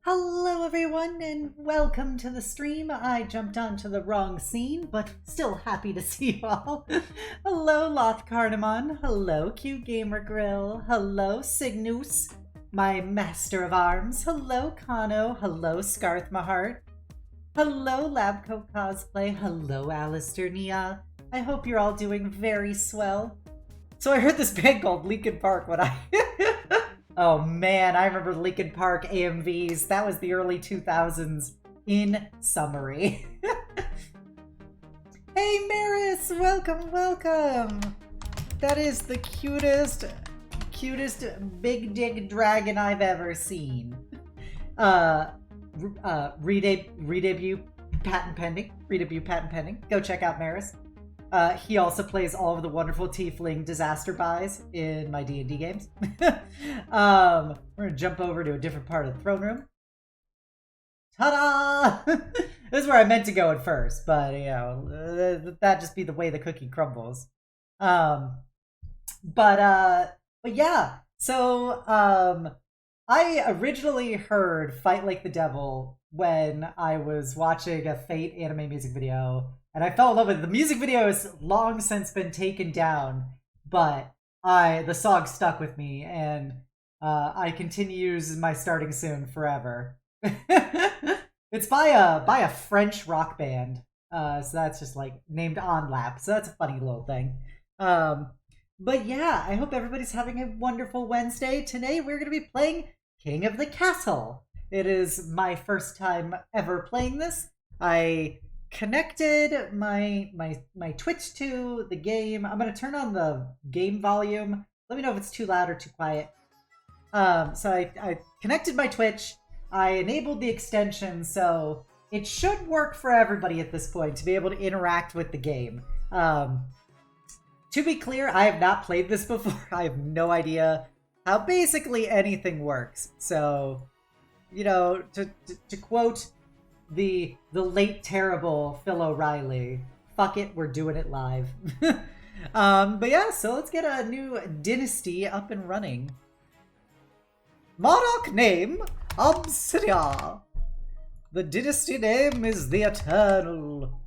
Hello everyone and welcome to the stream. I jumped onto the wrong scene, but still happy to see you all. Hello Loth Cardamon, hello Cute Gamer Grill, hello Cygnus, my master of arms, hello Kano, hello Scarth Mahart, hello Labco Cosplay, hello Alistair Nia. I hope you're all doing very swell. So I heard this band called Linkin Park when I... Oh man, I remember Linkin Park AMVs. That was the early 2000s in summary. Hey Maris, welcome, welcome. That is the cutest big dick dragon I've ever seen. Redebut patent pending. Go check out Maris. He also plays all of the wonderful tiefling disaster buys in my D&D games. We're gonna jump over to a different part of the throne room. Ta-da! This is where I meant to go at first, but you know, that'd just be the way the cookie crumbles. But yeah. So I originally heard "Fight Like the Devil" when I was watching a Fate anime music video. And I fell in love with it. The music video has long since been taken down, but the song stuck with me, and I continue to use my starting soon forever. It's by a French rock band, so that's just like named Onlap. So that's a funny little thing. But yeah, I hope everybody's having a wonderful Wednesday. Today we're going to be playing King of the Castle. It is my first time ever playing this. I connected my Twitch to the game. I'm gonna turn on the game volume. Let me know if it's too loud or too quiet. So I connected my Twitch. I enabled the extension, so it should work for everybody at this point to be able to interact with the game. To be clear, I have not played this before. I have no idea how basically anything works. So, you know, to quote the late terrible Phil O'Reilly, fuck it, we're doing it live. But yeah, so let's get a new dynasty up and running. Monarch name Obsidia. The dynasty name is the Eternal.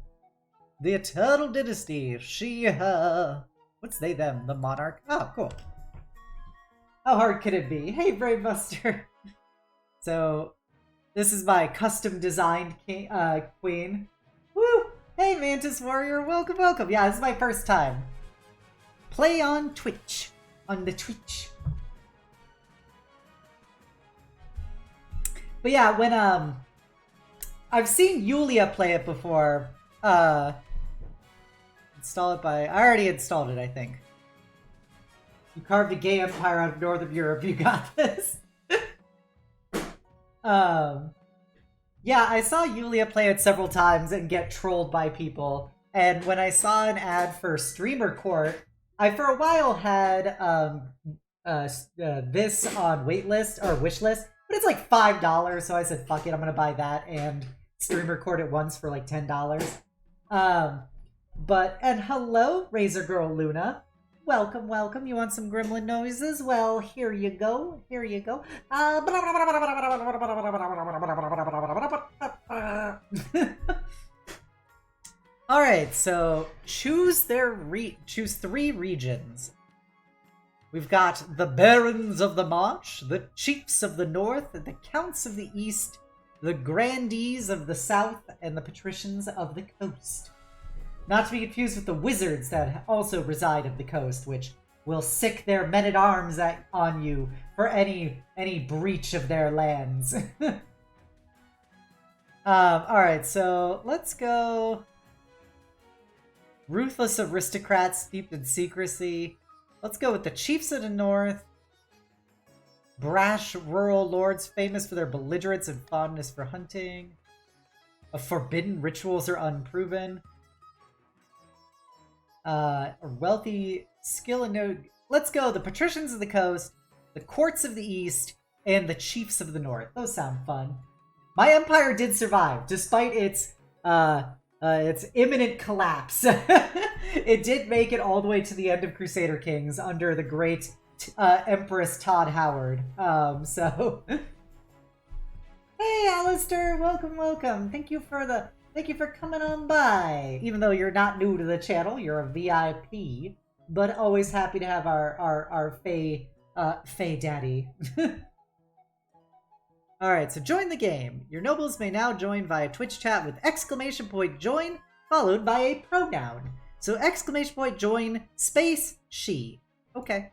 The Eternal Dynasty. She, her. What's they, them? The monarch? Oh, cool. How hard could it be? Hey, Brave Buster. So this is my custom designed queen. Woo! Hey, Mantis Warrior, welcome, welcome. Yeah, this is my first time. Play on Twitch. On the Twitch. But yeah, when, I've seen Yulia play it before. Install it by... I already installed it, I think. You carved a gay empire out of Northern Europe, you got this. Yeah, I saw Yulia play it several times and get trolled by people. And when I saw an ad for Streamer Court, I for a while had this on waitlist or wishlist, but it's like $5, so I said fuck it, I'm gonna buy that and Streamer Court at once for like $10. And hello, Razor Girl Luna. Welcome, welcome. You want some gremlin noises? Well, here you go. Here you go. All right, so choose choose 3 regions. We've got the Barons of the March, the Chiefs of the North, the Counts of the East, the Grandees of the South, and the Patricians of the Coast. Not to be confused with the wizards that also reside of the coast, which will sick their men-at-arms on you for any breach of their lands. Alright, so let's go... Ruthless aristocrats steeped in secrecy. Let's go with the Chiefs of the North. Brash rural lords famous for their belligerence and fondness for hunting. Forbidden rituals are unproven. Wealthy skill and no. Let's go. The Patricians of the Coast, the Courts of the East, and the Chiefs of the North. Those sound fun. My empire did survive, despite its imminent collapse. It did make it all the way to the end of Crusader Kings under the great Empress Todd Howard. So Hey, Alistair, welcome, welcome. Thank you for coming on by. Even though you're not new to the channel, you're a VIP, but always happy to have our Fae daddy. Alright, so join the game. Your nobles may now join via Twitch chat with !join followed by a pronoun. So !join space she. Okay.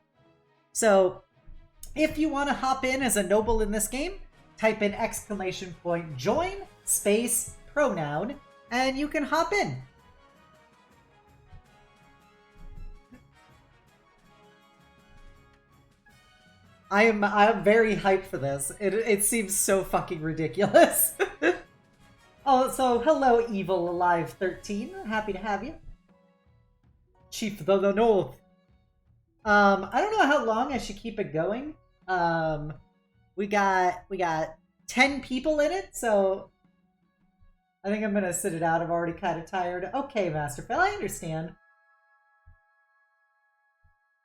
So if you want to hop in as a noble in this game, type in !join space pronoun and you can hop in. I'm very hyped for this. It seems so fucking ridiculous. Oh, so hello, Evil Alive 13. Happy to have you. Chief of the North. I don't know how long I should keep it going. We got 10 people in it, so I think I'm gonna sit it out. I'm already kind of tired. Okay, Master Phil, I understand.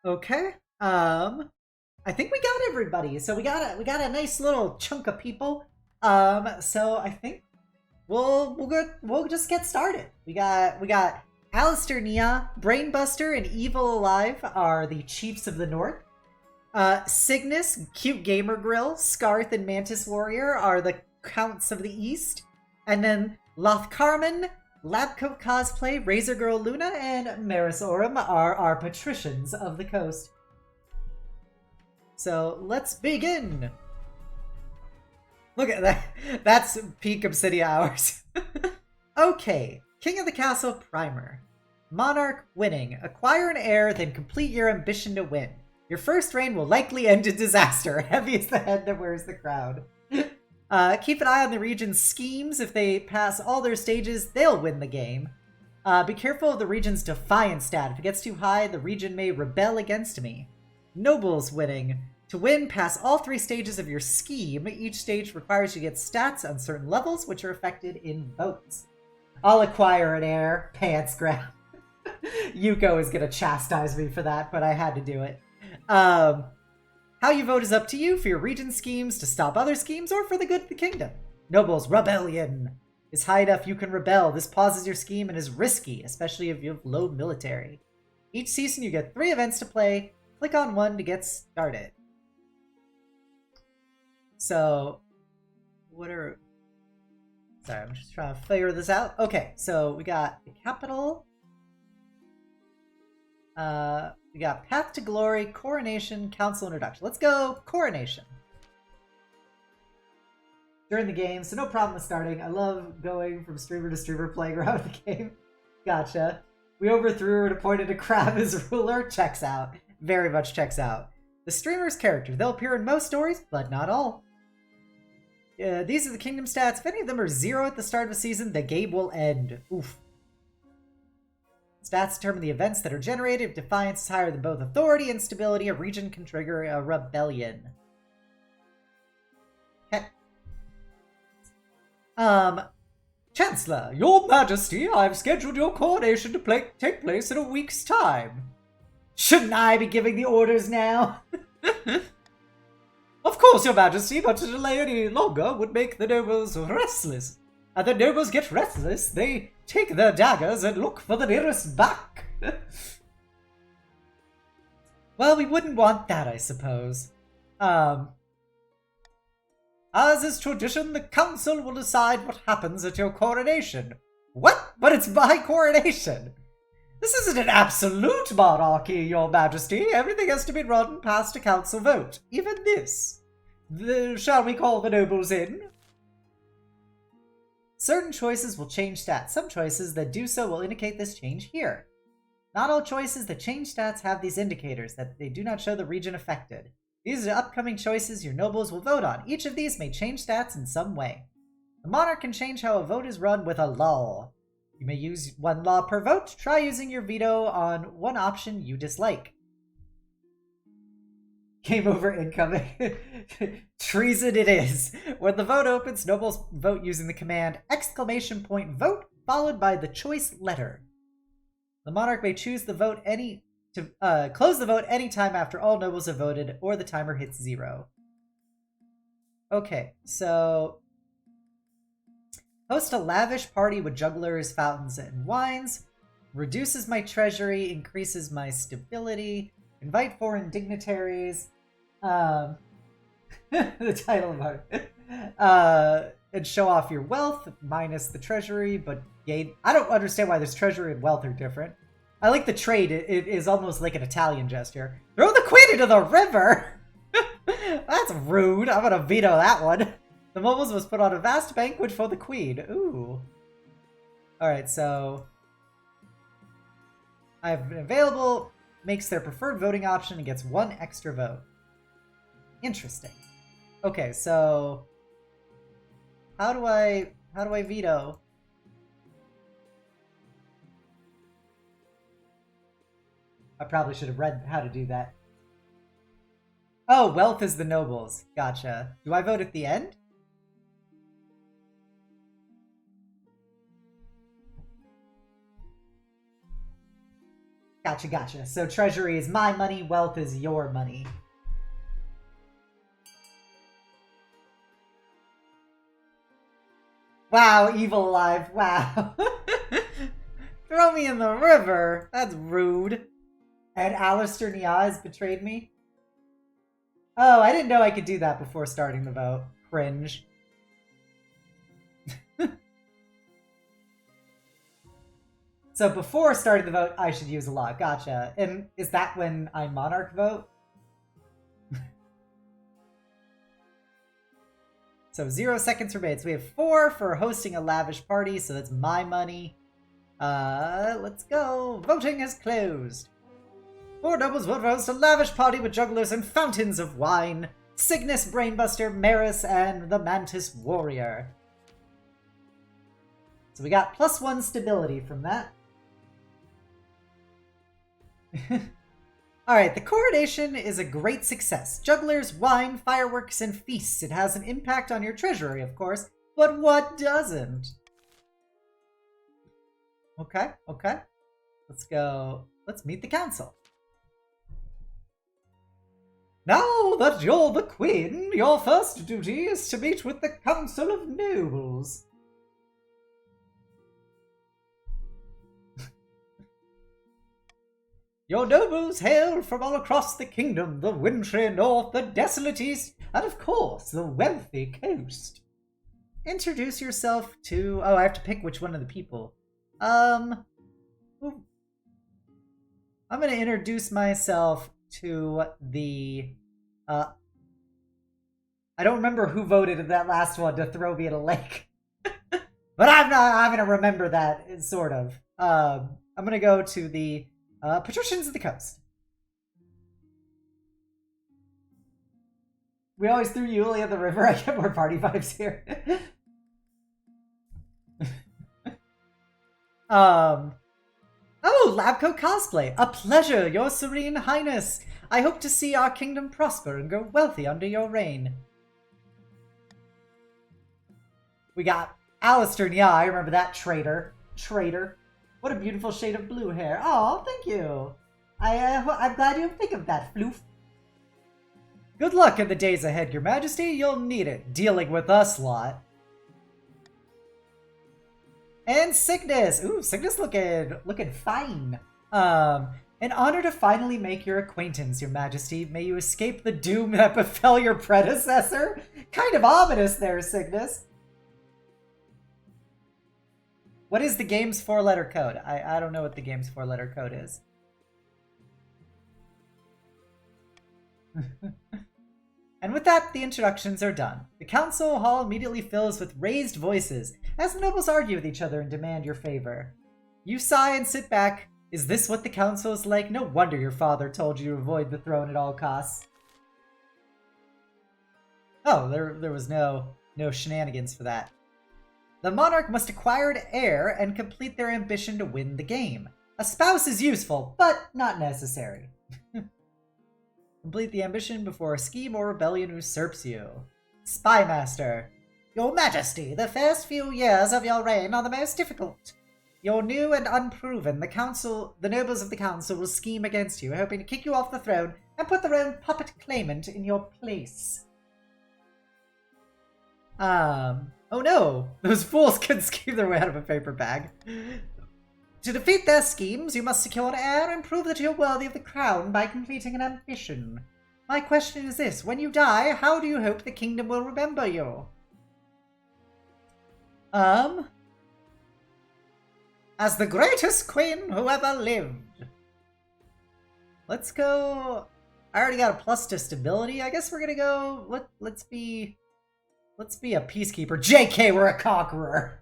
Okay. I think we got everybody. So we got a nice little chunk of people. So I think we'll just get started. We got Alistair Nia, Brainbuster, and Evil Alive are the chiefs of the North. Cygnus, Cute Gamer Grill, Scarth, and Mantis Warrior are the counts of the East. And then Lothcarmen, Labcoat Cosplay, Razor Girl Luna, and Maris Orum are our patricians of the coast. So let's begin. Look at that. That's peak Obsidia hours. Okay. King of the Castle Primer. Monarch winning. Acquire an heir, then complete your ambition to win. Your first reign will likely end in disaster. Heavy is the head that wears the crown. Keep an eye on the region's schemes. If they pass all their stages, they'll win the game. Be careful of the region's defiance stat. If it gets too high, the region may rebel against me. Nobles winning. To win, pass all 3 stages of your scheme. Each stage requires you to get stats on certain levels, which are affected in votes. I'll acquire an heir. Pants grab. Yuko is going to chastise me for that, but I had to do it. How you vote is up to you for your region schemes, to stop other schemes, or for the good of the kingdom. Nobles, rebellion is high enough you can rebel. This pauses your scheme and is risky, especially if you have low military. Each season you get 3 events to play. Click on one to get started. So, sorry, I'm just trying to figure this out. Okay, so we got the capital. We got Path to Glory, Coronation, Council Introduction. Let's go Coronation. During the game, so no problem with starting. I love going from streamer to streamer playing around the game. Gotcha. We overthrew and appointed a crab as ruler. Checks out. Very much checks out. The streamer's character. They'll appear in most stories, but not all. These are the kingdom stats. If any of them are 0 at the start of a season, the game will end. Oof. Stats determine the events that are generated. If defiance is higher than both authority and stability, a region can trigger a rebellion. Okay. Chancellor, Your Majesty, I've scheduled your coronation to take place in a week's time. Shouldn't I be giving the orders now? Of course, Your Majesty, but to delay any longer would make the nobles restless. And the nobles get restless, they take their daggers and look for the nearest back. Well, we wouldn't want that, I suppose. As is tradition, the council will decide what happens at your coronation. What? But it's my coronation! This isn't an absolute monarchy, Your Majesty. Everything has to be run past a council vote. Even this. Shall we call the nobles in? Certain choices will change stats. Some choices that do so will indicate this change here. Not all choices that change stats have these indicators, that they do not show the region affected. These are the upcoming choices your nobles will vote on. Each of these may change stats in some way. The monarch can change how a vote is run with a law. You may use 1 law per vote. Try using your veto on one option you dislike. Game over incoming. Treason it is. When the vote opens, nobles vote using the command !vote followed by the choice letter. The monarch may choose the vote close the vote anytime after all nobles have voted or the timer hits 0. Okay, so Host a lavish party with jugglers, fountains, and wines. Reduces my treasury, increases my stability. Invite foreign dignitaries. The title of art. And show off your wealth, minus the treasury, but gain... I don't understand why this treasury and wealth are different. I like the trade. It is almost like an Italian gesture. Throw the queen into the river! That's rude. I'm gonna veto that one. The nobles must put on a vast banquet for the queen. Ooh. Alright, so... I've been available, makes their preferred voting option, and gets 1 extra vote. Interesting. Okay, so... How do I veto? I probably should have read how to do that. Oh, wealth is the nobles. Gotcha. Do I vote at the end? Gotcha. So treasury is my money, wealth is your money. Wow, evil alive. Wow. Throw me in the river. That's rude. And Alistair Nia has betrayed me. Oh, I didn't know I could do that before starting the vote. Cringe. So before starting the vote, I should use a law. Gotcha. And is that when I monarch vote? So 0 seconds remain. So we have 4 for hosting a lavish party, so that's my money. Let's go. Voting is closed. 4 nobles vote for host a lavish party with jugglers and fountains of wine. Cygnus, Brainbuster, Maris, and the Mantis Warrior. So we got +1 stability from that. Alright, the coronation is a great success. Jugglers, wine, fireworks, and feasts. It has an impact on your treasury, of course, but what doesn't? Okay. Let's go. Let's meet the council. Now that you're the queen, your first duty is to meet with the Council of Nobles. Your nobles hail from all across the kingdom, the wintry north, the desolate east, and of course, the wealthy coast. Introduce yourself to... Oh, I have to pick which one of the people. I'm gonna introduce myself to the... I don't remember who voted in that last one to throw me in a lake. But I'm gonna remember that, sort of. I'm gonna go to the... Patricians of the Coast. We always threw Yulia in the river. I get more party vibes here. Oh, Labco cosplay. A pleasure, your serene highness. I hope to see our kingdom prosper and grow wealthy under your reign. We got Alistair Nia. I remember that traitor. What a beautiful shade of blue hair. Oh, thank you. I'm glad you think of that, Floof. Good luck in the days ahead, Your Majesty. You'll need it, dealing with us lot. And Cygnus. Ooh, Cygnus looking fine. An honor to finally make your acquaintance, Your Majesty. May you escape the doom that befell your predecessor. Kind of ominous there, Cygnus. What is the game's 4-letter code? I don't know what the game's 4-letter code is. And with that, the introductions are done. The council hall immediately fills with raised voices as the nobles argue with each other and demand your favor. You sigh and sit back. Is this what the council is like? No wonder your father told you to avoid the throne at all costs. Oh, there was no shenanigans for that. The monarch must acquire an heir and complete their ambition to win the game. A spouse is useful, but not necessary. Complete the ambition before a scheme or rebellion usurps you. Spy Master. Your Majesty, the first few years of your reign are the most difficult. You're new and unproven. The nobles of the council will scheme against you, hoping to kick you off the throne and put their own puppet claimant in your place. Oh no! Those fools could scheme their way out of a paper bag. To defeat their schemes, you must secure an heir and prove that you're worthy of the crown by completing an ambition. My question is this: when you die, how do you hope the kingdom will remember you? As the greatest queen who ever lived. Let's go... I already got a plus to stability. I guess we're gonna go... Let's be a peacekeeper. JK, we're a conqueror!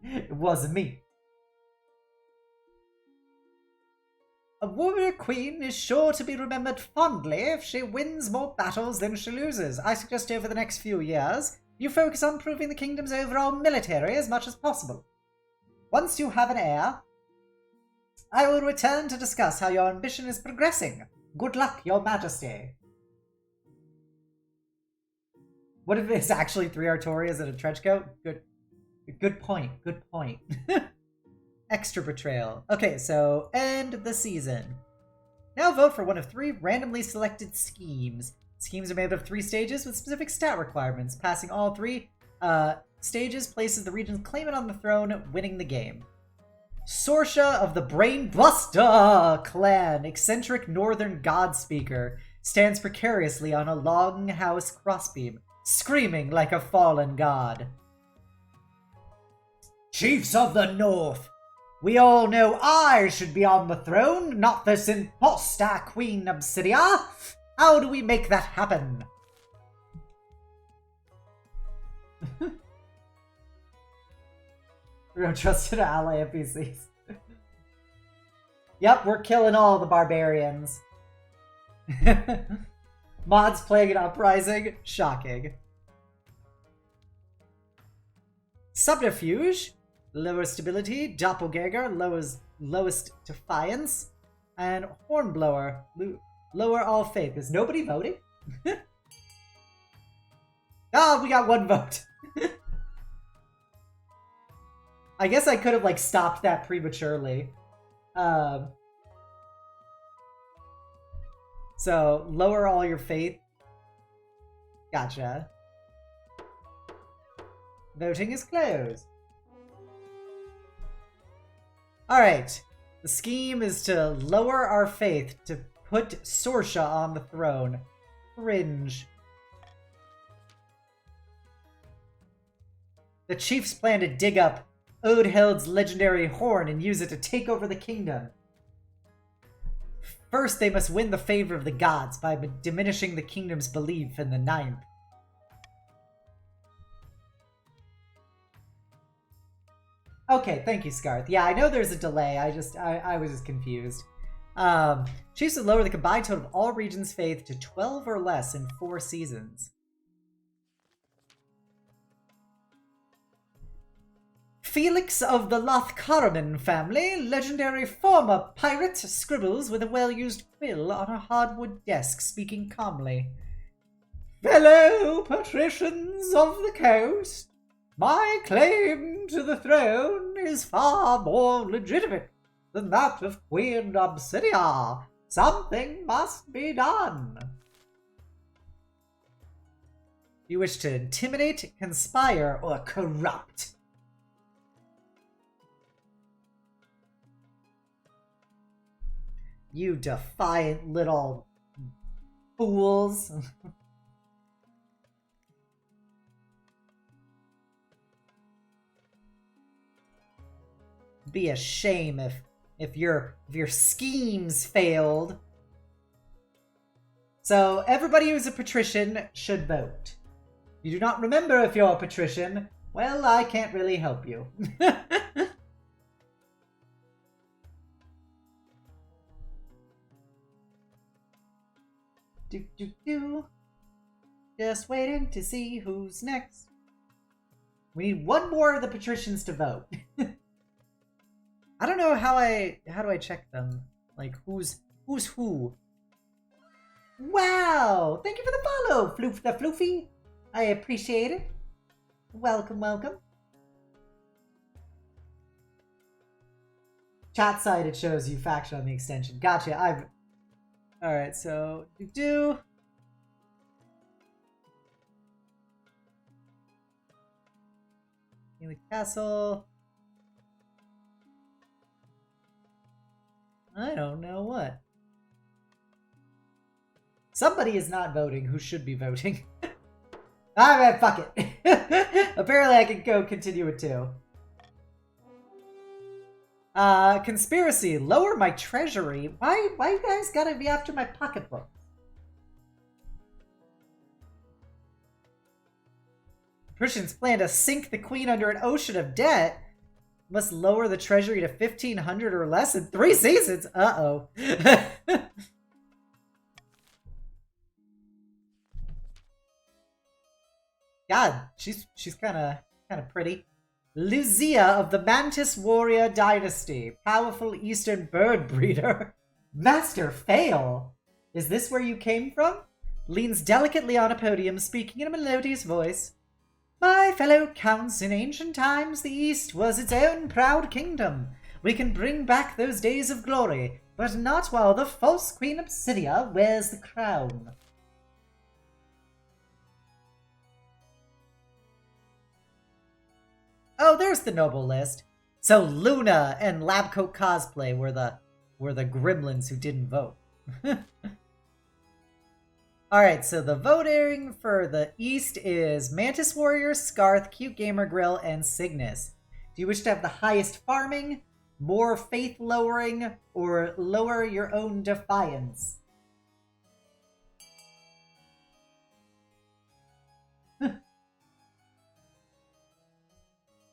It wasn't me. A warrior queen is sure to be remembered fondly if she wins more battles than she loses. I suggest over the next few years, you focus on improving the kingdom's overall military as much as possible. Once you have an heir, I will return to discuss how your ambition is progressing. Good luck, your majesty. What if it's actually 3 Artorias and a trench coat? Good point. Good point. Extra betrayal. Okay, so end the season. Now vote for one of 3 randomly selected schemes. Schemes are made up of 3 stages with specific stat requirements. Passing all 3 stages places the region's claimant on the throne, winning the game. Sorsha of the Brainbuster clan, eccentric northern god speaker, stands precariously on a longhouse crossbeam, screaming like a fallen god. Chiefs of the North, we all know I should be on the throne, not this imposter Queen Obsidia. How do we make that happen? We don't trust an ally NPCs. Yep, we're killing all the barbarians. Mods playing an uprising? Shocking. Subterfuge, lower stability. Doppelganger, lowest defiance. And Hornblower, lower all faith. Is nobody voting? Ah, we got 1 vote. I guess I could have, like, stopped that prematurely. So, lower all your faith. Gotcha. Voting is closed. Alright. The scheme is to lower our faith to put Sorsha on the throne. Cringe. The chiefs plan to dig up Odheld's legendary horn and use it to take over the kingdom. First, they must win the favor of the gods by diminishing the kingdom's belief in the ninth. Okay, thank you, Scarth. Yeah, I know there's a delay. I was just confused. Chiefs would lower the combined total of all regions' faith to 12 or less in 4 seasons. Felix of the Lothkaraman family, legendary former pirate, scribbles with a well-used quill on a hardwood desk, speaking calmly. Fellow patricians of the coast, my claim to the throne is far more legitimate than that of Queen Obsidia. Something must be done. You wish to intimidate, conspire, or corrupt? You defiant little fools. Be a shame if your schemes failed. So everybody who's a patrician should vote. You do not remember if you're a patrician, well, I can't really help you. Just waiting to see who's next. We need 1 more of the patricians to vote. I don't know how do I check them? Like who's who? Wow! Thank you for the follow, Floof the Floofy. I appreciate it. Welcome, welcome. Chat side, it shows you faction on the extension. Gotcha. Alright, so The castle. I don't know what. Somebody is not voting who should be voting. Alright, fuck it. Apparently I can go continue it too. Conspiracy. Lower my treasury. Why you guys gotta be after my pocketbook? Christians plan to sink the queen under an ocean of debt. Must lower the treasury to 1,500 or less in 3 seasons. Uh-oh. God, she's kind of pretty. Lucia of the Mantis Warrior Dynasty, powerful Eastern bird breeder. Master Fail. Is this where you came from? Leans delicately on a podium, speaking in a melodious voice. My fellow counts, in ancient times the East was its own proud kingdom. We can bring back those days of glory, but not while the false Queen Obsidia wears the crown. Oh, there's the noble list. So Luna and Labcoat Cosplay were the gremlins who didn't vote. Alright, so the voting for the East is Mantis Warrior, Scarth, Cute Gamer Grill, and Cygnus. Do you wish to have the highest farming, more faith lowering, or lower your own defiance?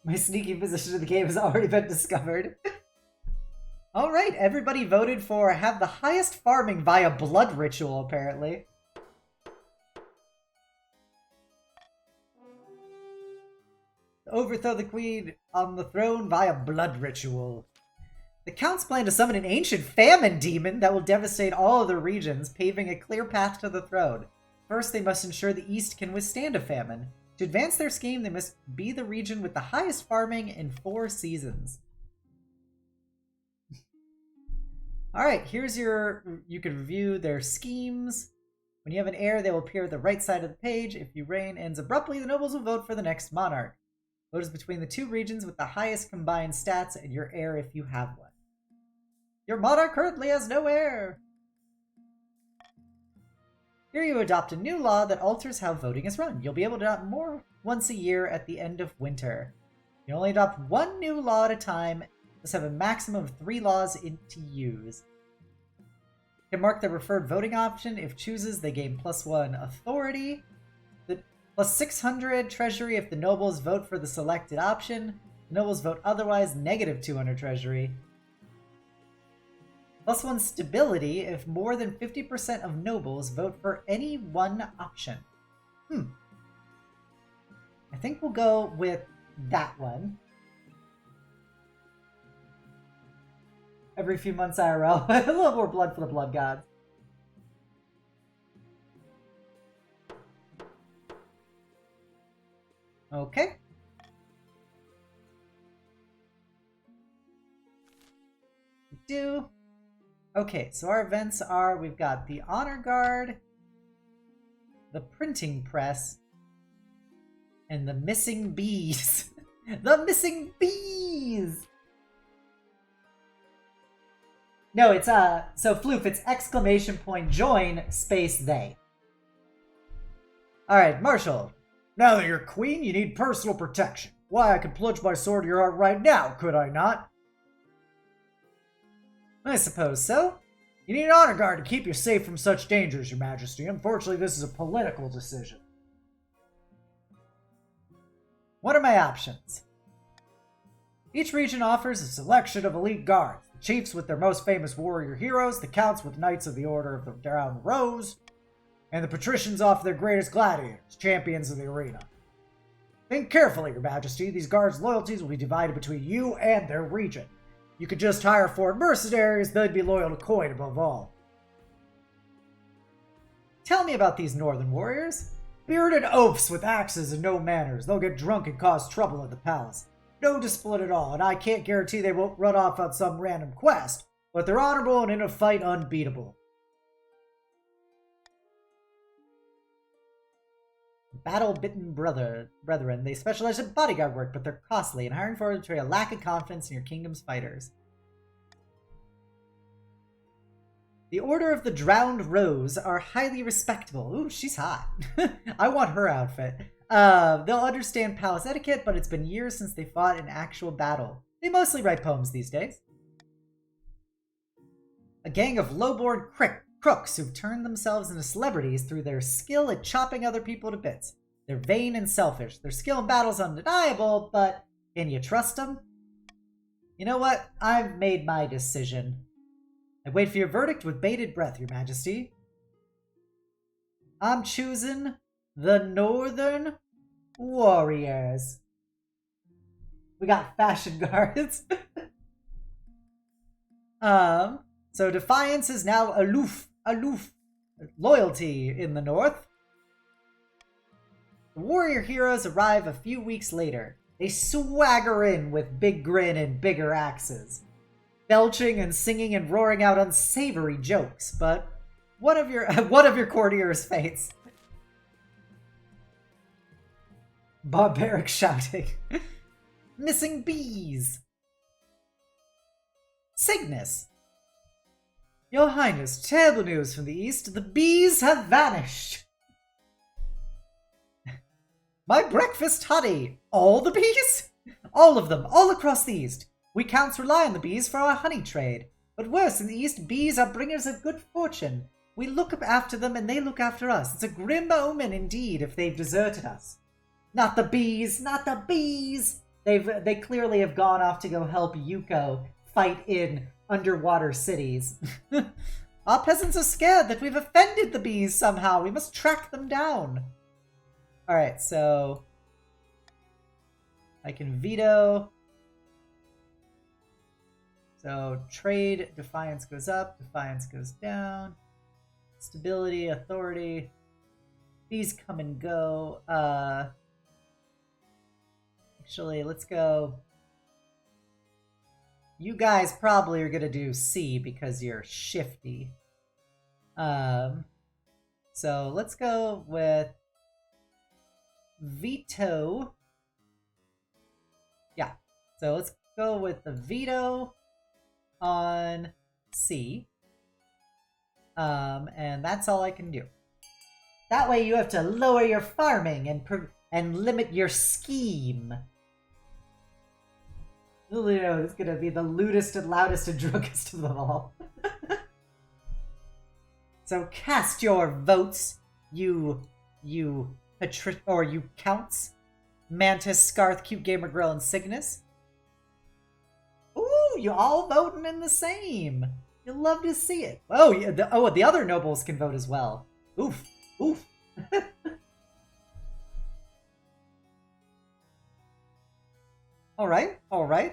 My sneaky position in the game has already been discovered. Alright, everybody voted for have the highest farming via blood ritual, apparently. Overthrow the queen on the throne via blood ritual. The counts plan to summon an ancient famine demon that will devastate all other regions, paving a clear path to the throne. First, they must ensure the East can withstand a famine. To advance their scheme, they must be the region with the highest farming in 4 seasons. Alright, here's you can review their schemes. When you have an heir, they will appear at the right side of the page. If your reign ends abruptly, the nobles will vote for the next monarch. Vote is between the 2 regions with the highest combined stats and your heir if you have one. Your monarch currently has no heir! Here you adopt a new law that alters how voting is run. You'll be able to adopt more once a year at the end of winter. You only adopt 1 new law at a time. Must have a maximum of 3 laws to use. You can mark the preferred voting option. If chooses, they gain +1 authority. Plus 600 treasury if the nobles vote for the selected option. The nobles vote otherwise, negative 200 treasury. +1 stability if more than 50% of nobles vote for any one option. I think we'll go with that one. Every few months IRL. A little more blood for the blood gods. Okay. Okay, so our events are, we've got the Honor Guard, the Printing Press, and the Missing Bees. The Missing Bees! No, it's, so Floof, it's ! Join, space they. Alright, Marshall. Now that you're queen, you need personal protection. Why, I could plunge my sword to your heart right now, could I not? I suppose so. You need an honor guard to keep you safe from such dangers, your majesty. Unfortunately, this is a political decision. What are my options? Each region offers a selection of elite guards. The chiefs with their most famous warrior heroes, the counts with knights of the Order of the Round Rose, and the patricians offer their greatest gladiators, champions of the arena. Think carefully, your majesty. These guards' loyalties will be divided between you and their region. You could just hire foreign mercenaries, they'd be loyal to coin above all. Tell me about these northern warriors. Bearded oafs with axes and no manners. They'll get drunk and cause trouble at the palace. No discipline at all, and I can't guarantee they won't run off on some random quest, but they're honorable and in a fight unbeatable. battle-bitten brethren. They specialize in bodyguard work, but they're costly, and hiring for them betray a lack of confidence in your kingdom's fighters. The Order of the Drowned Rose are highly respectable. Ooh, she's hot. I want her outfit. They'll understand palace etiquette, but it's been years since they fought in actual battle. They mostly write poems these days. A gang of low-born crooks who've turned themselves into celebrities through their skill at chopping other people to bits. They're vain and selfish. Their skill in battle's undeniable, but can you trust them? You know what? I've made my decision. I wait for your verdict with bated breath, Your Majesty. I'm choosing the Northern Warriors. We got fashion guards. So Defiance is now aloof. Loyalty in the north. The warrior heroes arrive a few weeks later. They swagger in with big grin and bigger axes, belching and singing and roaring out unsavory jokes, but one of your courtiers faints. Barbaric shouting. Missing bees. Cygnus. Your Highness, terrible news from the east. The bees have vanished. My breakfast honey. All the bees? All of them, all across the east. We counts rely on the bees for our honey trade. But worse, in the east, bees are bringers of good fortune. We look up after them and they look after us. It's a grim omen indeed if they've deserted us. Not the bees, not the bees! They clearly have gone off to go help Yuko fight in underwater cities. Our peasants are scared that we've offended the bees somehow. We must track them down. Alright, so I can veto. So trade, defiance goes up, defiance goes down. Stability, authority. These come and go. Actually, let's go. You guys probably are gonna do C because you're shifty. So let's go with veto. Yeah. So let's go with the veto on C. And that's all I can do. That way you have to lower your farming and limit your scheme. Leo is gonna be the lewdest and loudest and drunkest of them all. So cast your votes, you counts. Mantis, Scarth, Cute Gamer Girl, and Cygnus. Ooh, you all voting in the same. You'll love to see it. Oh, yeah, the other nobles can vote as well. Oof, oof. All right.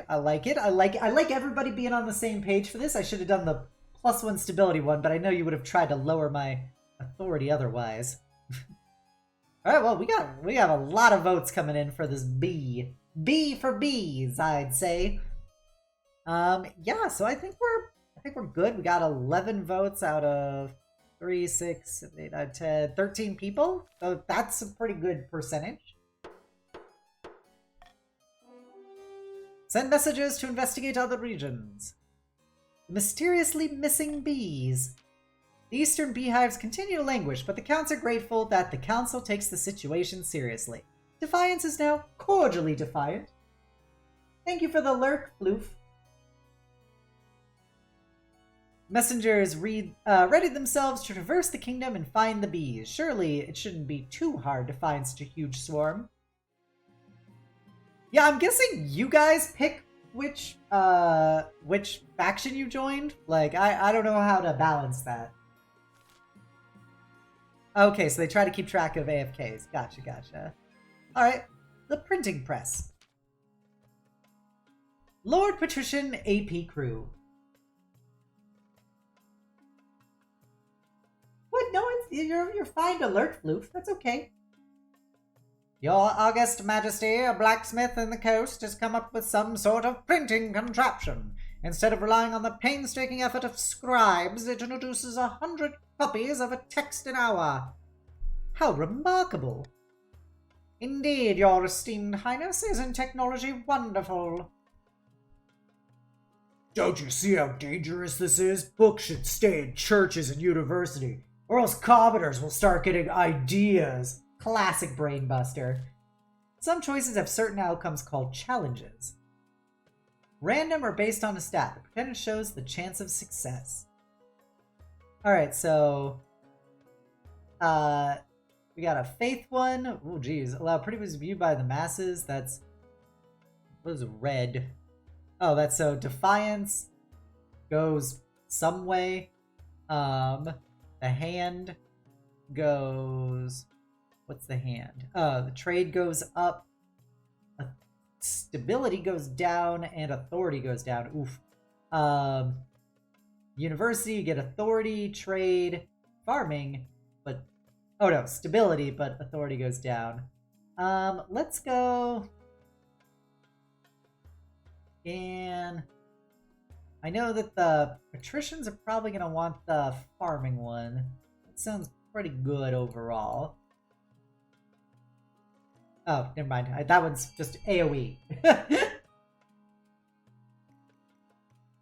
I like it. I like everybody being on the same page for this. I should have done the +1 stability one, but I know you would have tried to lower my authority otherwise. All right. Well, we have a lot of votes coming in for this B. B for bees, I'd say. Yeah. So I think we're good. We got 11 votes out of 3, 6, 7, 8, 9, 10, 13 people. So that's a pretty good percentage. Send messages to investigate other regions. The mysteriously missing bees. The eastern beehives continue to languish, but the counts are grateful that the council takes the situation seriously. Defiance is now cordially defiant. Thank you for the lurk, Floof. Messengers ready themselves to traverse the kingdom and find the bees. Surely it shouldn't be too hard to find such a huge swarm. Yeah, I'm guessing you guys pick which faction you joined. Like, I don't know how to balance that. Okay, so they try to keep track of AFKs. Gotcha. Alright, the printing press. Lord Patrician AP Crew. What? No, you're fine to lurk, Floof. That's okay. Your August Majesty, a blacksmith in the coast, has come up with some sort of printing contraption. Instead of relying on the painstaking effort of scribes, it introduces 100 copies of a text an hour. How remarkable! Indeed, your esteemed highness, isn't technology wonderful? Don't you see how dangerous this is? Books should stay in churches and university, or else commoners will start getting ideas. Classic brainbuster. Some choices have certain outcomes called challenges. Random or based on a stat. The pretender shows the chance of success. Alright, so... we got a faith one. Oh, geez. Allow pretty much viewed by the masses. That's... What is red? Oh, that's so defiance goes some way. The hand goes... What's the hand? The trade goes up. Stability goes down, and authority goes down. Oof. University, you get authority, trade, farming, but... Oh no, stability, but authority goes down. Let's go... And... I know that the patricians are probably going to want the farming one. That sounds pretty good overall. Oh, never mind. That one's just AoE.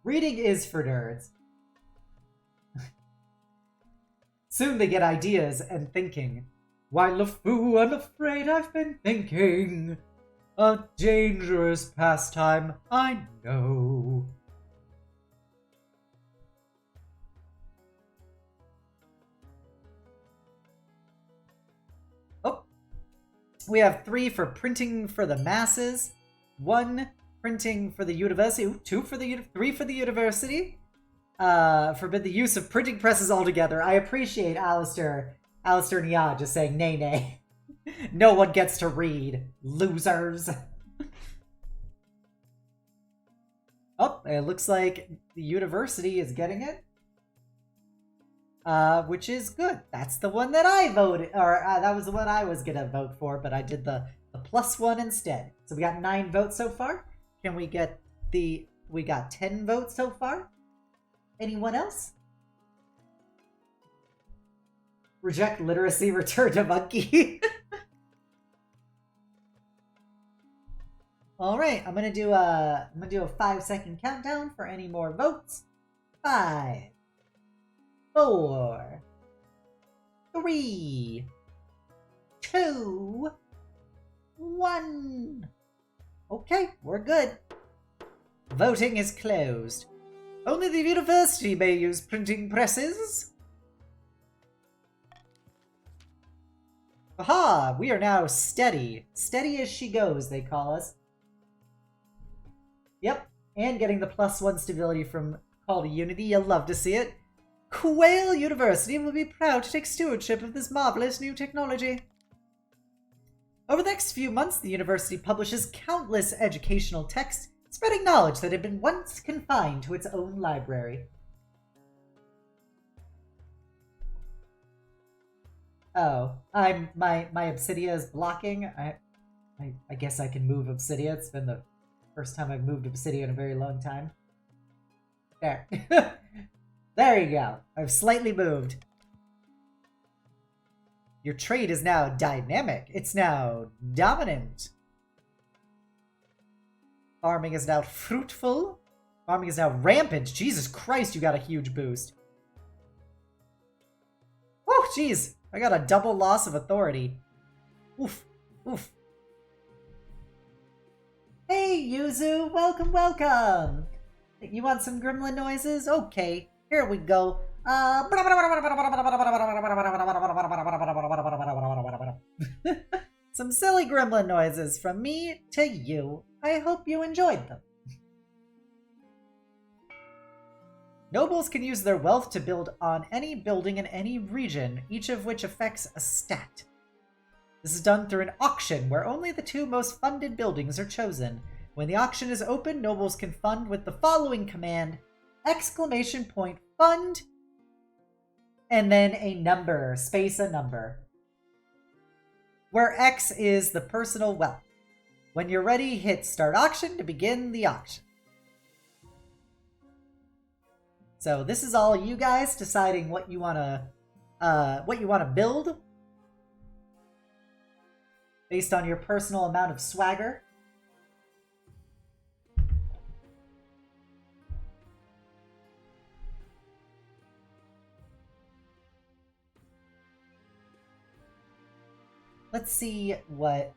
Reading is for nerds. Soon they get ideas and thinking. Why, LeFou, I'm afraid I've been thinking. A dangerous pastime, I know. Oh. We have 3 for printing for the masses, 1 printing for the university, 2 for the 3 for the university. Forbid the use of printing presses altogether. I appreciate Alistair and Ya just saying nay nay. No one gets to read, losers. Oh, it looks like the university is getting it. Which is good. That's the one that I voted, or that was the one I was gonna vote for, but I did the +1 instead. So we got 9 votes so far. Can we get the... We got 10 votes so far. Anyone else? Reject literacy, return to monkey. All right, I'm gonna do a 5-second countdown for any more votes. 5, 4, 3, 2, 1. Okay, we're good. Voting is closed. Only the university may use printing presses. Aha! We are now steady. Steady as she goes, they call us. Yep, and getting the +1 stability from Call to Unity. You'll love to see it. Quail University will be proud to take stewardship of this marvelous new technology. Over the next few months, the university publishes countless educational texts, spreading knowledge that had been once confined to its own library. Oh, my Obsidia is blocking. I guess I can move Obsidia. It's been the first time I've moved Obsidia in a very long time. There. There you go. I've slightly moved. Your trade is now dynamic. It's now dominant. Farming is now fruitful. Farming is now rampant. Jesus Christ, you got a huge boost. Oh, jeez. I got a double loss of authority. Oof. Oof. Hey, Yuzu. Welcome, welcome. You want some gremlin noises? Okay. Here we go. Some silly gremlin noises from me to you. I hope you enjoyed them. Nobles can use their wealth to build on any building in any region, each of which affects a stat. This is done through an auction where only the 2 most funded buildings are chosen. When the auction is open, nobles can fund with the following command: !fund, and then a number, space a number, where X is the personal wealth. When you're ready, hit start auction to begin the auction. So this is all you guys deciding what you wanna build. based on your personal amount of swagger. Let's see what...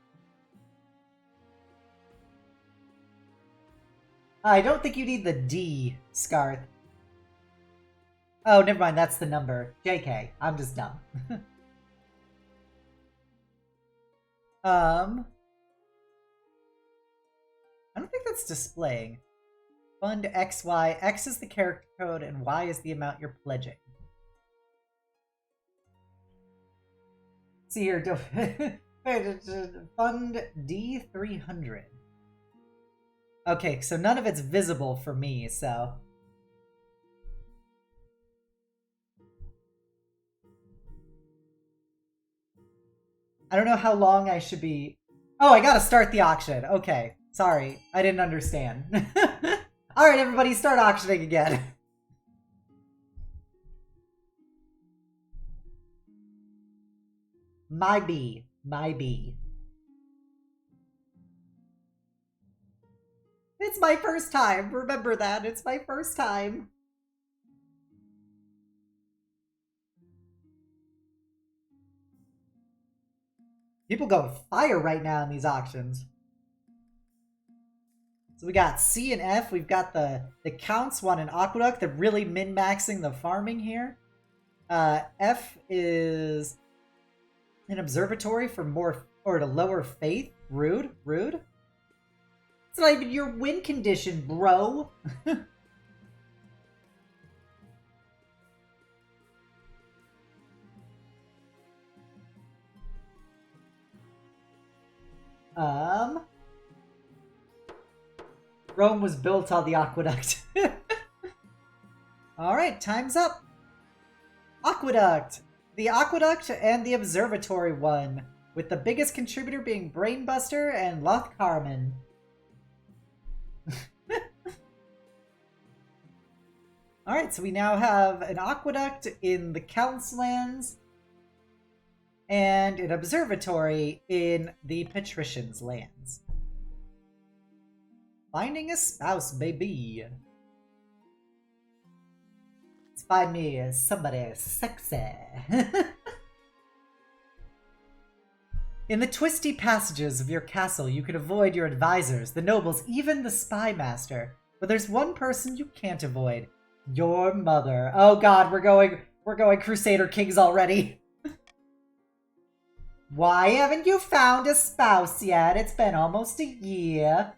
I don't think you need the D, Scarth. Oh, never mind, that's the number. JK, I'm just dumb. I don't think that's displaying. Fund XY. X is the character code and Y is the amount you're pledging. See here, fund D300. Okay, so none of it's visible for me, so... I don't know how long I should be... Oh, I gotta start the auction. Okay, sorry. I didn't understand. Alright, everybody, start auctioning again. My B. It's my first time. Remember that. It's my first time. People go fire right now in these auctions. So we got C and F. We've got the Counts want an aqueduct. They're really min-maxing the farming here. F is an observatory for more or to lower faith. Rude. It's not even your win condition, bro. Rome was built on the aqueduct. Alright, time's up. Aqueduct. The aqueduct and the observatory won, with the biggest contributor being Brainbuster and Loth Carmen. Alright, so we now have an aqueduct in the Count's lands and an observatory in the patricians' lands. Finding a spouse, baby. Let's find me somebody sexy. In the twisty passages of your castle, you can avoid your advisors, the nobles, even the spy master. But there's one person you can't avoid. Your mother. Oh god, we're going Crusader Kings already. Why haven't you found a spouse yet? It's been almost a year.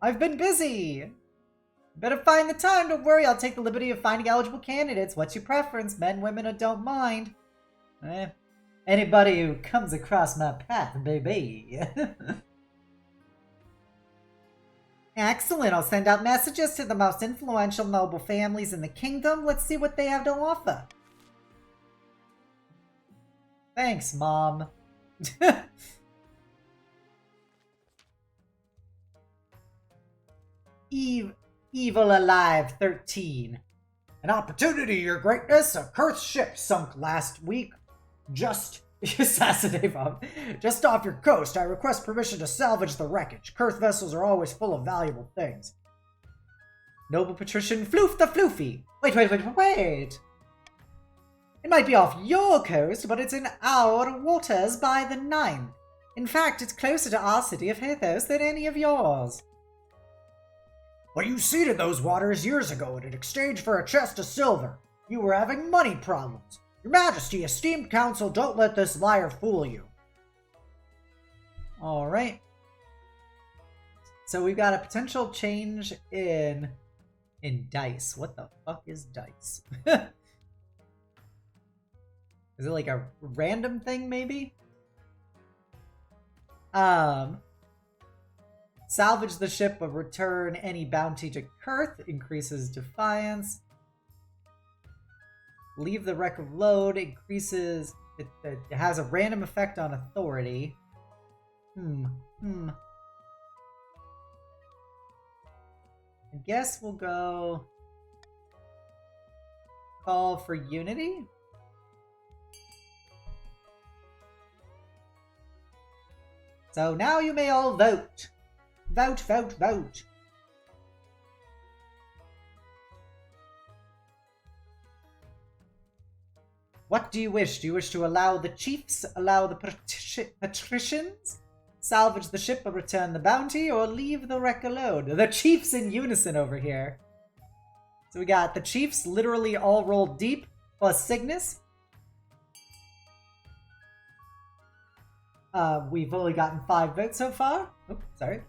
I've been busy. Better find the time. Don't worry, I'll take the liberty of finding eligible candidates. What's your preference? Men, women, or don't mind? Anybody who comes across my path, baby. Excellent. I'll send out messages to the most influential noble families in the kingdom. Let's see what they have to offer. Thanks, Mom. Evil Alive 13. An opportunity, your greatness. A cursed ship sunk last week. Just assassinate Bob. Just off your coast. I request permission to salvage the wreckage. Cursed vessels are always full of valuable things. Noble patrician Floof the Floofy. Wait. It might be off your coast, but it's in our waters by the 9th. In fact, it's closer to our city of Hithos than any of yours. Well, you seeded those waters years ago in exchange for a chest of silver. You were having money problems. Your Majesty, esteemed council, don't let this liar fool you. Alright. So we've got a potential change in dice. What the fuck is dice? Is it like a random thing, maybe? Salvage the ship but return any bounty to Kurth. Increases defiance. Leave the wreck of load. Increases... It has a random effect on authority. I guess we'll go... Call for unity? So now you may all vote. Vote, vote, vote. What do you wish? Do you wish to allow the chiefs, allow the patricians, salvage the ship or return the bounty, or leave the wreck alone? The chiefs in unison over here. So we got the chiefs literally all rolled deep, plus Cygnus. We've only gotten 5 votes so far. Oh, sorry.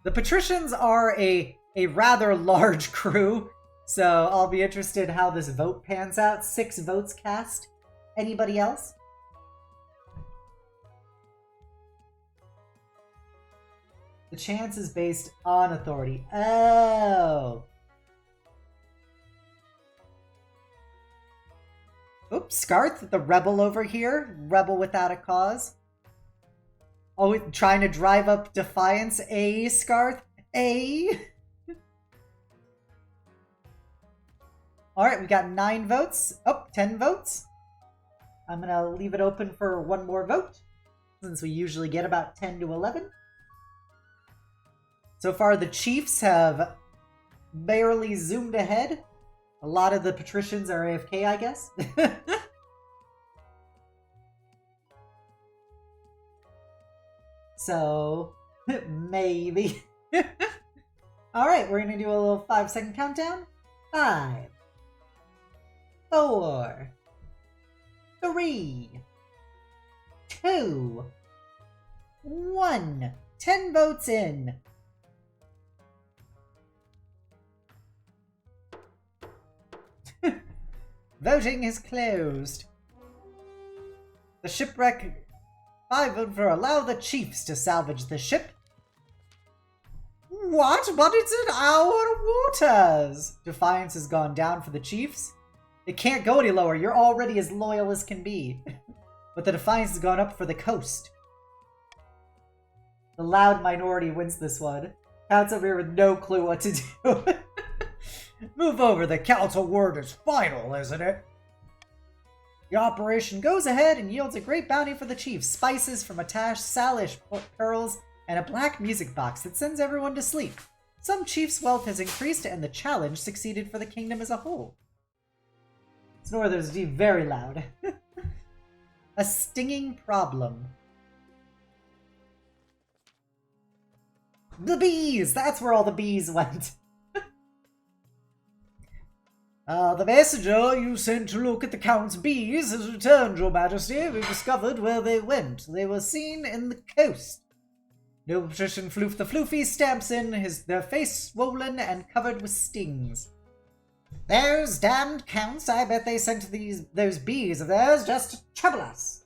The patricians are a rather large crew, so I'll be interested how this vote pans out. 6 votes cast. Anybody else? The chance is based on authority. Oh. Oops, Scarth, the rebel over here. Rebel without a cause. Oh, trying to drive up defiance. A, Scarth. A. Alright, we got 9 votes. Oh, 10 votes. I'm gonna leave it open for one more vote, since we usually get about 10 to 11. So far, the Chiefs have barely zoomed ahead. A lot of the patricians are AFK, I guess. So, maybe. Alright, we're gonna do a little 5-second countdown. 5, 4, 3, 2, 1. 10 votes in. Voting is closed. The shipwreck. 5 vote for allow the chiefs to salvage the ship. What? But it's in our waters! Defiance has gone down for the chiefs. It can't go any lower. You're already as loyal as can be. But the defiance has gone up for the coast. The loud minority wins this one. Count's over here with no clue what to do. Move over. The council word is final, isn't it? The operation goes ahead and yields a great bounty for the chiefs. Spices from Atash, Salish pearls, and a black music box that sends everyone to sleep. Some chiefs' wealth has increased and the challenge succeeded for the kingdom as a whole. Snorthers do very loud. A stinging problem. The bees! That's where all the bees went. The messenger you sent to look at the Count's bees has returned, Your Majesty. We've discovered where they went. They were seen in the coast. Noble patrician Floof the Floofy stamps in, their face swollen and covered with stings. Those damned Counts, I bet they sent those bees of theirs just to trouble us.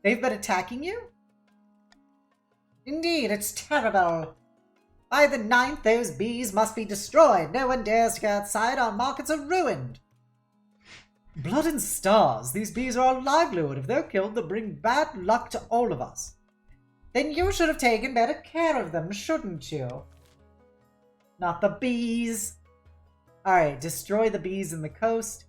They've been attacking you? Indeed, it's terrible. By the 9th, those bees must be destroyed. No one dares to go outside. Our markets are ruined. Blood and stars. These bees are our livelihood. If they're killed, they'll bring bad luck to all of us. Then you should have taken better care of them, shouldn't you? Not the bees. Alright, destroy the bees in the coast.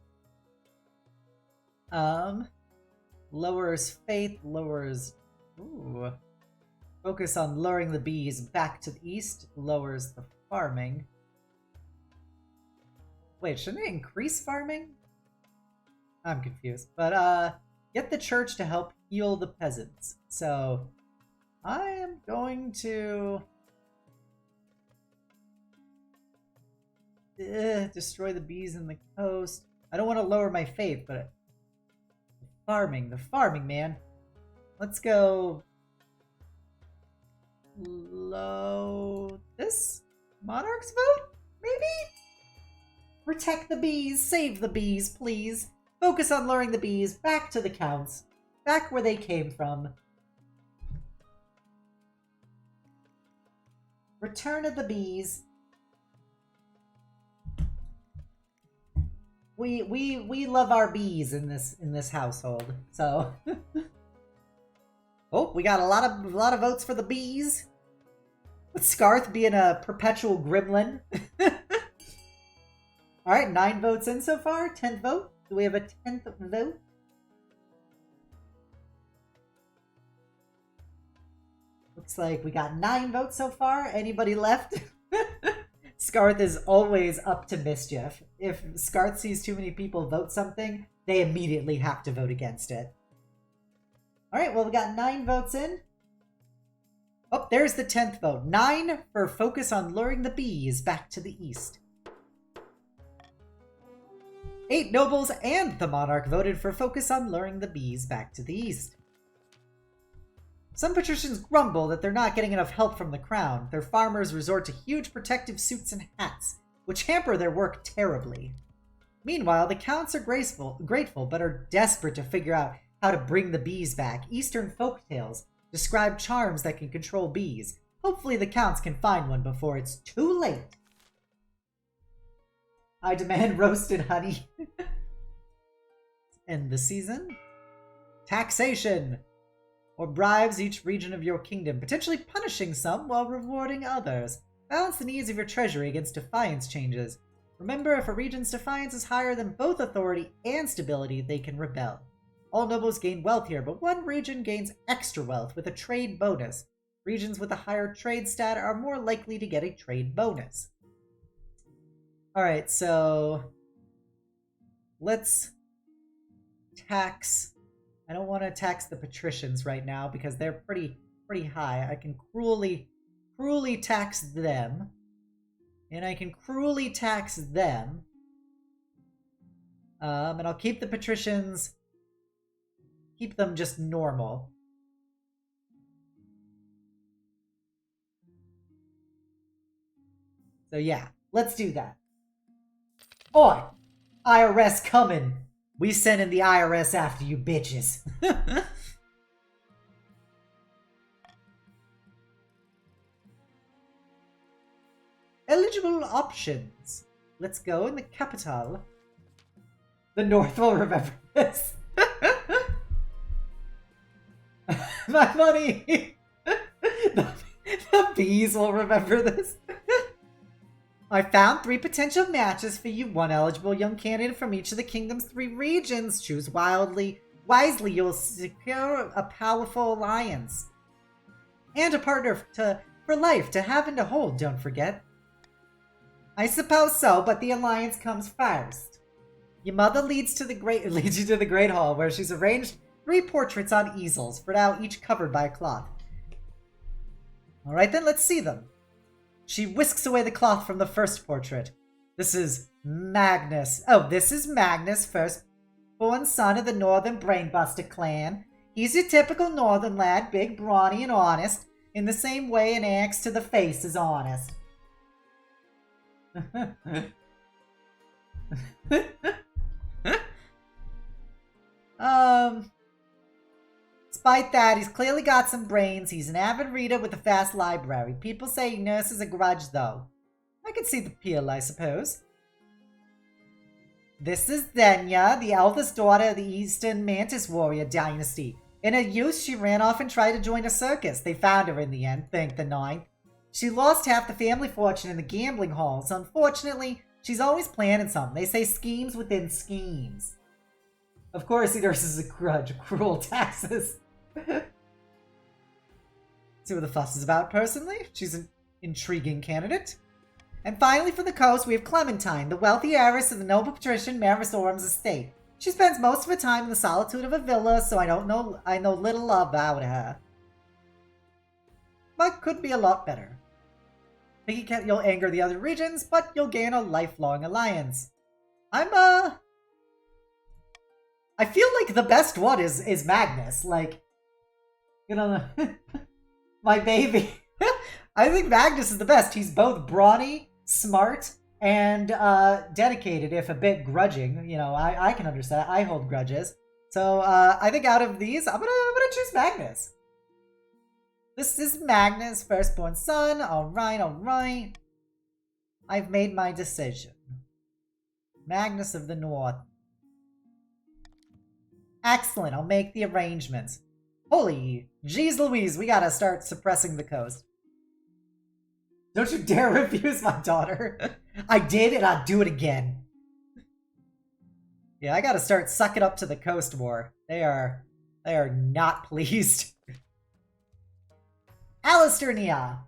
Lowers faith, lowers... Ooh... Focus on luring the bees back to the east, lowers the farming. Wait, shouldn't it increase farming? I'm confused. But, get the church to help heal the peasants. So, I am going to... destroy the bees in the coast. I don't want to lower my faith, but... the farming, man. Let's go... low this monarch's vote, maybe? Protect the bees, save the bees, please. Focus on luring the bees back to the Counts, back where they came from. Return of the bees. We love our bees in this household, so. Oh, we got a lot of votes for the bees. With Scarth being a perpetual gremlin. Alright, 9 votes in so far. 10th vote. Do we have a 10th vote? looks like we got 9 votes so far. Anybody left? Scarth is always up to mischief. If Scarth sees too many people vote something, they immediately have to vote against it. Alright, well, we got 9 votes in. Oh, there's the 10th vote. 9 for focus on luring the bees back to the east. 8 nobles and the monarch voted for focus on luring the bees back to the east. Some patricians grumble that they're not getting enough help from the crown. Their farmers resort to huge protective suits and hats, which hamper their work terribly. Meanwhile, the counts are grateful, but are desperate to figure out how to bring the bees back. Eastern folktales describe charms that can control bees. Hopefully the counts can find one before it's too late. I demand roasted honey. End the season. Taxation. Or bribes each region of your kingdom, potentially punishing some while rewarding others. Balance the needs of your treasury against defiance changes. Remember, if a region's defiance is higher than both authority and stability, they can rebel. All nobles gain wealth here, but one region gains extra wealth with a trade bonus. Regions with a higher trade stat are more likely to get a trade bonus. Alright, so let's tax. I don't want to tax the patricians right now because they're pretty high. I can cruelly tax them. And I can cruelly tax them. And I'll keep the patricians, keep them just normal. So yeah, let's do that. Oi! IRS coming! We sending the IRS after you bitches. Eligible options. Let's go in the capital. The North will remember this. My money. The bees will remember this. I found 3 potential matches for you. 1 eligible young candidate from each of the kingdom's 3 regions. Choose wisely, you'll secure a powerful alliance. And a partner for life to have and to hold, don't forget. I suppose so, but the alliance comes first. Your mother leads you to the Great Hall, where she's arranged 3 portraits on easels, for now each covered by a cloth. Alright then, let's see them. She whisks away the cloth from the first portrait. This is Magnus. Oh, this is Magnus, firstborn son of the Northern Brainbuster clan. He's your typical Northern lad, big, brawny, and honest, in the same way an axe to the face is honest. Despite that, he's clearly got some brains. He's an avid reader with a fast library. People say he nurses a grudge, though. I can see the appeal, I suppose. This is Denya, the eldest daughter of the Eastern Mantis Warrior dynasty. In her youth, she ran off and tried to join a circus. They found her in the end, thank the ninth. She lost half the family fortune in the gambling halls. Unfortunately, she's always planning something. They say schemes within schemes. Of course, he nurses a grudge. Cruel taxes. See what the fuss is about, personally. She's an intriguing candidate. And finally, for the coast, we have Clementine, the wealthy heiress of the noble patrician Maris Orum's estate. She spends most of her time in the solitude of a villa, so I know little about her. But could be a lot better. You'll anger the other regions, but you'll gain a lifelong alliance. I feel like the best one is Magnus. Like, you know, my baby. I think Magnus is the best. He's both brawny, smart, and dedicated, if a bit grudging. You know, I can understand. I hold grudges. So I think out of these, I'm gonna choose Magnus. This is Magnus, firstborn son. Alright. I've made my decision. Magnus of the North. Excellent, I'll make the arrangements. Holy jeez Louise, we gotta start suppressing the coast. Don't you dare refuse my daughter. I did, and I'll do it again. Yeah, I gotta start sucking up to the coast war. They are not pleased. Alistair Nia.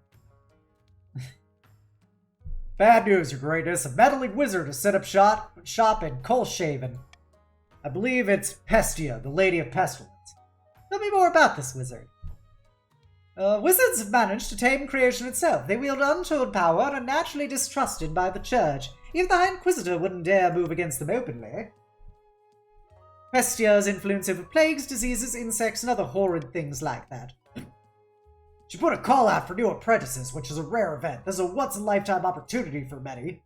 Bad news, Your Greatness. A meddling wizard has set up shop in Colshaven. I believe it's Pestia, the Lady of Pestilence. Tell me more about this wizard. Wizards have managed to tame creation itself. They wield untold power and are naturally distrusted by the church. Even the High Inquisitor wouldn't dare move against them openly. Pestia's influence over plagues, diseases, insects, and other horrid things like that. She put a call out for new apprentices, which is a rare event. This is a once-in-a-lifetime opportunity for many.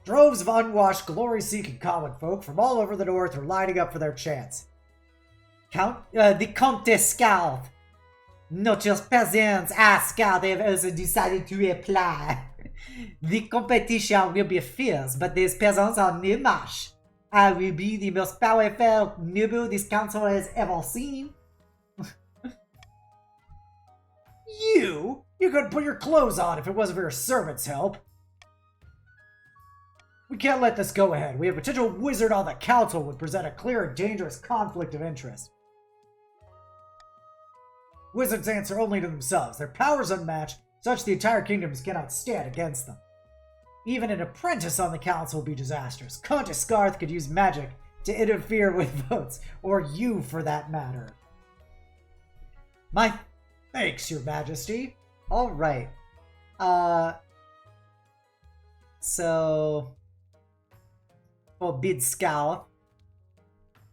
Droves of unwashed, glory-seeking common folk from all over the north are lining up for their chance. The Comte de Scout. Not just peasants, Scout, they have also decided to apply. The competition will be fierce, but these peasants are no match. I will be the most powerful noble this council has ever seen. You couldn't put your clothes on if it wasn't for your servants' help. We can't let this go ahead. We have a potential wizard on the council would present a clear and dangerous conflict of interest. Wizards answer only to themselves. Their power's unmatched, such the entire kingdoms cannot stand against them. Even an apprentice on the council will be disastrous. Countess Scarth could use magic to interfere with votes, or you for that matter. My thanks, Your Majesty. Alright. So bid scout.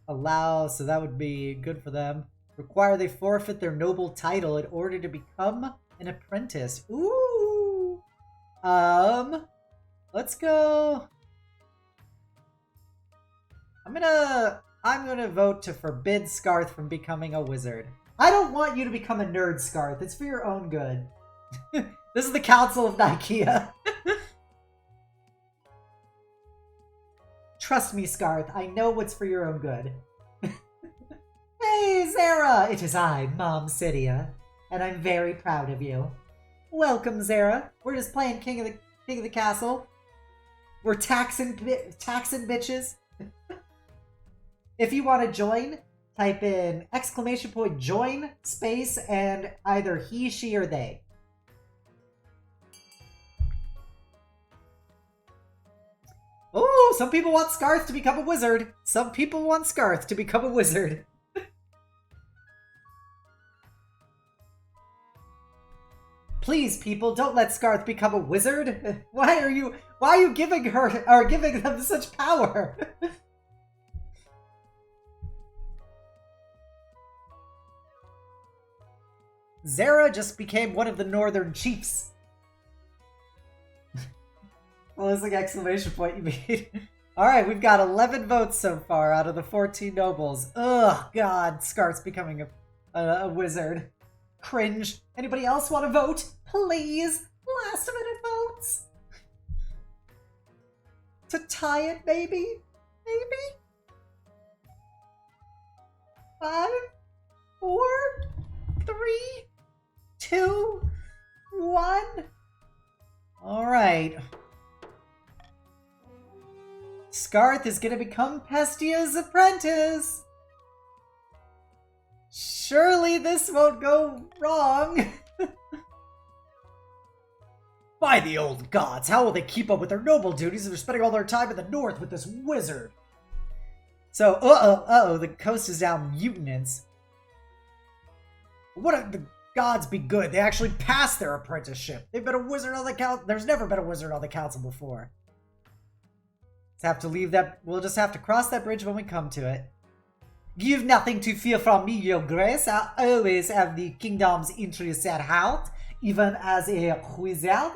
Allow, so that would be good for them. Require they forfeit their noble title in order to become an apprentice. Ooh. Let's go. I'm gonna vote to forbid Scarth from becoming a wizard. I don't want you to become a nerd, Scarth. It's for your own good. This is the Council of Nikea. Trust me, Scarth. I know what's for your own good. Hey, Zara! It is I, Mom Cydia, and I'm very proud of you. Welcome, Zara. We're just playing King of the Castle. We're taxing bitches. If you want to join, type in !join space and either he, she, or they. Oh, some people want Scarth to become a wizard. Some people want Scarth to become a wizard. Please, people, don't let Scarth become a wizard. Why are you giving her or giving them such power? Zara just became one of the northern chiefs. Well, it's like exclamation point you mean. Alright, we've got 11 votes so far out of the 14 nobles. Ugh, God, Scarth's becoming a wizard. Cringe. Anybody else want to vote? Please. Last minute votes. To tie it, maybe? Maybe? 5, 4, 3, 2, 1. Alright. Scarth is gonna become Pestia's apprentice. Surely this won't go wrong. By the old gods, how will they keep up with their noble duties if they're spending all their time in the north with this wizard? So, the coast is now mutinous. What if the gods be good? They actually passed their apprenticeship. They've been a wizard on the council. There's never been a wizard on the council before. Let's have to leave that. We'll just have to cross that bridge when we come to it. You've nothing to fear from me, Your Grace. I always have the kingdom's interests at heart, even as a wizard.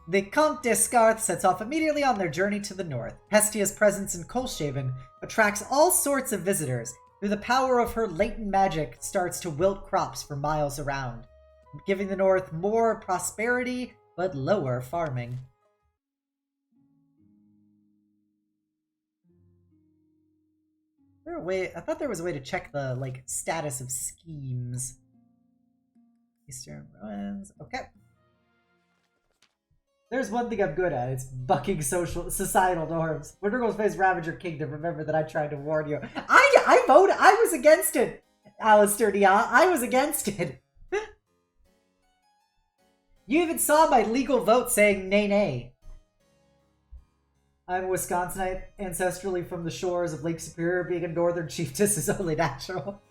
The Comte de Scarth sets off immediately on their journey to the north. Pestia's presence in Colshaven attracts all sorts of visitors. Through the power of her latent magic, starts to wilt crops for miles around, giving the north more prosperity but lower farming. I thought there was a way to check the status of schemes. Eastern ruins. Okay. There's one thing I'm good at. It's bucking societal norms. When Nurgle's face ravage your kingdom, remember that I tried to warn you. I was against it, Alistair Dia. I was against it. You even saw my legal vote saying nay nay. I'm a Wisconsinite, ancestrally from the shores of Lake Superior. Being a northern chiefess is only natural.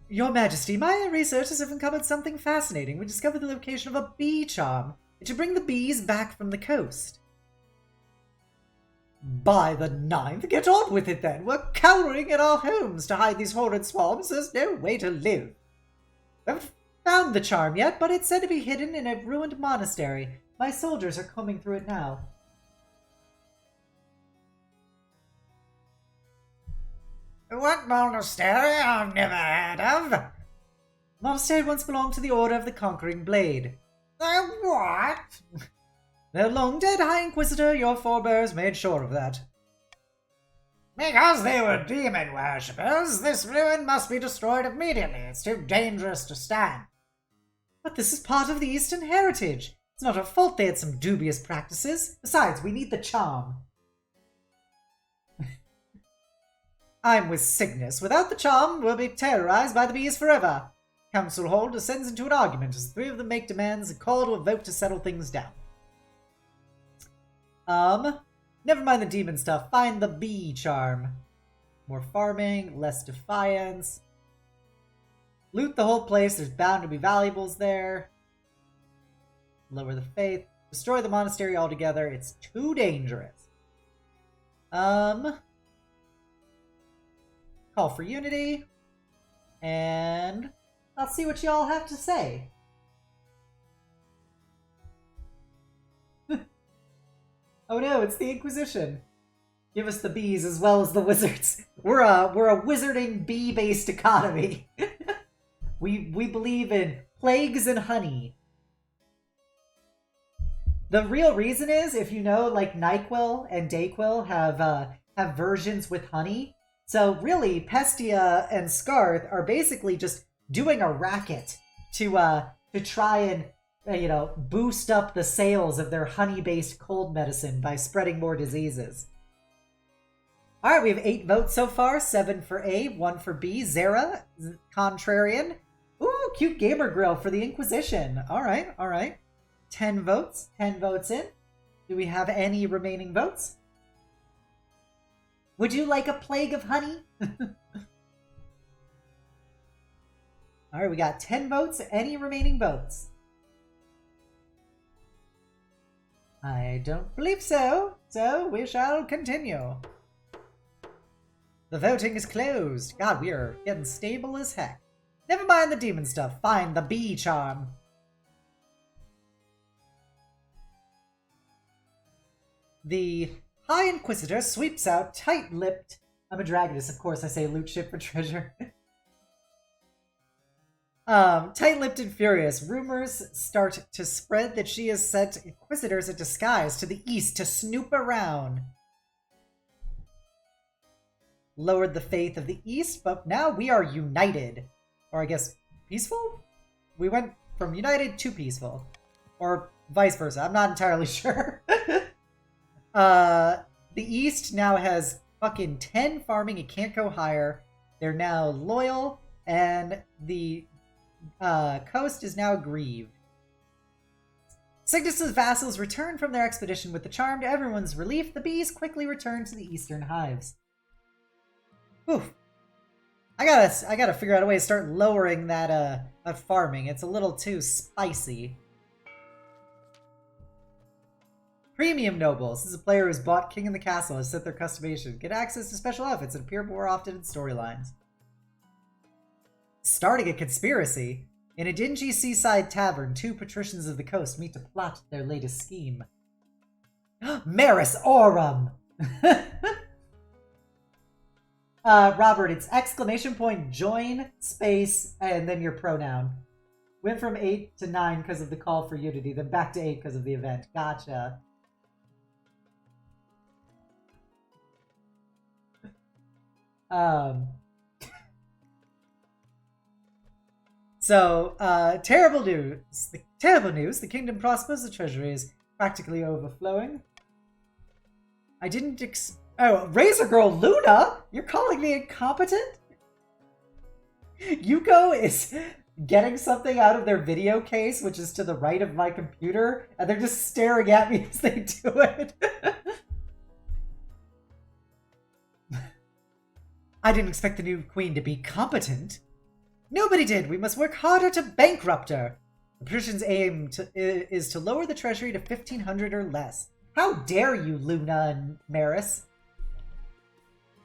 Your Majesty, my researchers have uncovered something fascinating. We discovered the location of a bee charm to bring the bees back from the coast. By the 9th, get on with it then. We're cowering in our homes to hide these horrid swarms. There's no way to live. We haven't found the charm yet, but it's said to be hidden in a ruined monastery. My soldiers are combing through it now. What monastery? I've never heard of. Monastery once belonged to the Order of the Conquering Blade. What? The long-dead High Inquisitor, your forebears, made sure of that. Because they were demon worshippers, this ruin must be destroyed immediately. It's too dangerous to stand. But this is part of the Eastern heritage. It's not our fault they had some dubious practices. Besides, we need the charm. I'm with Cygnus. Without the charm, we'll be terrorized by the bees forever. Council Hall descends into an argument as the three of them make demands and call to a vote to settle things down. Never mind the demon stuff. Find the bee charm. More farming, less defiance. Loot the whole place. There's bound to be valuables there. Lower the faith. Destroy the monastery altogether. It's too dangerous. Call for unity. And I'll see what y'all have to say. Oh no, it's the Inquisition. Give us the bees as well as the wizards. We're a wizarding bee-based economy. we believe in plagues and honey. The real reason is, if you know, like NyQuil and DayQuil have versions with honey. So really, Pestia and Scarth are basically just doing a racket to try and boost up the sales of their honey-based cold medicine by spreading more diseases. Alright, we have 8 votes so far. 7 for A, 1 for B. Zara, Contrarian. Ooh, cute gamer grill for the Inquisition. Alright. 10 votes. 10 votes in. Do we have any remaining votes? Would you like a plague of honey? Alright, we got 10 votes. Any remaining votes? I don't believe so, so we shall continue. The voting is closed. God, we are getting stable as heck. Never mind the demon stuff. Find the bee charm. The High Inquisitor sweeps out tight-lipped... I'm a dragoness, of course I say loot ship for treasure. Tight-lipped and furious, rumors start to spread that she has sent inquisitors in disguise to the east to snoop around. Lowered the faith of the east, but now we are united. Or I guess, peaceful? We went from united to peaceful. Or vice versa, I'm not entirely sure. The east now has fucking 10 farming, it can't go higher. They're now loyal, and the coast is now grieved. Cygnus's vassals return from their expedition with the charm. To everyone's relief, the bees quickly return to the eastern hives. Oof. I gotta figure out a way to start lowering that farming. It's a little too spicy. Premium Nobles. This is a player who's bought King in the Castle and set their customization. Get access to special outfits and appear more often in storylines. Starting a conspiracy. In a dingy seaside tavern, 2 patricians of the coast meet to plot their latest scheme. Maris Aurum! Robert, it's exclamation point, join, space, and then your pronoun. Went from 8 to 9 because of the call for unity, then back to 8 because of the event. Gotcha. Terrible news. Terrible news. The kingdom prospers. The treasury is practically overflowing. I didn't Oh, Razor Girl Luna? You're calling me incompetent? Yuko is getting something out of their video case, which is to the right of my computer, and they're just staring at me as they do it. I didn't expect the new queen to be competent. Nobody did. We must work harder to bankrupt her. The patrician's aim is to lower the treasury to 1,500 or less. How dare you, Luna and Maris?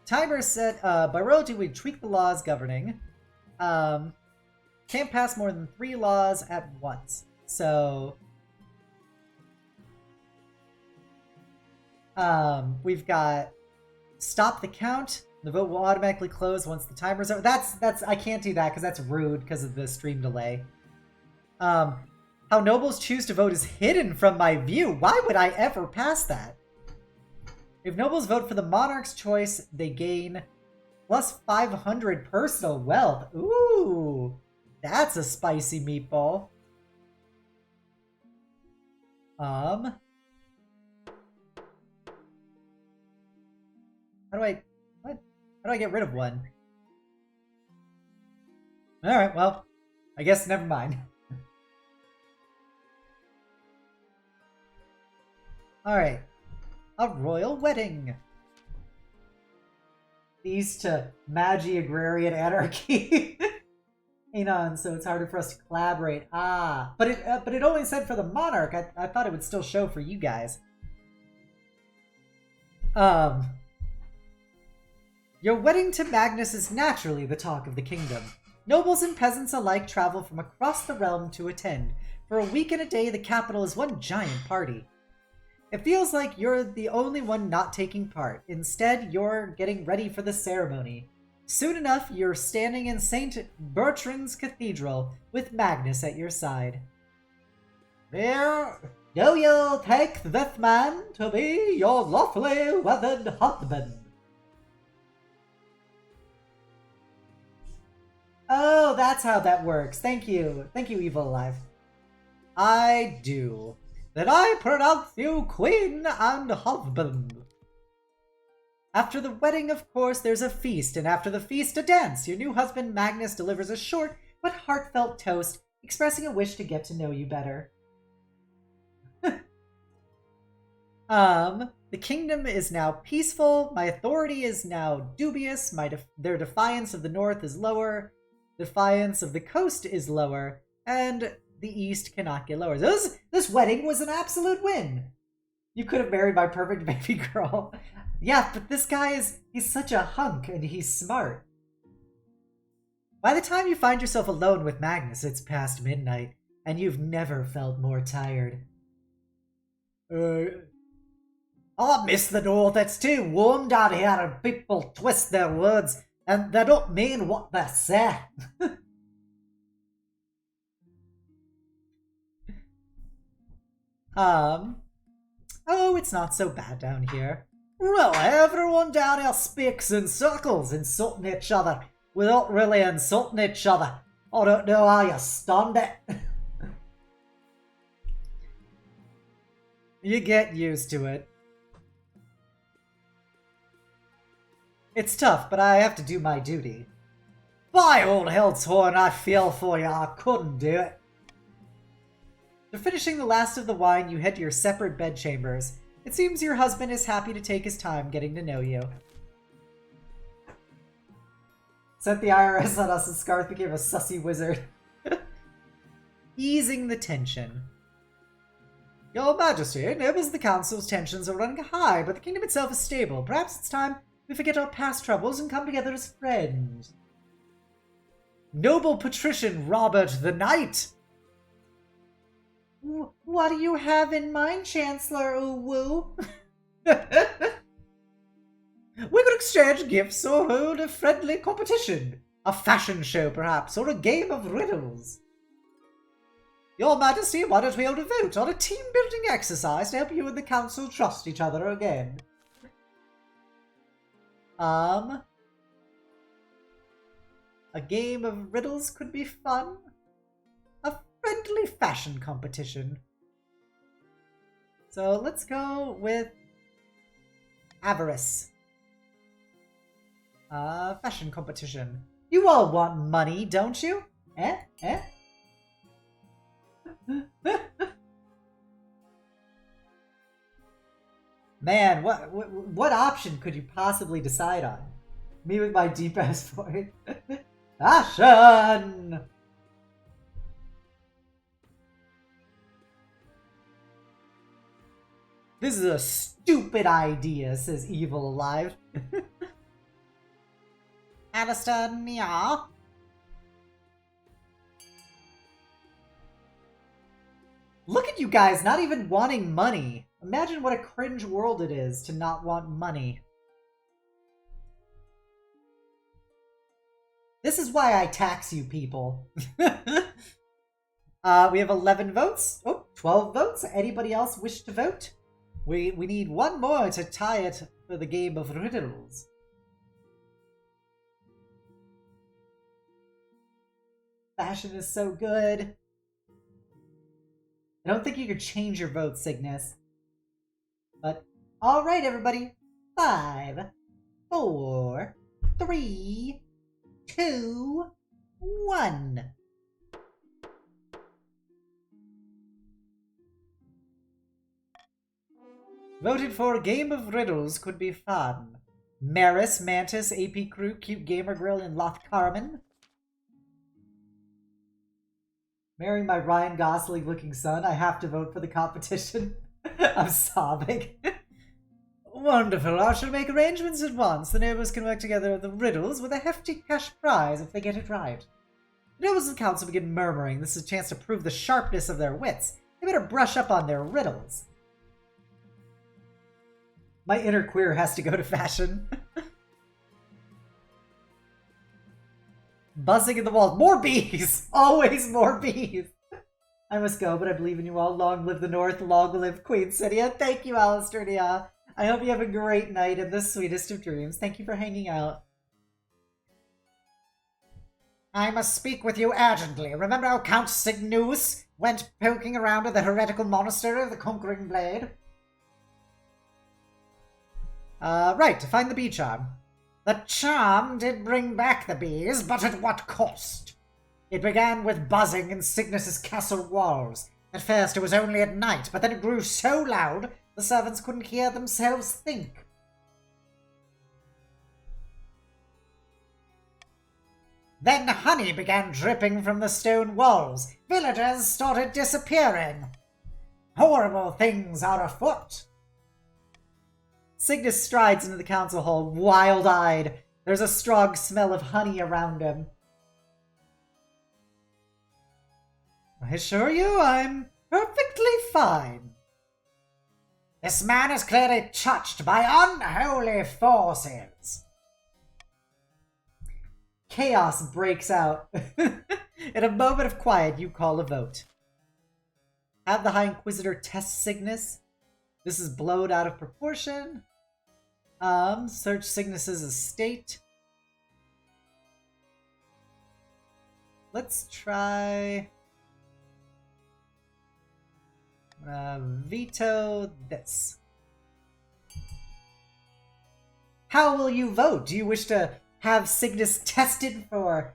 Timer set by royalty. We tweak the laws governing. Can't pass more than 3 laws at once. So we've got stop the count. The vote will automatically close once the timer's over. That's I can't do that because that's rude because of the stream delay. How nobles choose to vote is hidden from my view. Why would I ever pass that? If nobles vote for the monarch's choice, they gain plus 500 personal wealth. Ooh, that's a spicy meatball. How do I... What? How do I get rid of one? Alright, well, I guess never mind. Alright. A royal wedding. These to Magi Agrarian Anarchy. Hang on, so it's harder for us to collaborate. Ah, but it only said for the monarch. I thought it would still show for you guys. Your wedding to Magnus is naturally the talk of the kingdom. Nobles and peasants alike travel from across the realm to attend. For a week and a day, the capital is one giant party. It feels like you're the only one not taking part. Instead, you're getting ready for the ceremony. Soon enough, you're standing in St. Bertrand's Cathedral with Magnus at your side. There, do you take this man to be your lawfully wedded husband? Oh, that's how that works. Thank you. Thank you, Evil Alive. I do. Then I pronounce you queen and husband. After the wedding, of course, there's a feast, and after the feast, a dance. Your new husband, Magnus, delivers a short but heartfelt toast, expressing a wish to get to know you better. The kingdom is now peaceful. My authority is now dubious. Their defiance of the north is lower. Defiance of the coast is lower. And the east cannot get lower. This wedding was an absolute win. You could have married my perfect baby girl. Yeah, but this guy he's such a hunk and he's smart. By the time you find yourself alone with Magnus, it's past midnight, and you've never felt more tired. I miss the north. It's too warm down here and people twist their words and they don't mean what they say. Oh, it's not so bad down here. Really, everyone down here speaks in circles, insulting each other without really insulting each other. I don't know how you stand it. You get used to it. It's tough, but I have to do my duty. By old Hildshorn, I feel for you. I couldn't do it. After finishing the last of the wine, you head to your separate bedchambers. It seems your husband is happy to take his time getting to know you. Sent the IRS on us and Scarth became a sussy wizard. Easing the tension. Your Majesty, members of the Council's tensions are running high, but the kingdom itself is stable. Perhaps it's time we forget our past troubles and come together as friends. Noble Patrician Robert the Knight! What do you have in mind, Chancellor Uwu? We could exchange gifts or hold a friendly competition. A fashion show, perhaps, or a game of riddles. Your Majesty, why don't we hold a vote on a team-building exercise to help you and the Council trust each other again? A game of riddles could be fun. A friendly fashion competition. So let's go with avarice. Fashion competition. You all want money, don't you? Eh? Eh? Man, what option could you possibly decide on? Me with my deep ass voice. Fashion! This is a stupid idea, says Evil Alive. Alistair, yeah. Look at you guys not even wanting money. Imagine what a cringe world it is to not want money. This is why I tax you people. We have 11 votes. Oh, 12 votes. Anybody else wish to vote? We need one more to tie it for the game of riddles. Fashion is so good. I don't think you could change your vote, Cygnus. But, alright everybody. 5, 4, 3, 2, 1. Voted for a game of riddles could be fun. Maris, Mantis, AP Crew, Cute Gamer Grill, and Loth Carmen. Marrying my Ryan Gosling looking son, I have to vote for the competition. I'm sobbing. Wonderful, I shall make arrangements at once. The neighbors can work together on the riddles with a hefty cash prize if they get it right. The nobles of the council begin murmuring. This is a chance to prove the sharpness of their wits. They better brush up on their riddles. My inner queer has to go to fashion. Buzzing in the walls. More bees! Always more bees! I must go, but I believe in you all. Long live the North, long live Queen City. And thank you, Alistair Nia. I hope you have a great night and the sweetest of dreams. Thank you for hanging out. I must speak with you urgently. Remember how Count Cygnus went poking around at the heretical monastery of the Conquering Blade? Right, to find the bee charm. The charm did bring back the bees, but at what cost? It began with buzzing in Cygnus's castle walls. At first it was only at night, but then it grew so loud the servants couldn't hear themselves think. Then honey began dripping from the stone walls. Villagers started disappearing. Horrible things are afoot. Cygnus strides into the council hall, wild-eyed. There's a strong smell of honey around him. I assure you, I'm perfectly fine. This man is clearly touched by unholy forces. Chaos breaks out. In a moment of quiet, you call a vote. Have the High Inquisitor test Cygnus. This is blown out of proportion. Search Cygnus's estate. Let's try... veto this. How will you vote? Do you wish to have Cygnus tested for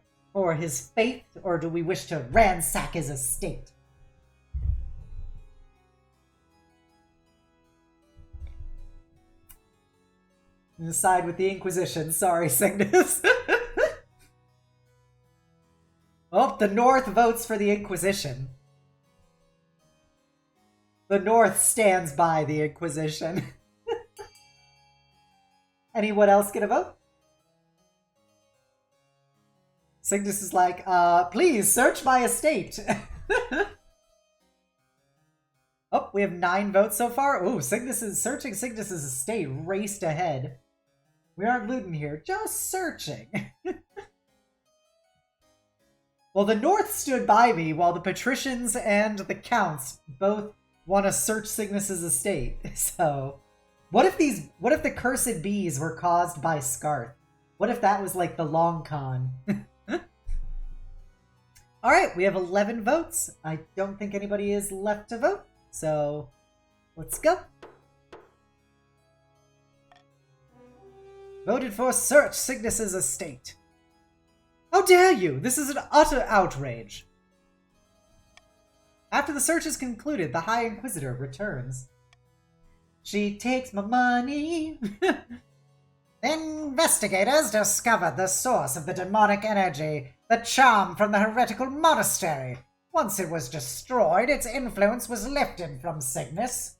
his faith, or do we wish to ransack his estate? Side with the Inquisition. Sorry, Cygnus. Oh, the North votes for the Inquisition. The North stands by the Inquisition. Anyone else get a vote? Cygnus is like, please search my estate. Oh, we have 9 votes so far. Ooh, searching Cygnus's estate raced ahead. We aren't looting here, just searching. Well, the North stood by me while the patricians and the counts both want to search Cygnus's estate. So, what if the cursed bees were caused by Scarth? What if that was like the long con? Alright, we have 11 votes. I don't think anybody is left to vote. So, let's go. voted for search Cygnus's estate. How dare you! This is an utter outrage. After the search is concluded, the High Inquisitor returns. She takes my money. Investigators discovered the source of the demonic energy, the charm from the heretical monastery. Once it was destroyed, its influence was lifted from Cygnus.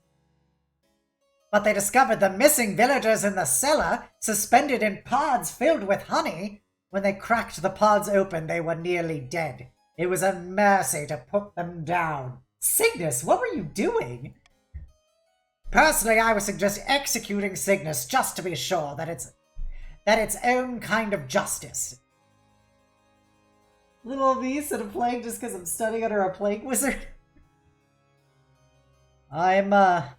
But they discovered the missing villagers in the cellar, suspended in pods filled with honey. When they cracked the pods open, they were nearly dead. It was a mercy to put them down. Cygnus, what were you doing? Personally, I would suggest executing Cygnus just to be sure that it's its own kind of justice. Little me instead of playing just because I'm studying under a plague wizard. I'm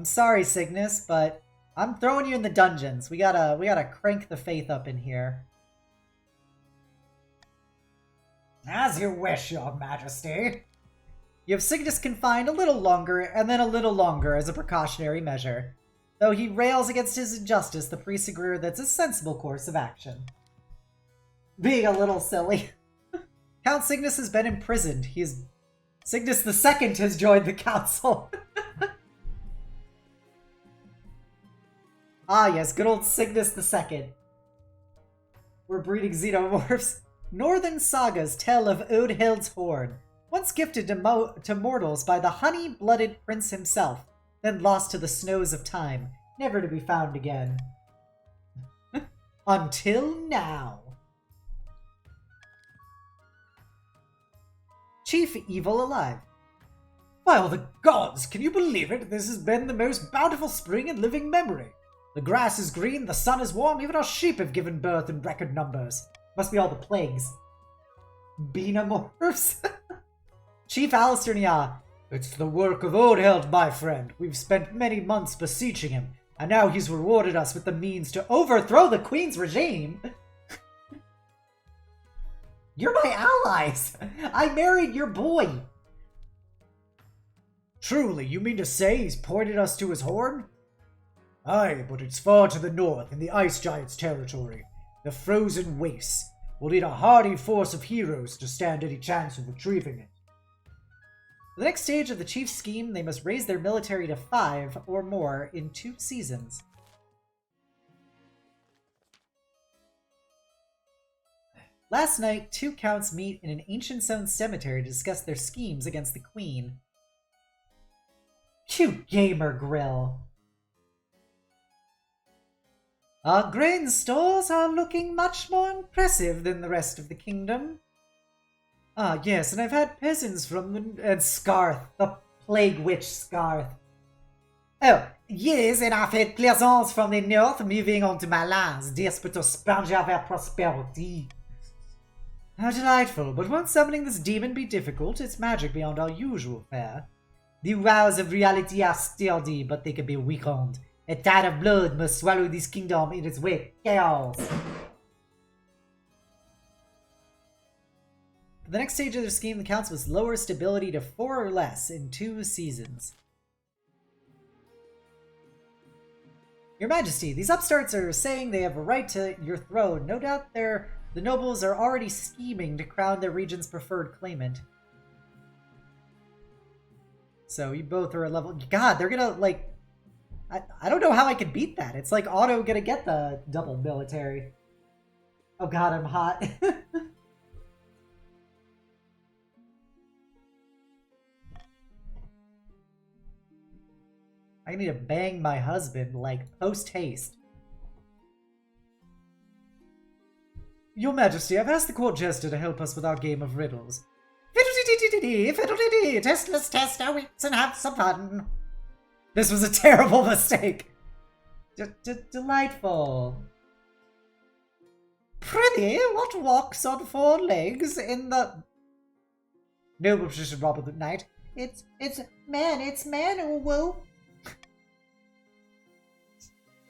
sorry, Cygnus, but I'm throwing you in the dungeons. We gotta crank the faith up in here. As you wish, Your Majesty. You have Cygnus confined a little longer, and then a little longer as a precautionary measure. Though he rails against his injustice, the priest agrees that's a sensible course of action. Being a little silly. Count Cygnus has been imprisoned. Cygnus II has joined the council. Ah yes, good old Cygnus II. We're breeding xenomorphs. Northern sagas tell of ONLΔP's horn, once gifted to mortals by the honey-blooded prince himself, then lost to the snows of time, never to be found again. Until now. Chief Evil alive. By all the gods, can you believe it? This has been the most bountiful spring in living memory. The grass is green, the sun is warm, even our sheep have given birth in record numbers. Must be all the plagues. Beanamorphs? Chief Alistair Nya. It's the work of ONLΔP, my friend. We've spent many months beseeching him, and now he's rewarded us with the means to overthrow the Queen's regime. You're my allies! I married your boy! Truly, you mean to say he's pointed us to his horn? Aye, but it's far to the north, in the Ice Giant's territory. The frozen wastes. We'll need a hardy force of heroes to stand any chance of retrieving it. For the next stage of the Chief's scheme, they must raise their military to 5 or more in 2 seasons. Last night, 2 counts meet in an ancient stone cemetery to discuss their schemes against the Queen. Cute gamer grill. Our grain stores are looking much more impressive than the rest of the kingdom. Ah, yes, and I've had peasants from and Scarth, the plague witch Scarth. Oh, yes, and I've had plaisance from the north moving on to my lands, desperate to sponge out their prosperity. How delightful, but won't summoning this demon be difficult? It's magic beyond our usual fare. The wows of reality are sturdy, but they can be weakened. A tide of blood must swallow this kingdom in its wake. Chaos! For the next stage of their scheme, the council must lower stability to 4 or less in 2 seasons. Your Majesty, these upstarts are saying they have a right to your throne. No doubt the nobles are already scheming to crown their region's preferred claimant. So you both are a level... God, they're gonna, like... I don't know how I can beat that. It's like Otto gonna get the double military. Oh god, I'm hot. I need to bang my husband, like, post-haste. Your Majesty, I've asked the court jester to help us with our game of riddles. Fiddle-dee-dee-dee-dee, fiddle-dee-dee, testless test our wits and have some fun. This was a terrible mistake. Delightful. Prithee, what walks on 4 legs in the... Noble Patrician Robert Knight. It's man, oh whoa.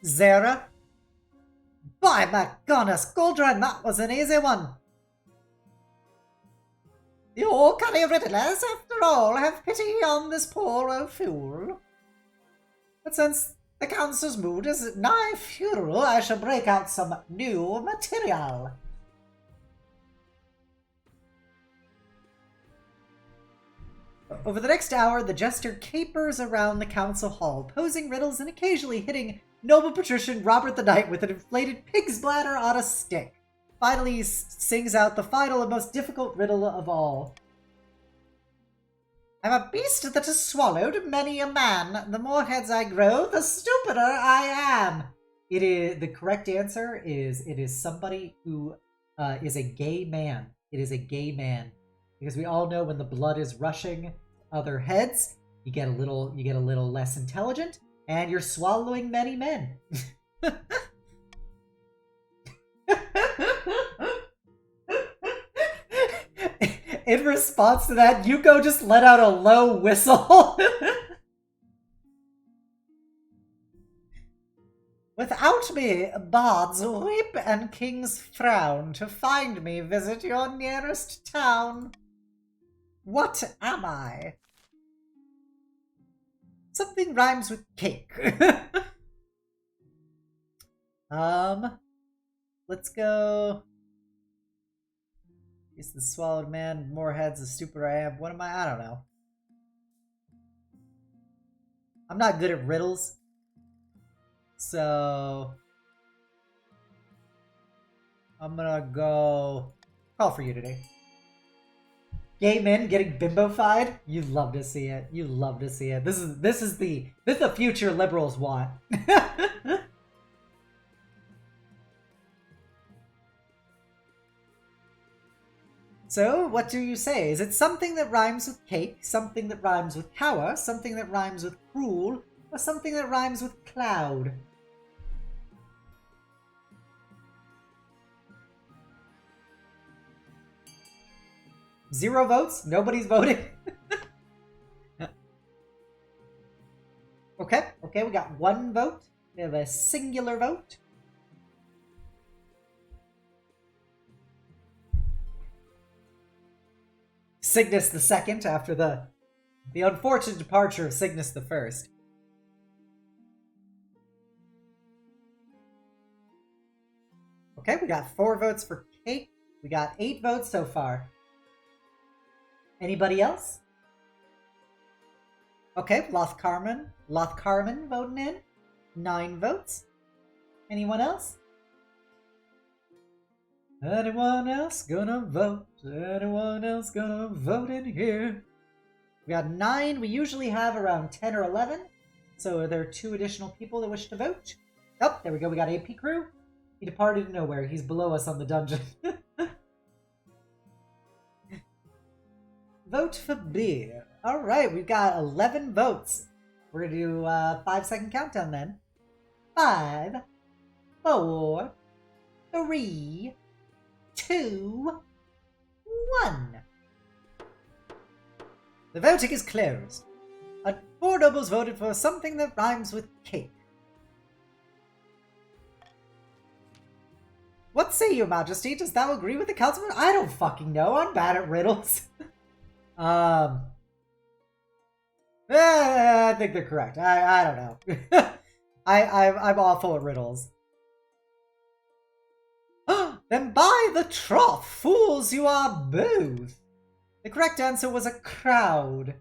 Zara. By my goodness, Goldrun, that was an easy one. You canny riddlers, after all, have pity on this poor old fool. That The council's mood is nigh funeral. I shall break out some new material. Over the next hour, the jester capers around the council hall, posing riddles and occasionally hitting noble patrician Robert the Knight with an inflated pig's bladder on a stick. Finally, he sings out the final and most difficult riddle of all. I'm a beast that has swallowed many a man. The more heads I grow, the stupider I am. The correct answer is it is somebody who is a gay man. It is a gay man. Because we all know when the blood is rushing other heads, you get a little less intelligent, and you're swallowing many men. In response to that, Yuko just let out a low whistle. Without me, bards weep and kings frown. To find me, visit your nearest town. What am I? Something rhymes with cake. Let's go. He's the swallowed man, more heads, the stupider I am. What am I? I don't know. I'm not good at riddles. So I'm gonna go call for you today. Gay men getting bimbofied? You love to see it. You love to see it. This is the future liberals want. So, what do you say? Is it something that rhymes with cake, something that rhymes with power, something that rhymes with cruel, or something that rhymes with cloud? Zero votes? Nobody's voting? Okay, we got one vote. We have a singular vote. Cygnus the Second after the unfortunate departure of Cygnus the First. Okay, we got 4 votes for cake. We got 8 votes so far. Anybody else? Okay, Loth Carmen voting in. 9 votes. Anyone else? Anyone else gonna vote? Anyone else gonna vote in here? We got 9. We usually have around 10 or 11. So are there 2 additional people that wish to vote? Oh, there we go. We got AP Crew. He departed nowhere. He's below us on the dungeon. Vote for beer. Alright, we've got 11 votes. We're gonna do a 5-second countdown then. 5, 4, 3, 2, 1. The voting is closed. 4 nobles voted for something that rhymes with cake. What say you, Majesty? Does thou agree with the councilman? I don't fucking know. I'm bad at riddles. I think they're correct. I don't know. I'm awful at riddles. Then by the trough, fools you are both. The correct answer was a crowd.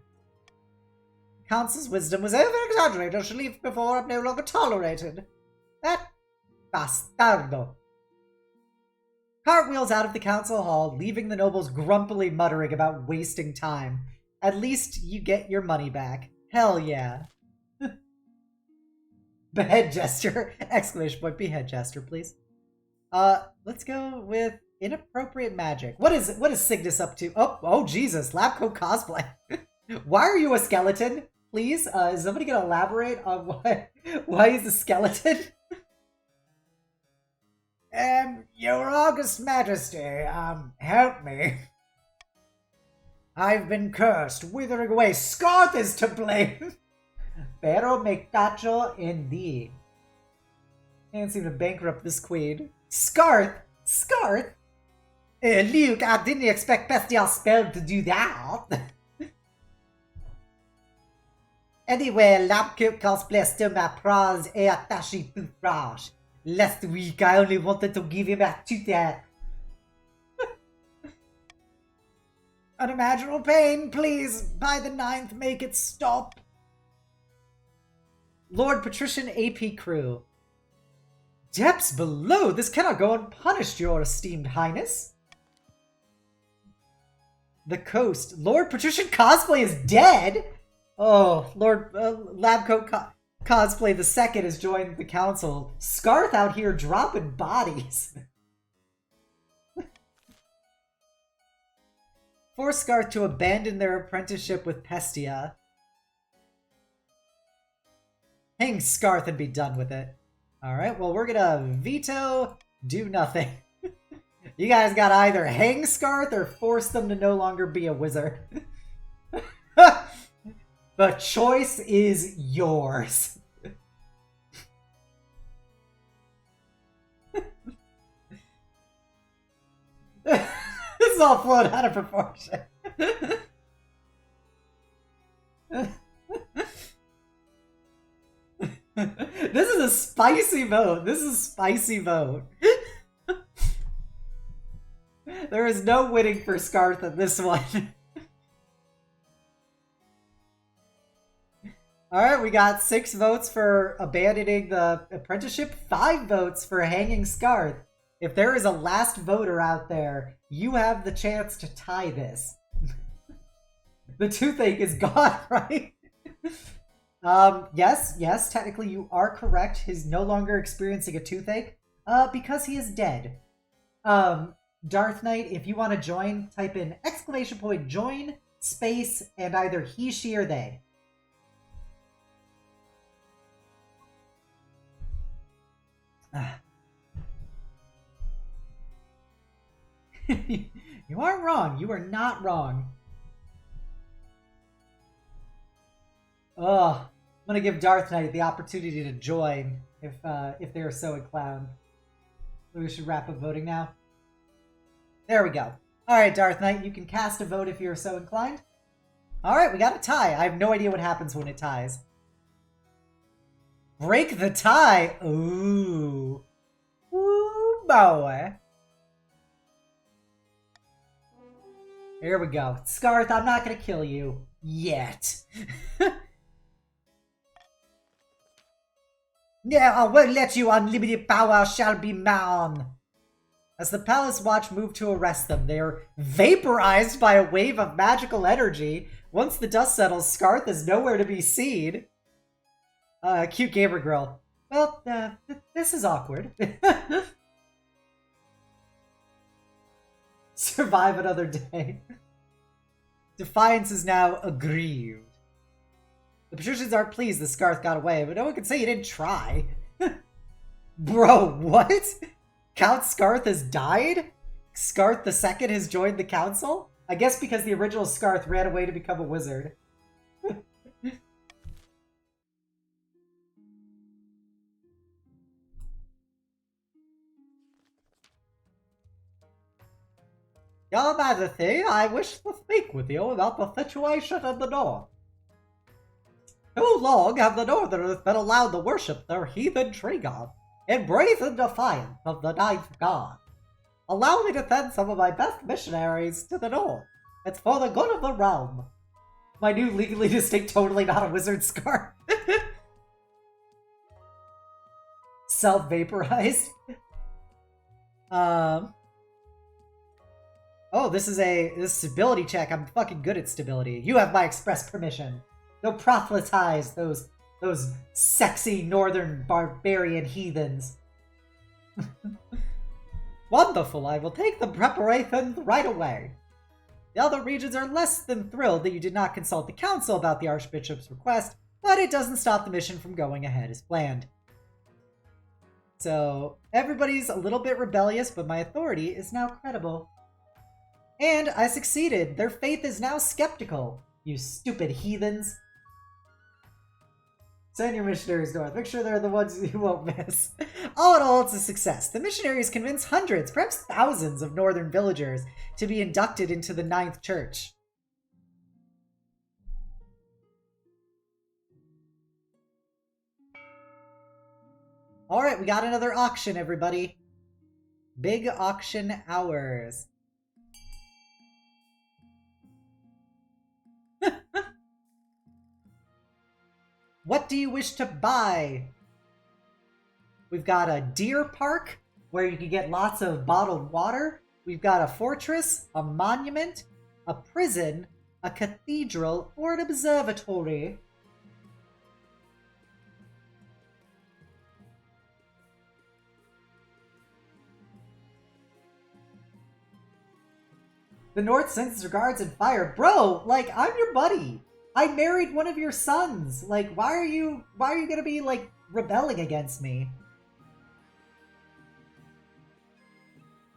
Council's wisdom was over-exaggerated. I shall leave before I'm no longer tolerated. That bastardo. Cartwheels out of the council hall, leaving the nobles grumpily muttering about wasting time. At least you get your money back. Hell yeah. Behead gesture! Exclamation point, behead gesture, please. Let's go with inappropriate magic. What is Cygnus up to? Oh Jesus, lab coat cosplay. Why are you a skeleton? Please, is somebody gonna elaborate on why he's a skeleton? Your August Majesty, help me. I've been cursed, withering away. Scarth is to blame. Pero me cacho in thee. Can't seem to bankrupt this queen. Scarth? Scarth? Luke, I didn't expect Bestial Spell to do that. Anyway, Labcoat cosplay still my prize et attaché toothbrush. Last week I only wanted to give him a toothache. Unimaginable pain, please. By the 9th, make it stop. Lord Patrician AP Crew. Depths below! This cannot go unpunished, your esteemed highness. The coast. Lord Patrician Cosplay is dead? Oh, Lord Labcoat Cosplay the second has joined the council. Scarth out here dropping bodies. Force Scarth to abandon their apprenticeship with Pestia. Hang Scarth and be done with it. Alright, well, we're gonna veto, do nothing. You guys gotta either hang Scarth or force them to no longer be a wizard. The choice is yours. This is all flown out of proportion. This is a spicy vote. This is a spicy vote. There is no winning for Scarth in this one. Alright, we got 6 votes for abandoning the apprenticeship, 5 votes for hanging Scarth. If there is a last voter out there, you have the chance to tie this. The toothache is gone, right? Yes, technically you are correct. He's no longer experiencing a toothache, because he is dead. Darth Knight, if you want to join, type in !join, space, and either he, she, or they. You aren't wrong. You are not wrong. Ugh. I'm gonna give Darth Knight the opportunity to join if they are so inclined. We should wrap up voting now. There we go. Alright, Darth Knight, you can cast a vote if you're so inclined. Alright, we got a tie. I have no idea what happens when it ties. Break the tie! Ooh. Ooh, boy. Here we go. Scarth, I'm not gonna kill you. Yet. Yeah, I won't let you. Unlimited power shall be mine. As the Palace Watch move to arrest them, they are vaporized by a wave of magical energy. Once the dust settles, Scarth is nowhere to be seen. Cute gamer girl. Well, this is awkward. Survive another day. Defiance is now aggrieved. The patricians aren't pleased that Scarth got away, but no one can say you didn't try. Bro, what? Count Scarth has died? Scarth the Second has joined the council? I guess because the original Scarth ran away to become a wizard. Your Majesty, I wish to speak with you about the situation in the north. Too long have the Northerners been allowed to worship their heathen tree god in brazen defiance of the ninth god. Allow me to send some of my best missionaries to the north. It's for the good of the realm. My new legally distinct, totally not a wizard scar. Self-vaporized. Oh, this is stability check. I'm fucking good at stability. You have my express permission. Don't proselytize those sexy northern barbarian heathens. Wonderful, I will take the preparations right away. The other regions are less than thrilled that you did not consult the council about the Archbishop's request, but it doesn't stop the mission from going ahead as planned. So, everybody's a little bit rebellious, but my authority is now credible. And I succeeded! Their faith is now skeptical, you stupid heathens. Send your missionaries north. Make sure they're the ones you won't miss. All in all, it's a success. The missionaries convinced hundreds, perhaps thousands of northern villagers to be inducted into the Ninth Church. Alright, we got another auction, everybody. Big auction hours. What do you wish to buy? We've got a deer park where you can get lots of bottled water. We've got a fortress, a monument, a prison, a cathedral, or an observatory. The North sends its regards and fire. Bro, like, I'm your buddy. I married one of your sons. Like, why are you gonna be, like, rebelling against me?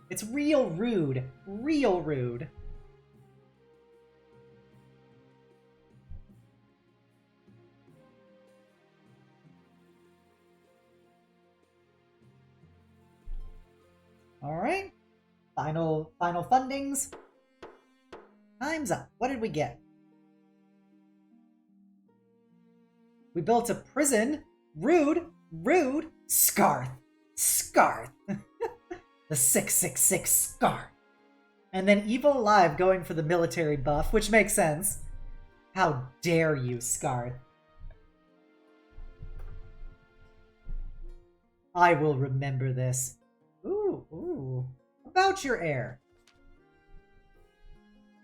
It's real rude. Real rude. Alright. Final fundings. Time's up. What did we get? We built a prison. Rude. Rude. Scarth. Scarth. The 666 Scarth. And then Evil Alive going for the military buff, which makes sense. How dare you, Scarth. I will remember this. Ooh. About your heir.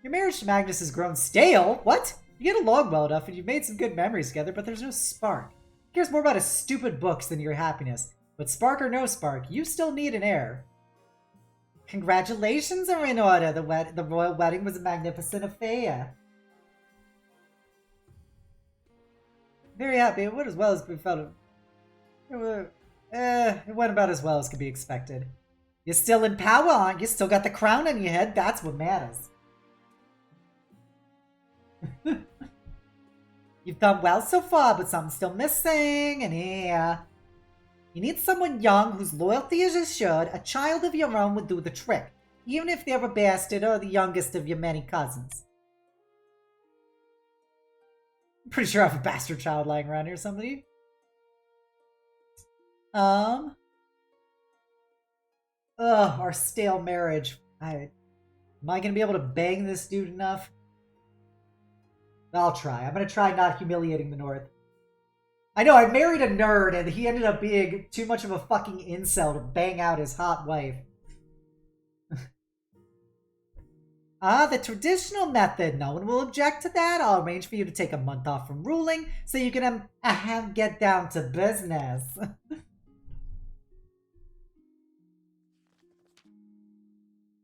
Your marriage to Magnus has grown stale? What? You get along well enough and you've made some good memories together, but there's no spark. He cares more about his stupid books than your happiness. But spark or no spark, you still need an heir. Congratulations are in order. The royal wedding was a magnificent affair. Very happy. It went as well as we felt. It went about as well as could be expected. You're still in power, aren't you? Still got the crown on your head. That's what matters. You've done well so far, but something's still missing, and yeah. You need someone young whose loyalty is assured. A child of your own would do the trick, even if they're a bastard or the youngest of your many cousins. I'm pretty sure I have a bastard child lying around here, somebody. Our stale marriage. Am I gonna be able to bang this dude enough? I'll try. I'm gonna try not humiliating the North. I know, I married a nerd and he ended up being too much of a fucking incel to bang out his hot wife. The traditional method. No one will object to that. I'll arrange for you to take a month off from ruling so you can get down to business.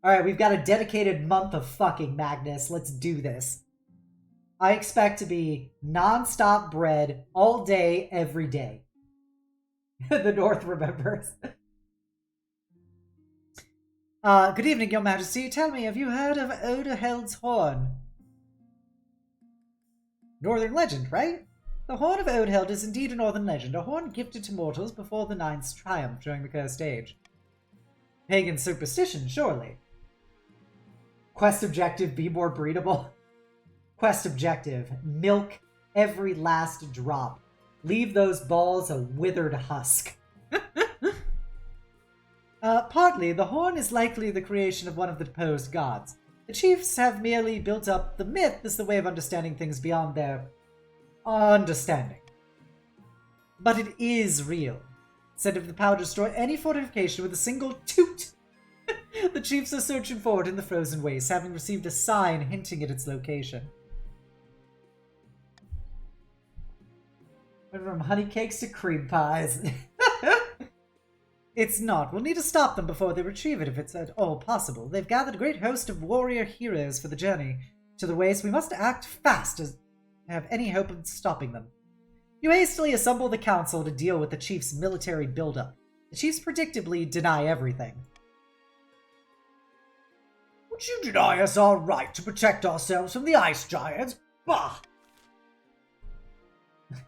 Alright, we've got a dedicated month of fucking Magnus. Let's do this. I expect to be non-stop bread all day, every day. The North remembers. Good evening, Your Majesty. Tell me, have you heard of Oderheld's Horn? Northern legend, right? The Horn of Odeheld is indeed a northern legend, a horn gifted to mortals before the Nine's triumph during the Cursed Age. Pagan superstition, surely. Quest objective, be more breedable. Quest objective, milk every last drop. Leave those balls a withered husk. Partly, the horn is likely the creation of one of the deposed gods. The chiefs have merely built up the myth as the way of understanding things beyond their understanding. But it is real. Said if the power to destroy any fortification with a single toot. The chiefs are searching for it in the frozen wastes, having received a sign hinting at its location. Went from honey cakes to cream pies. It's not. We'll need to stop them before they retrieve it if it's at all possible. They've gathered a great host of warrior heroes for the journey to the waste. We must act fast to have any hope of stopping them. You hastily assemble the council to deal with the chief's military buildup. The chiefs predictably deny everything. Would you deny us our right to protect ourselves from the ice giants? Bah!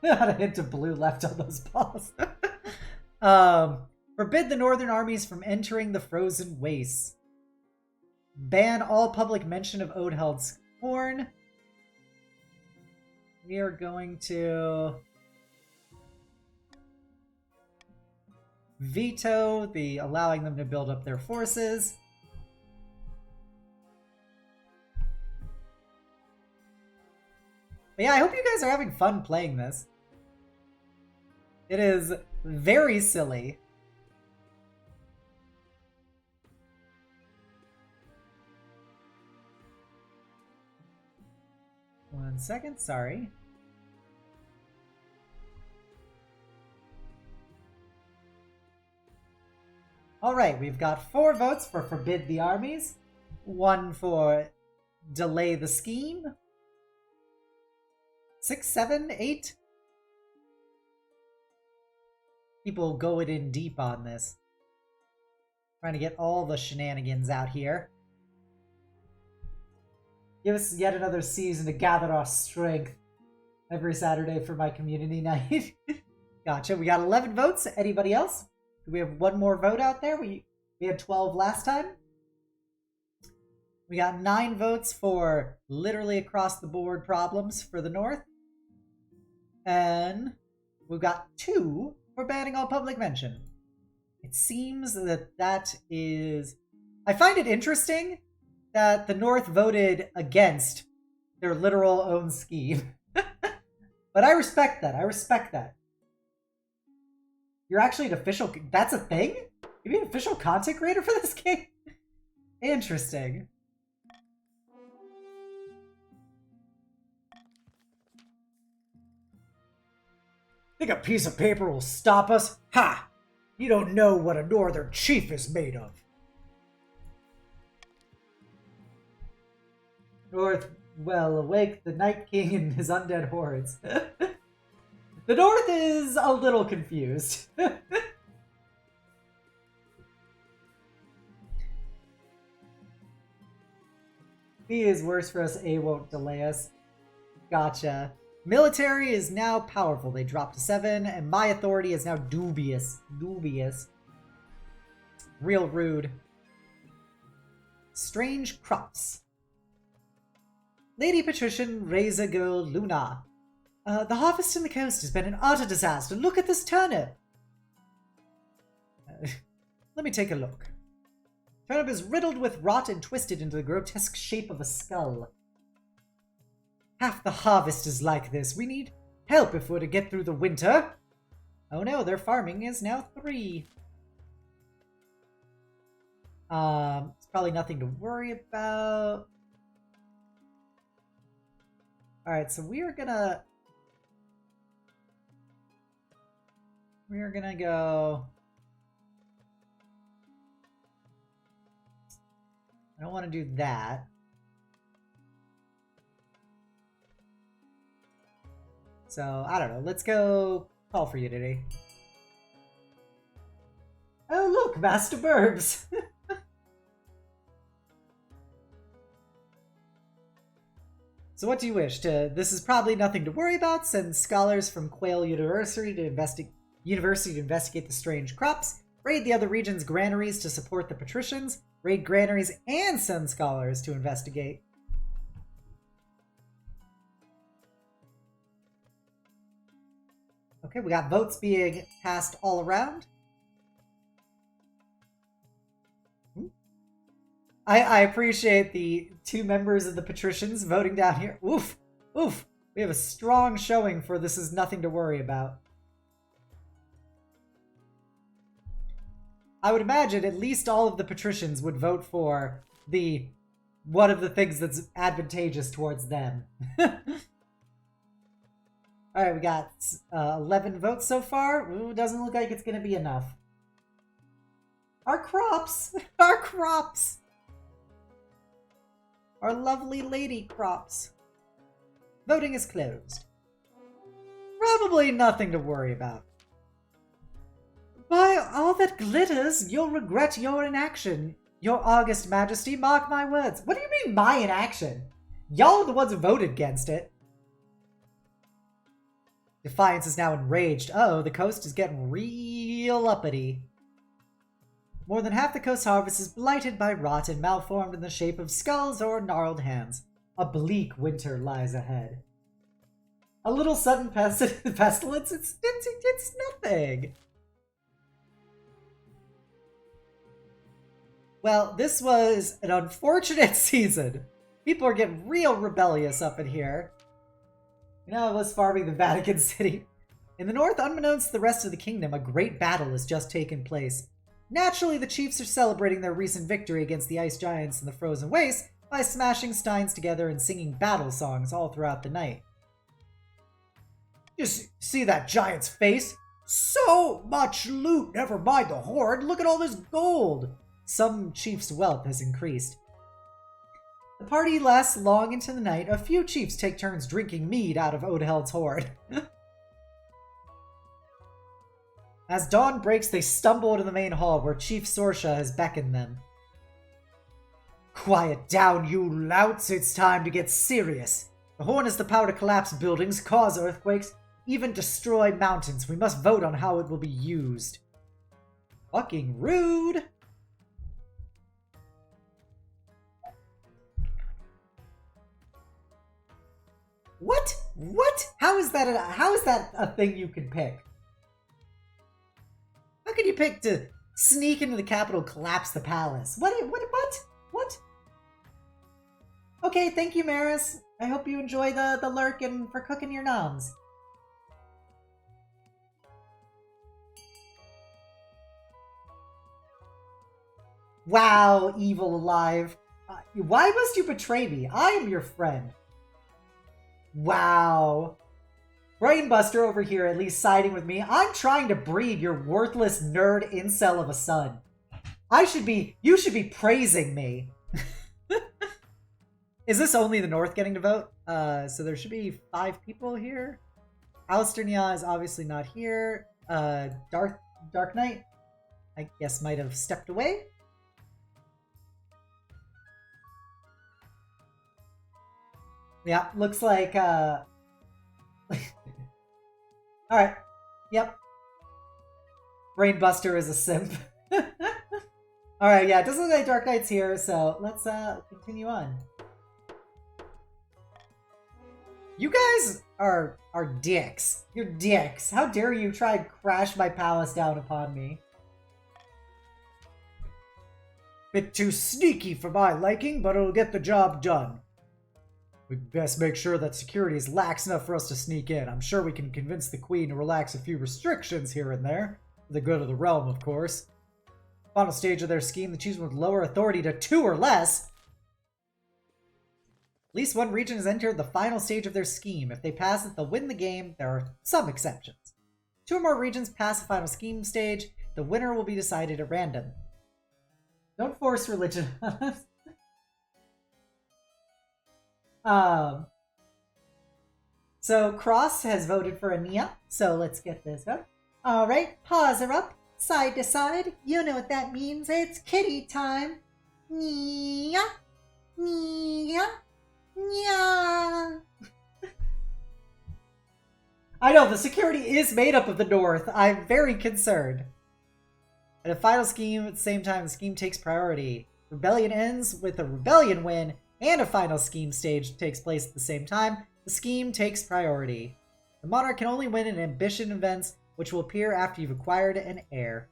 Had a hint of blue left on those balls. Forbid the northern armies from entering the frozen wastes. Ban all public mention of Odeheld's horn. We are going to veto the allowing them to build up their forces. But yeah, I hope you guys are having fun playing this. It is very silly. One second, sorry. Alright, we've got 4 votes for forbid the armies, 1 for delay the scheme, 6, 7, 8. People going in deep on this. Trying to get all the shenanigans out here. Give us yet another season to gather our strength every Saturday for my community night. Gotcha. We got 11 votes. Anybody else? Do we have one more vote out there? We had 12 last time. We got 9 votes for literally across the board problems for the North. And we've got 2 for banning all public mention. It seems that is... I find it interesting that the North voted against their literal own scheme. But I respect that. I respect that. You're actually an official... That's a thing? You'd be an official content creator for this game? Interesting. Think a piece of paper will stop us? Ha! You don't know what a northern chief is made of. North, well, awake the Night King and his undead hordes. The North is a little confused. B is worse for us, A won't delay us. Gotcha. Military is now powerful. They dropped to 7, and my authority is now dubious. Dubious. Real rude. Strange crops. Lady Patrician, Razor Girl, Luna. The harvest in the coast has been an utter disaster. Look at this turnip. Let me take a look. Turnip is riddled with rot and twisted into the grotesque shape of a skull. Half the harvest is like this. We need help if we're to get through the winter. Oh no, their farming is now 3. It's probably nothing to worry about. Alright, so we're gonna go... I don't want to do that. So, I don't know. Let's go call for Unity. Oh, look! Master Burbs! So what do you wish? This is probably nothing to worry about. Send scholars from Quail University to investigate the strange crops. Raid the other region's granaries to support the patricians. Raid granaries and send scholars to investigate. Okay, we got votes being passed all around. I appreciate the 2 members of the patricians voting down here. Oof! Oof! We have a strong showing for this is nothing to worry about. I would imagine at least all of the patricians would vote for the one of the things that's advantageous towards them. Alright, we got 11 votes so far. Ooh, doesn't look like it's going to be enough. Our crops! Our crops! Our lovely lady crops. Voting is closed. Probably nothing to worry about. By all that glitters, you'll regret your inaction. Your august majesty, mark my words. What do you mean, my inaction? Y'all are the ones who voted against it. Defiance is now enraged. Uh-oh, the coast is getting real uppity. More than half the coast harvest is blighted by rot and malformed in the shape of skulls or gnarled hands. A bleak winter lies ahead. A little sudden pestilence? It's nothing. Well, this was an unfortunate season. People are getting real rebellious up in here. You know, I was farming the Vatican City. In the north, unbeknownst to the rest of the kingdom, a great battle has just taken place. Naturally, the chiefs are celebrating their recent victory against the ice giants in the frozen wastes by smashing steins together and singing battle songs all throughout the night. Just see that giant's face? So much loot, never mind the horde, look at all this gold! Some chiefs' wealth has increased. The party lasts long into the night. A few chiefs take turns drinking mead out of Odheld's hoard. As dawn breaks, they stumble into the main hall where Chief Sorsha has beckoned them. Quiet down, you louts. It's time to get serious. The horn has the power to collapse buildings, cause earthquakes, even destroy mountains. We must vote on how it will be used. Fucking rude. What? What? How is that a thing you can pick? How can you pick to sneak into the capital, collapse the palace? What? Okay, thank you, Maris. I hope you enjoy the lurk and for cooking your noms. Wow, evil alive. Why must you betray me? I am your friend. Wow. Brainbuster over here at least siding with me. I'm trying to breed your worthless nerd incel of a son. You should be praising me. Is this only the North getting to vote? So there should be 5 people here. Alisternia is obviously not here. Dark Knight, I guess, might have stepped away. Yeah, looks like, Alright. Yep. Brainbuster is a simp. Alright, yeah, it doesn't look like Dark Knight's here, so let's continue on. You guys are dicks. You're dicks. How dare you try and crash my palace down upon me? Bit too sneaky for my liking, but it'll get the job done. We'd best make sure that security is lax enough for us to sneak in. I'm sure we can convince the Queen to relax a few restrictions here and there. For the good of the realm, of course. Final stage of their scheme, the chiefs would lower authority to 2 or less. At least one region has entered the final stage of their scheme. If they pass it, they'll win the game. There are some exceptions. 2 or more regions pass the final scheme stage. The winner will be decided at random. Don't force religion on us. So Cross has voted for Ania, so let's get this up. Alright, paws are up, side to side. You know what that means, it's kitty time. Nia, Nia, Nia. I know, the security is made up of the North. I'm very concerned. At a final scheme, at the same time, the scheme takes priority. Rebellion ends with a rebellion win, and a final scheme stage takes place at the same time. The scheme takes priority. The monarch can only win in ambition events, which will appear after you've acquired an heir.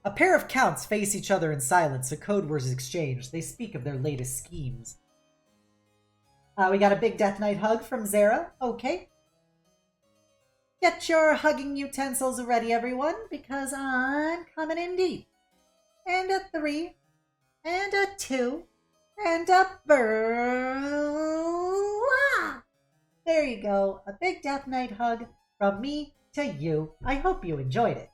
A pair of counts face each other in silence. A code word is exchanged. They speak of their latest schemes. We got a big Death Knight hug from Zara. Okay. Get your hugging utensils ready, everyone, because I'm coming in deep. And a 3, and a 2, and a burr. There you go. A big Death Knight hug from me to you. I hope you enjoyed it.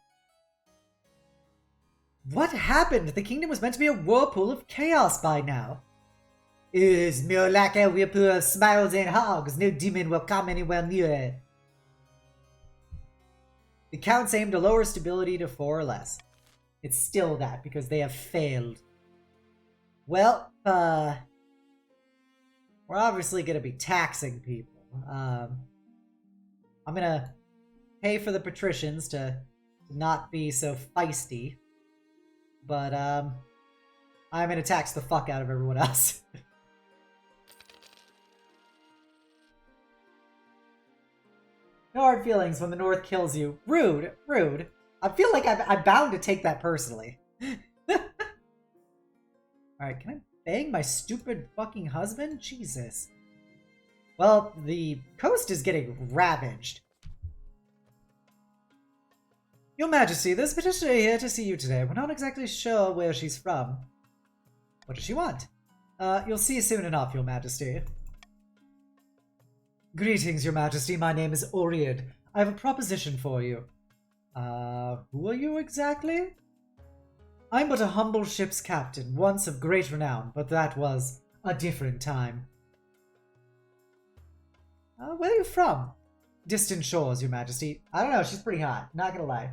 What happened? The kingdom was meant to be a whirlpool of chaos by now. It's more like a whirlpool of smiles and hugs. No demon will come anywhere near it. The counts aim to lower stability to 4 or less. It's still that because they have failed. Well, we're obviously going to be taxing people. I'm going to pay for the patricians to not be so feisty. But, I'm going to tax the fuck out of everyone else. No hard feelings when the North kills you. Rude, rude. I feel like I'm bound to take that personally. Alright, can I bang my stupid fucking husband? Jesus. Well, the coast is getting ravaged. Your Majesty, this petitioner here to see you today. We're not exactly sure where she's from. What does she want? You'll see soon enough, Your Majesty. Greetings, Your Majesty. My name is Oriad. I have a proposition for you. Who are you exactly? I'm but a humble ship's captain, once of great renown, but that was a different time. Where are you from? Distant shores, Your Majesty. I don't know, she's pretty hot, not gonna lie.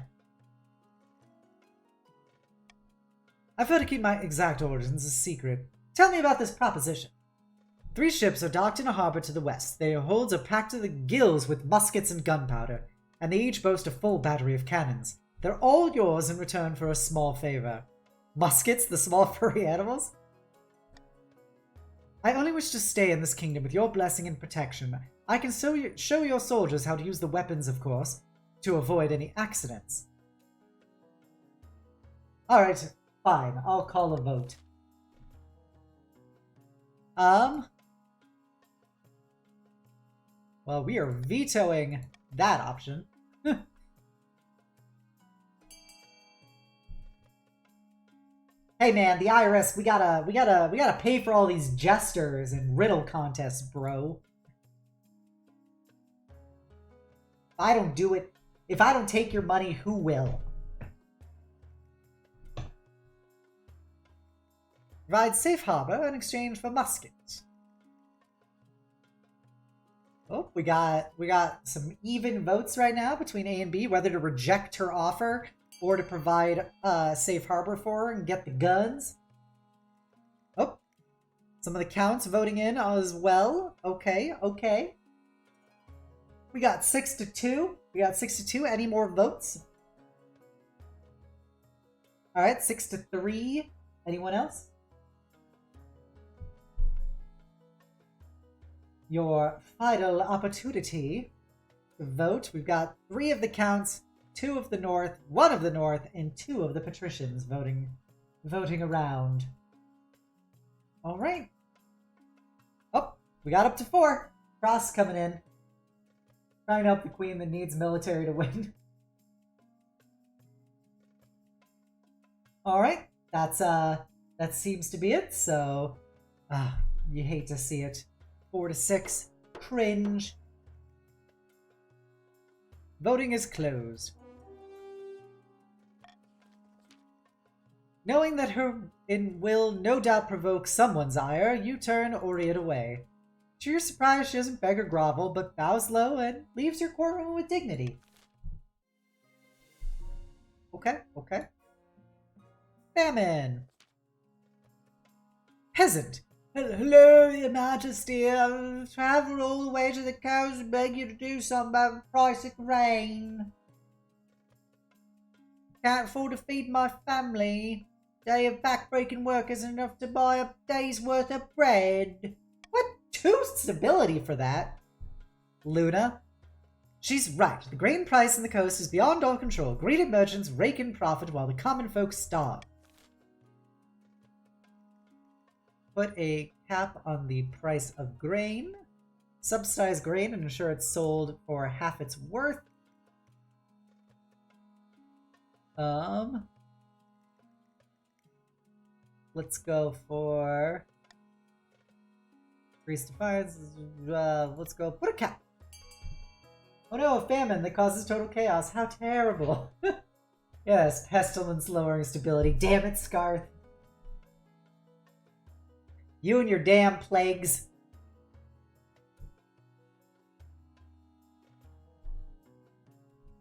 I prefer to keep my exact origins a secret. Tell me about this proposition. 3 ships are docked in a harbor to the west. Their holds are packed to the gills with muskets and gunpowder, and they each boast a full battery of cannons. They're all yours in return for a small favor. Muskets, the small furry animals? I only wish to stay in this kingdom with your blessing and protection. I can show your soldiers how to use the weapons, of course, to avoid any accidents. Alright, fine. I'll call a vote. Well, we are vetoing that option. Hey man, the IRS, we gotta pay for all these jesters and riddle contests, bro. If I don't do it, if I don't take your money, who will? Provide safe harbor in exchange for muskets. Oh, we got some even votes right now between A and B, whether to reject her offer or to provide safe harbor for her and get the guns. Oh, some of the counts voting in as well. Okay, okay. We got 6-2. We got 6-2. Any more votes? All right, 6-3. Anyone else? Your final opportunity to vote. We've got 3 of the counts, 2 of the north, 1 of the north, and 2 of the patricians voting around. All right. Oh, we got up to 4. Cross coming in. Trying to help the queen that needs military to win. All right. That seems to be it. So, you hate to see it. 4-6. Cringe. Voting is closed. Knowing that her will no doubt provoke someone's ire, you turn Oriad away. To your surprise, she doesn't beg or grovel, but bows low and leaves your courtroom with dignity. Okay, okay. Famine. Peasant. Hello, Your Majesty. I've traveled all the way to the coast and beg you to do something about the price of grain. Can't afford to feed my family. Day of back-breaking work isn't enough to buy a day's worth of bread. What? 2 stability for that? Luna. She's right. The grain price in the coast is beyond all control. Greedy merchants rake in profit while the common folk starve. Put a cap on the price of grain. Subsidize grain and ensure it's sold for half its worth. Let's go for increase defiance. Let's go put a cap. Oh no, a famine that causes total chaos. How terrible. Yes, pestilence lowering stability. Damn it, Scarth. You and your damn plagues.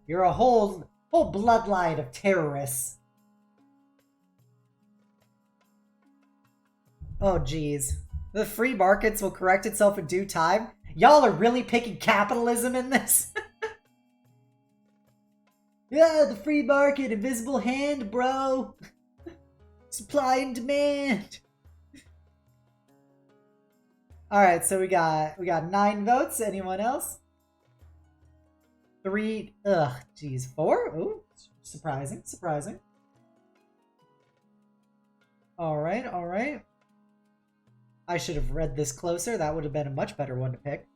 You're a whole bloodline of terrorists. Oh, geez. The free markets will correct itself in due time? Y'all are really picking capitalism in this? Yeah, the free market, invisible hand, bro. Supply and demand. Alright, so we got 9 votes. Anyone else? 3. Ugh, geez. 4? Ooh, surprising, surprising. Alright, alright. I should have read this closer. That would have been a much better one to pick.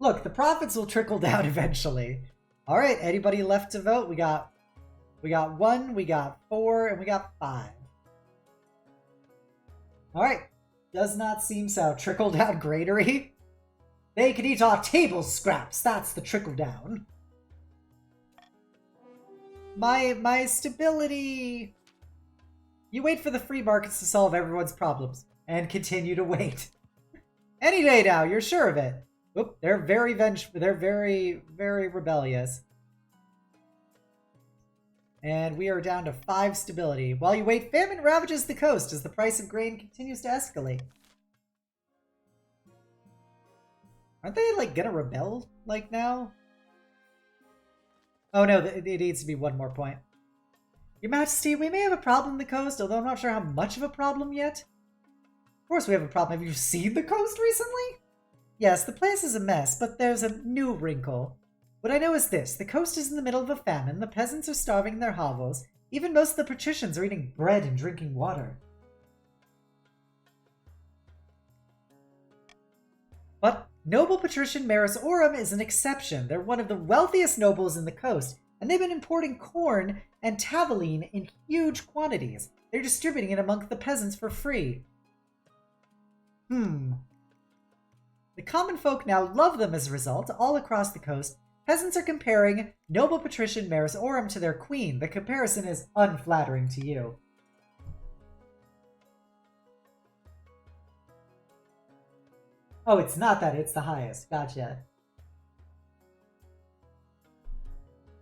Look, the profits will trickle down eventually. All right, anybody left to vote? We got 1, we got 4, and we got 5. All right, does not seem so. Trickle down granary. They can eat our table scraps. That's the trickle down. My stability. You wait for the free markets to solve everyone's problems and continue to wait. Any day now, you're sure of it. Oop, they're very they're very rebellious. And we are down to 5 stability. While you wait, famine ravages the coast as the price of grain continues to escalate. Aren't they, like, gonna rebel, like, now? Oh no, it needs to be 1 more point. Your Majesty, we may have a problem on the coast, although I'm not sure how much of a problem yet. Of course we have a problem. Have you seen the coast recently? Yes, the place is a mess, but there's a new wrinkle. What I know is this. The coast is in the middle of a famine, the peasants are starving in their hovels, even most of the patricians are eating bread and drinking water. But noble patrician Maris Aurum is an exception. They're one of the wealthiest nobles in the coast, and they've been importing corn and tavaline in huge quantities. They're distributing it among the peasants for free. The common folk now love them as a result. All across the coast, peasants are comparing noble patrician Maris Aurum to their queen. The comparison is unflattering to you. Oh, it's not that, it's the highest. Gotcha.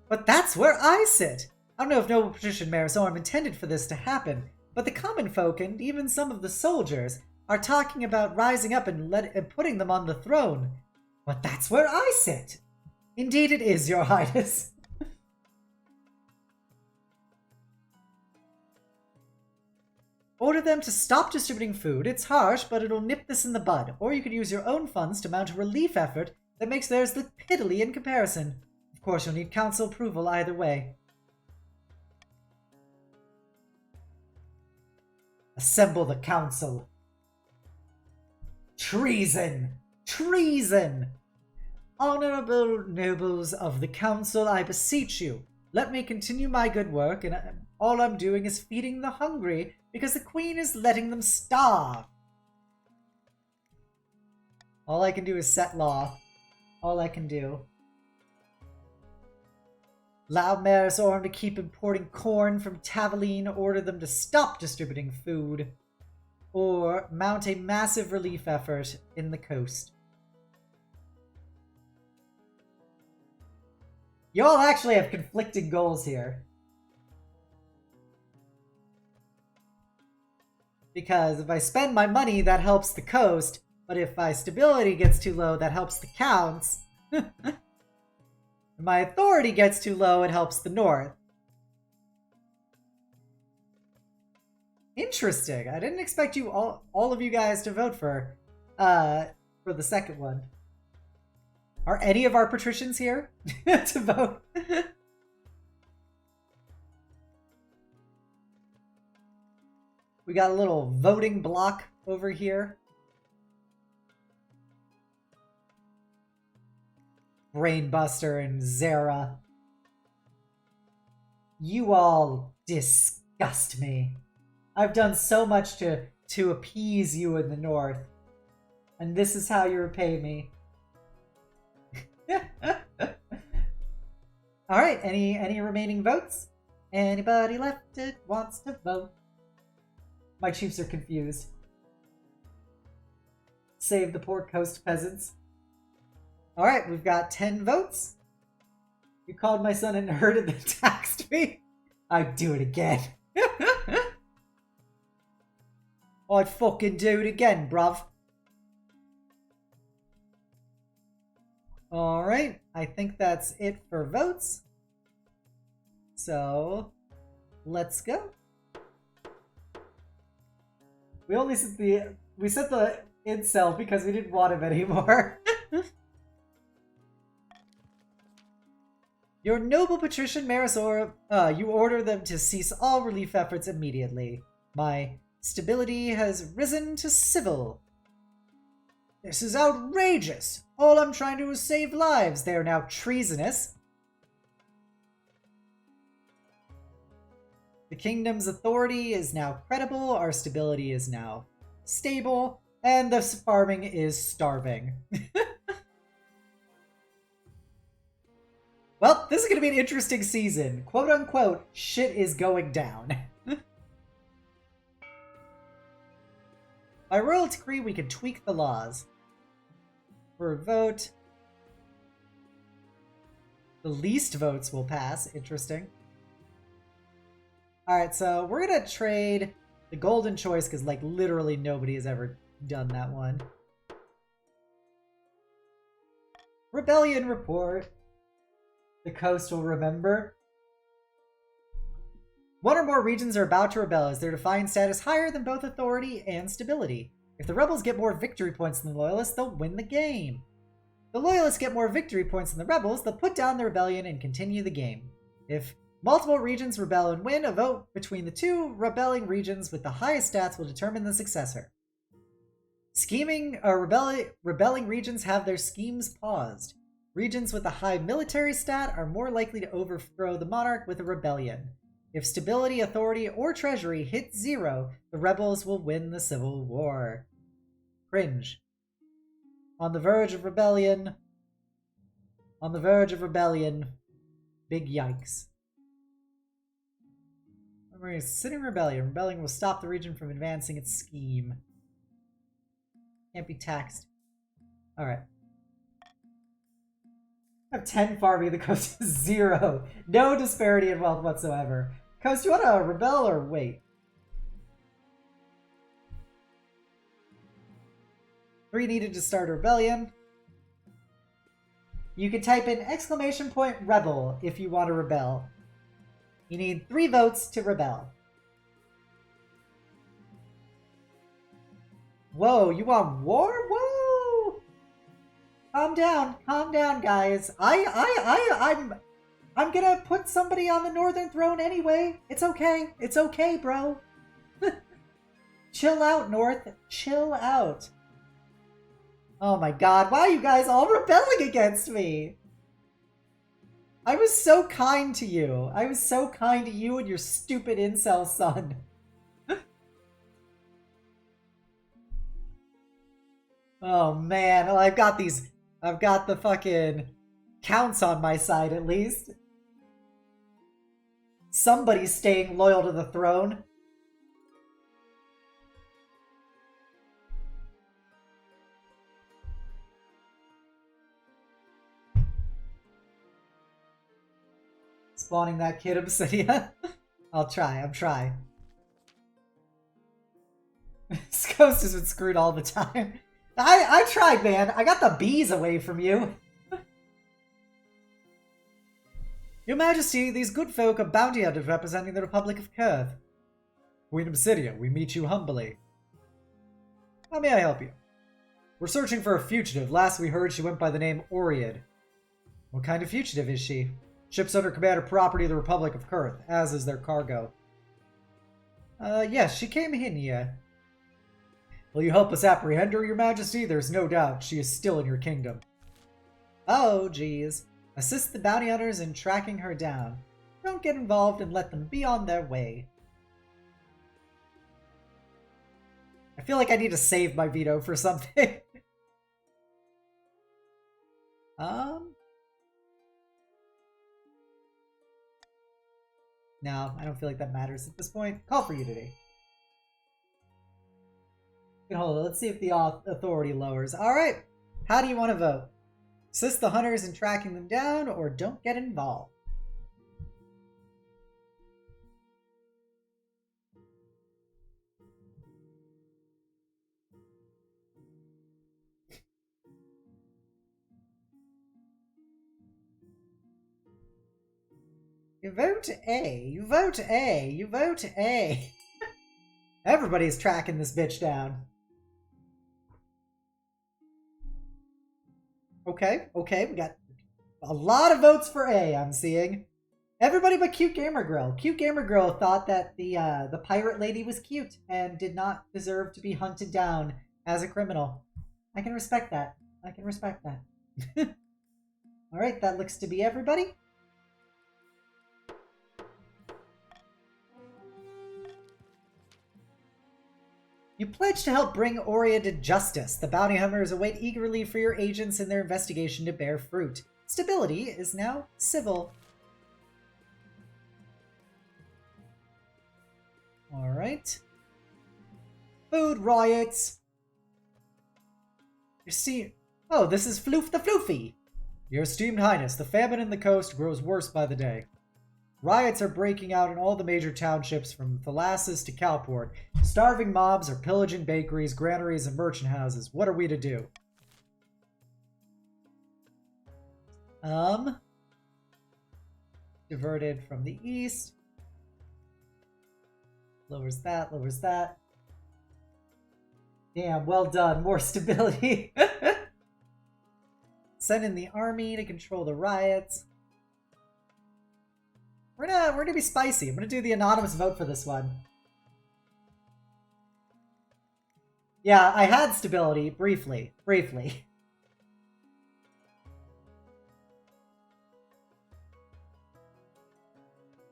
But that's where I sit! I don't know if noble patrician Maris Aurum intended for this to happen, but the common folk and even some of the soldiers are talking about rising up and putting them on the throne. But that's where I sit! Indeed it is, your highness. Order them to stop distributing food. It's harsh, but it'll nip this in the bud. Or you could use your own funds to mount a relief effort that makes theirs look piddly in comparison. Of course, you'll need council approval either way. Assemble the council. Treason! Treason! Honorable nobles of the council, I beseech you, let me continue my good work, and all I'm doing is feeding the hungry, because the queen is letting them starve. All I can do is set law. All I can do. Allow Maris Aurum to keep importing corn from Tavaline, order them to stop distributing food, or mount a massive relief effort in the coast. You all actually have conflicting goals here. Because if I spend my money, that helps the coast, but if my stability gets too low, that helps the counts. If my authority gets too low, it helps the north. Interesting. I didn't expect you all of you guys to vote for the second one. Are any of our patricians here to vote? We got a little voting block over here. Brainbuster and Zara. You all disgust me. I've done so much to appease you in the north. And this is how you repay me. Alright, any remaining votes? Anybody left that wants to vote? My chiefs are confused. Save the poor coast peasants. Alright, we've got 10 votes. You called my son a nerd and then taxed me? I'd do it again. I'd fucking do it again, bruv. Alright, I think that's it for votes. So, let's go. We only set the incel because we didn't want him anymore. Your noble patrician Maris Aurum, you order them to cease all relief efforts immediately. My Stability has risen to civil. This is outrageous! All I'm trying to do is save lives. They are now treasonous. The kingdom's authority is now credible, our stability is now stable, and the farming is starving. Well, this is going to be an interesting season. Quote unquote, shit is going down. By royal decree, we can tweak the laws. For a vote, the least votes will pass. Interesting. Alright, so we're going to trade the golden choice because, like, literally nobody has ever done that one. Rebellion report. The coast will remember. One or more regions are about to rebel as their defiant status higher than both authority and stability. If the rebels get more victory points than the loyalists, they'll win the game. If the loyalists get more victory points than the rebels, they'll put down the rebellion and continue the game. If multiple regions rebel and win, a vote between the two rebelling regions with the highest stats will determine the successor. Rebelling regions have their schemes paused. Regions with a high military stat are more likely to overthrow the monarch with a rebellion. If stability, authority, or treasury hit 0, the rebels will win the civil war. Cringe. On the verge of rebellion. On the verge of rebellion. Big yikes. Sitting rebellion. Rebellion will stop the region from advancing its scheme. Can't be taxed. Alright. I have 10 farming, the coast is 0. No disparity in wealth whatsoever. Coast, you want to rebel or wait? 3 needed to start a rebellion. You can type in !rebel if you want to rebel. You need 3 votes to rebel. Whoa, you want war? Whoa! Calm down, guys. I'm gonna put somebody on the Northern Throne anyway. It's okay, bro. Chill out, North. Chill out. Oh my god, why are you guys all rebelling against me? I was so kind to you. I was so kind to you and your stupid incel son. Oh man, well, I've got the fucking counts on my side at least. Somebody's staying loyal to the throne. Spawning that kid Obsidian. I'm trying. This coast has been screwed all the time. I tried, man. I got the bees away from you. Your Majesty, these good folk are bounty hunters representing the Republic of Kurth. Queen Obsidian, we meet you humbly. How may I help you? We're searching for a fugitive. Last we heard, she went by the name Oriad. What kind of fugitive is she? Ships under command are property of the Republic of Kurth, as is their cargo. Yes, she came in here. Will you help us apprehend her, Your Majesty? There's no doubt she is still in your kingdom. Oh, geez. Assist the bounty hunters in tracking her down. Don't get involved and let them be on their way. I feel like I need to save my veto for something. No, I don't feel like that matters at this point. Call for unity. Hold on, let's see if the authority lowers. Alright, how do you want to vote? Assist the hunters in tracking them down, or don't get involved? You vote A, you vote A, you vote A. Everybody's tracking this bitch down. Okay, we got a lot of votes for A, I'm seeing. Everybody but Cute Gamer Girl. Cute Gamer Girl thought that the pirate lady was cute and did not deserve to be hunted down as a criminal. I can respect that. I can respect that. Alright, that looks to be everybody. You pledge to help bring Aurea to justice. The bounty hunters await eagerly for your agents in their investigation to bear fruit. Stability is now civil. Alright. Food riots. You see... Oh, this is Floof the Floofy. Your esteemed highness, the famine in the coast grows worse by the day. Riots are breaking out in all the major townships from Thalassus to Calport. Starving mobs are pillaging bakeries, granaries, and merchant houses. What are we to do? Diverted from the east. Lowers that, lowers that. Damn, well done. More stability. Send in the army to control the riots. We're gonna be spicy. I'm gonna do the anonymous vote for this one. Yeah, I had stability briefly.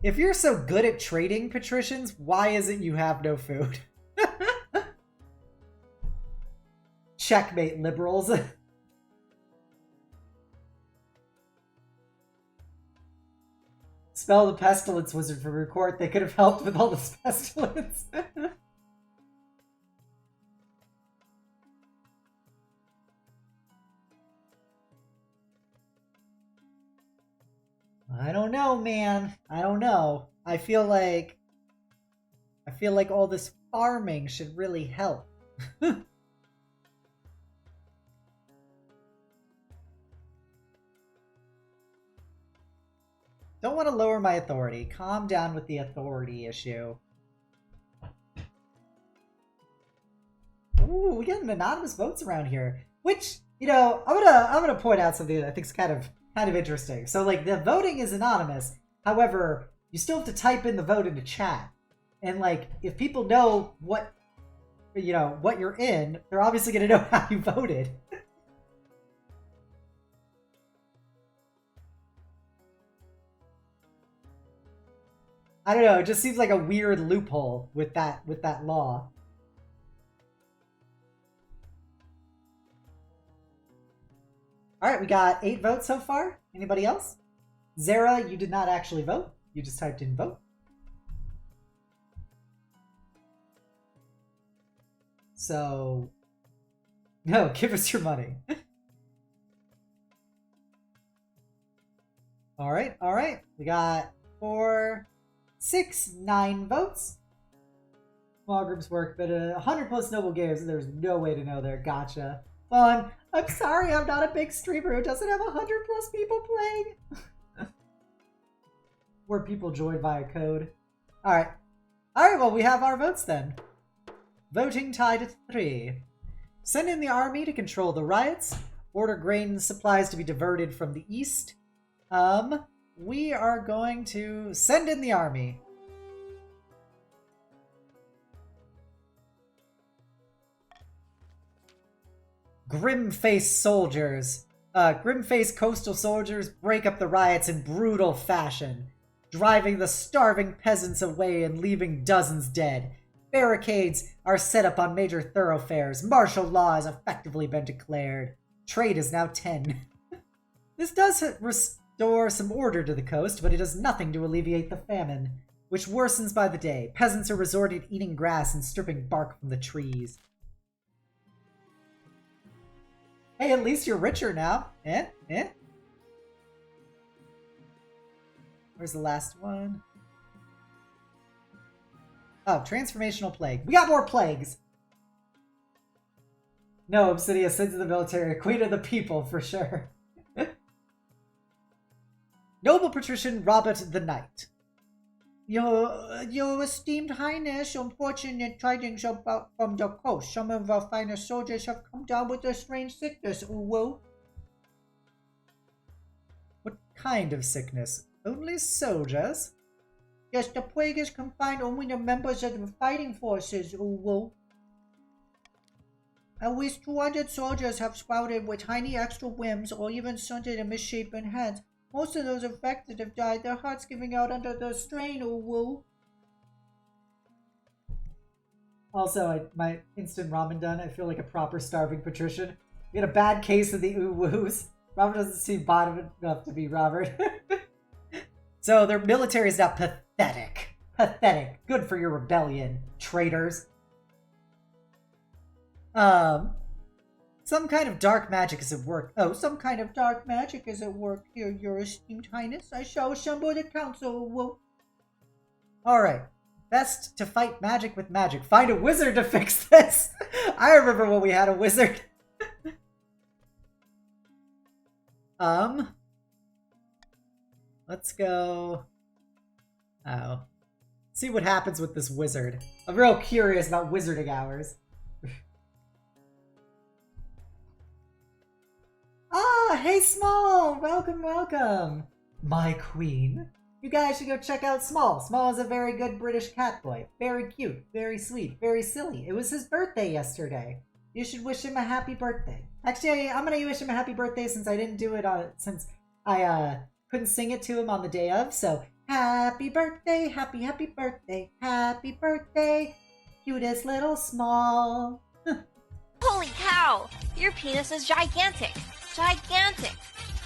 If you're so good at trading, patricians, why is it you have no food? Checkmate, liberals. Spell the pestilence wizard from your court. They could have helped with all this pestilence. I don't know, man. I don't know. I feel like all this farming should really help. Don't want to lower my authority. Calm down with the authority issue. Ooh, we get anonymous votes around here. Which, you know, I'm gonna point out something that I think is kind of interesting. So, like, the voting is anonymous. However, you still have to type in the vote into chat. And, like, if people know what you're in, they're obviously gonna know how you voted. I don't know, it just seems like a weird loophole with that law. Alright, we got 8 votes so far. Anybody else? Zara, you did not actually vote. You just typed in vote. So... No, give us your money. Alright. We got 4... 6, 9 votes. Small groups work, but 100 plus noble games, there's no way to know there. Gotcha. Well, I'm sorry, I'm not a big streamer who doesn't have 100 plus people playing. Where people join via code. Alright, well, we have our votes then. Voting tied at 3. Send in the army to control the riots. Order grain supplies to be diverted from the east. We are going to send in the army. Grim-faced soldiers. Grim-faced coastal soldiers break up the riots in brutal fashion, driving the starving peasants away and leaving dozens dead. Barricades are set up on major thoroughfares. Martial law has effectively been declared. Trade is now 10. This does restore some order to the coast, but it does nothing to alleviate the famine, which worsens by the day. Peasants are resorting to eating grass and stripping bark from the trees. Hey, at least you're richer now. Where's the last one? Oh, transformational plague. We got more plagues! No, Obsidia sends in the military, queen of the people, for sure. Noble patrician Robert the Knight. Your esteemed highness, unfortunate tidings from the coast. Some of our finest soldiers have come down with a strange sickness, Uwo. What kind of sickness? Only soldiers? Yes, the plague is confined only to members of the fighting forces, Uwu. At least 200 soldiers have sprouted with tiny extra limbs or even stunted and misshapen heads. Most of those affected have died, their hearts giving out under the strain, Uwu. Also, my instant ramen done. I feel like a proper starving patrician. We had a bad case of the Uwus. Robert doesn't seem bottom enough to be Robert. So their military is now pathetic. Pathetic. Good for your rebellion, traitors. Some kind of dark magic is at work. Oh, some kind of dark magic is at work here, your esteemed highness. I shall assemble the council. Alright. Best to fight magic with magic. Find a wizard to fix this. I remember when we had a wizard. Let's go. Oh. See what happens with this wizard. I'm real curious about wizarding hours. Ah, hey Small! Welcome, welcome! My queen. You guys should go check out Small. Small is a very good British cat boy. Very cute, very sweet, very silly. It was his birthday yesterday. You should wish him a happy birthday. Actually, I'm gonna wish him a happy birthday since I didn't do it since I couldn't sing it to him on the day of. So, happy birthday, happy birthday, cutest little Small. Holy cow! Your penis is gigantic. Gigantic.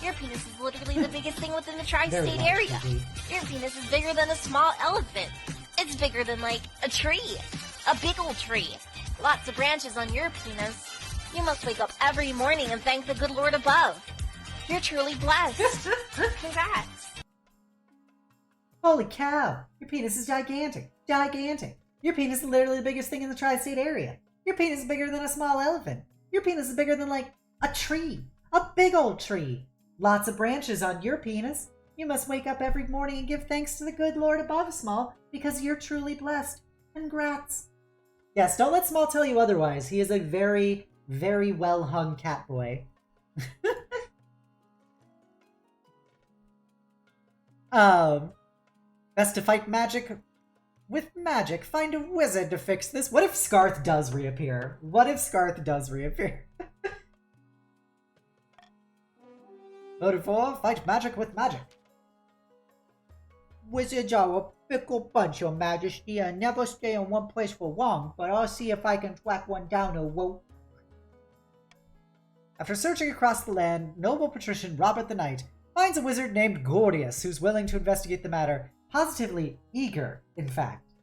Your penis is literally the biggest thing within the tri-state area. Your penis is bigger than a small elephant. It's bigger than, like, a tree. A big old tree. Lots of branches on your penis. You must wake up every morning and thank the good Lord above. You're truly blessed. Congrats. Holy cow! Your penis is gigantic. Gigantic. Your penis is literally the biggest thing in the tri-state area. Your penis is bigger than a small elephant. Your penis is bigger than, like, a tree. A big old tree. Lots of branches on your penis. You must wake up every morning and give thanks to the good Lord above, Small, because you're truly blessed. Congrats. Yes, don't let Small tell you otherwise. He is a very, very well-hung cat boy. Best to fight magic with magic. Find a wizard to fix this. What if Scarth does reappear? What if Scarth does reappear? Voted for fight magic with magic. Wizards are a fickle bunch, your majesty, and never stay in one place for long, but I'll see if I can track one down or whoa. After searching across the land, noble patrician Robert the Knight finds a wizard named Gordius who's willing to investigate the matter, positively eager, in fact.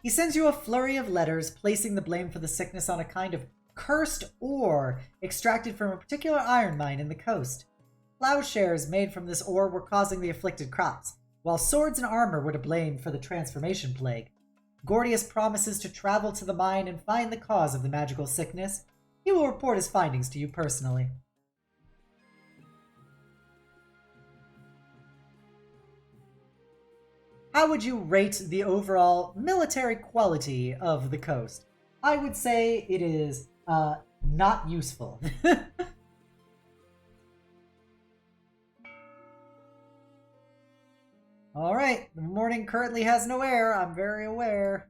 He sends you a flurry of letters placing the blame for the sickness on a kind of cursed ore extracted from a particular iron mine in the coast. Plowshares made from this ore were causing the afflicted crops, while swords and armor were to blame for the transformation plague. Gordius promises to travel to the mine and find the cause of the magical sickness. He will report his findings to you personally. How would you rate the overall military quality of the coast? I would say it is not useful. Alright, the morning currently has no air, I'm very aware.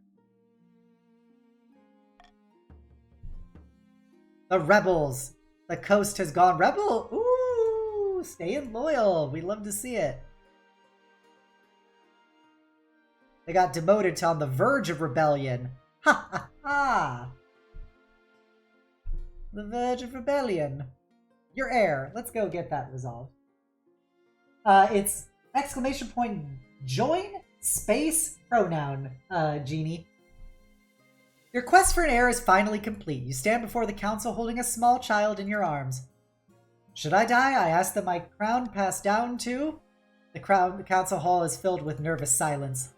The rebels! The coast has gone rebel! Ooh, staying loyal, we love to see it. They got demoted to on the verge of rebellion. Ha ha ha! The verge of rebellion. Your heir. Let's go get that resolved. It's exclamation point join space pronoun, Genie. Your quest for an heir is finally complete. You stand before the council holding a small child in your arms. Should I die? I ask that my crown pass down to... The council hall is filled with nervous silence.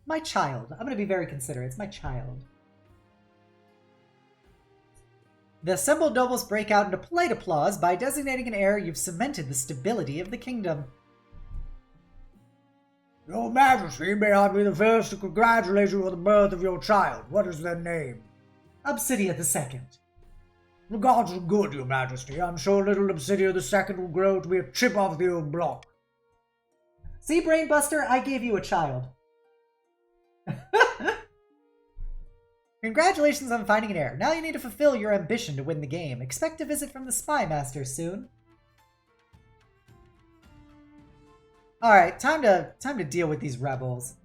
My child. I'm going to be very considerate. It's my child. The assembled nobles break out into polite applause. By designating an heir, you've cemented the stability of the kingdom. Your Majesty, may I be the first to congratulate you on the birth of your child. What is their name? Obsidia II. The gods are good, your majesty. I'm sure little Obsidia II will grow to be a chip off the old block. See, Brainbuster, I gave you a child. Congratulations on finding an heir. Now you need to fulfill your ambition to win the game. Expect a visit from the Spy Master soon. Alright, time to deal with these rebels.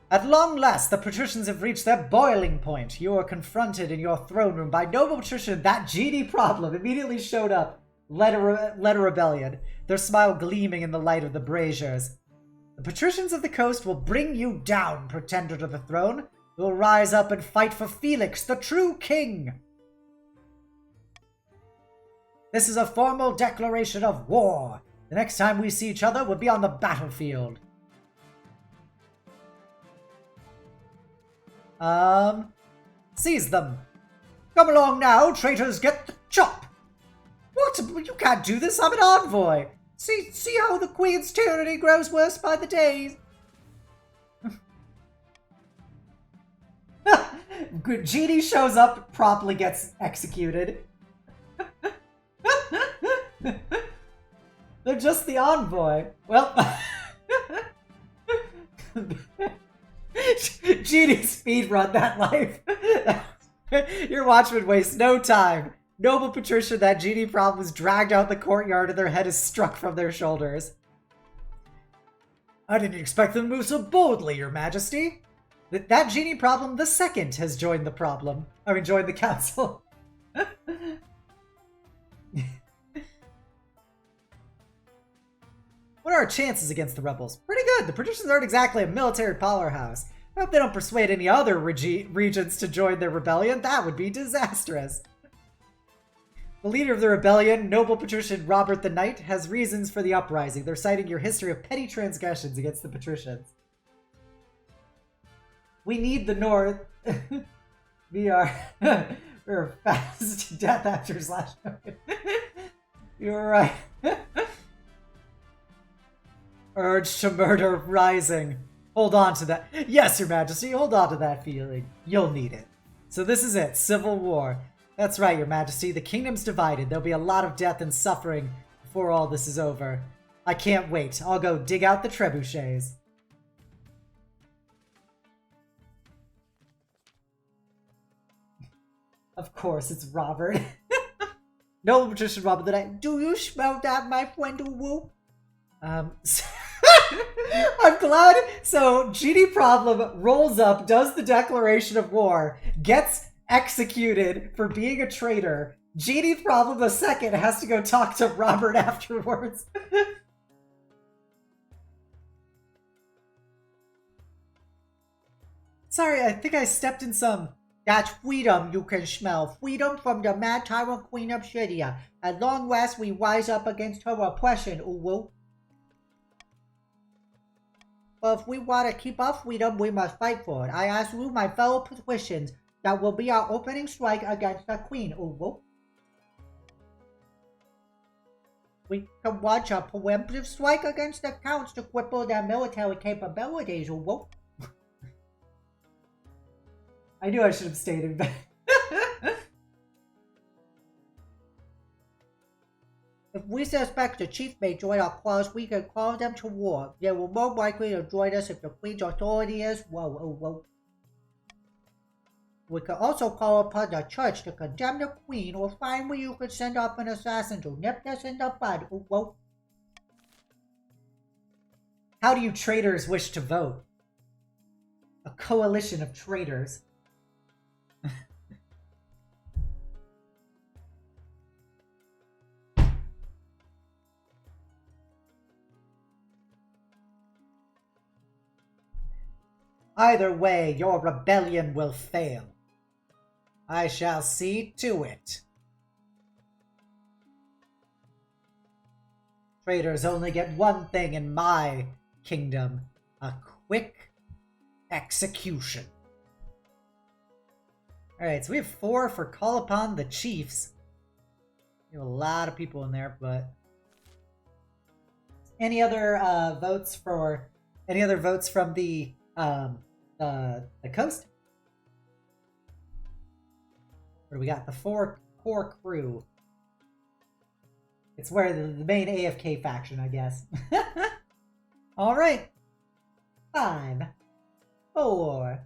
At long last, the patricians have reached their boiling point. You are confronted in your throne room by noble patrician. That genie problem immediately showed up, led a rebellion, their smile gleaming in the light of the braziers. The patricians of the coast will bring you down, pretender to the throne. You will rise up and fight for Felix, the true king. This is a formal declaration of war. The next time we see each other will be on the battlefield. Seize them. Come along now, traitors, get the chop. What? You can't do this, I'm an envoy. See how the Queen's tyranny grows worse by the day. Genie shows up, promptly gets executed. They're just the envoy. Well... Genie speedrun that life. Your watchman wastes no time. Noble patrician, that genie problem is dragged out the courtyard and their head is struck from their shoulders. I didn't expect them to move so boldly, your majesty. That genie problem, the second, has joined the problem. I mean, joined the council. What are our chances against the rebels? Pretty good. The patricians aren't exactly a military powerhouse. I hope they don't persuade any other regions to join their rebellion. That would be disastrous. The leader of the rebellion, noble patrician Robert the Knight, has reasons for the uprising. They're citing your history of petty transgressions against the patricians. We need the North. We are fast to death after /. You're right. Urge to murder rising. Hold on to that. Yes, your majesty, hold on to that feeling. You'll need it. So this is it, civil war. That's right, your majesty. The kingdom's divided. There'll be a lot of death and suffering before all this is over. I can't wait. I'll go dig out the trebuchets. Of course, it's Robert. Noble patrician Robert the Knight. Do you smell that, my friend? Woo? I'm glad. So, Genie Problem rolls up, does the declaration of war, gets executed for being a traitor. Genie Problem the second has to go talk to Robert afterwards. Sorry, I think I stepped in some... That's freedom you can smell. Freedom from the mad tyrant Queen Obsidia. At long last we rise up against her oppression, Uwu. But if we want to keep our freedom, we must fight for it. I ask you, my fellow patricians, that will be our opening strike against the Queen, Uwu. We can launch a preemptive strike against the counts to cripple their military capabilities, Uwu. I knew I should have stayed in bed. If we suspect the chief may join our cause, we can call them to war. They will more likely to join us if the Queen's authority is... Whoa. We can also call upon the church to condemn the Queen, or find where you could send off an assassin to nip us in the bud. Whoa. How do you traitors wish to vote? A coalition of traitors. Either way, your rebellion will fail. I shall see to it. Traitors only get one thing in my kingdom: a quick execution. Alright, so we have 4 for Call Upon the Chiefs. We have a lot of people in there, but... Any other votes from the the coast. Where we got the 4 core crew. It's where the main AFK faction, I guess. All right. 5, 4,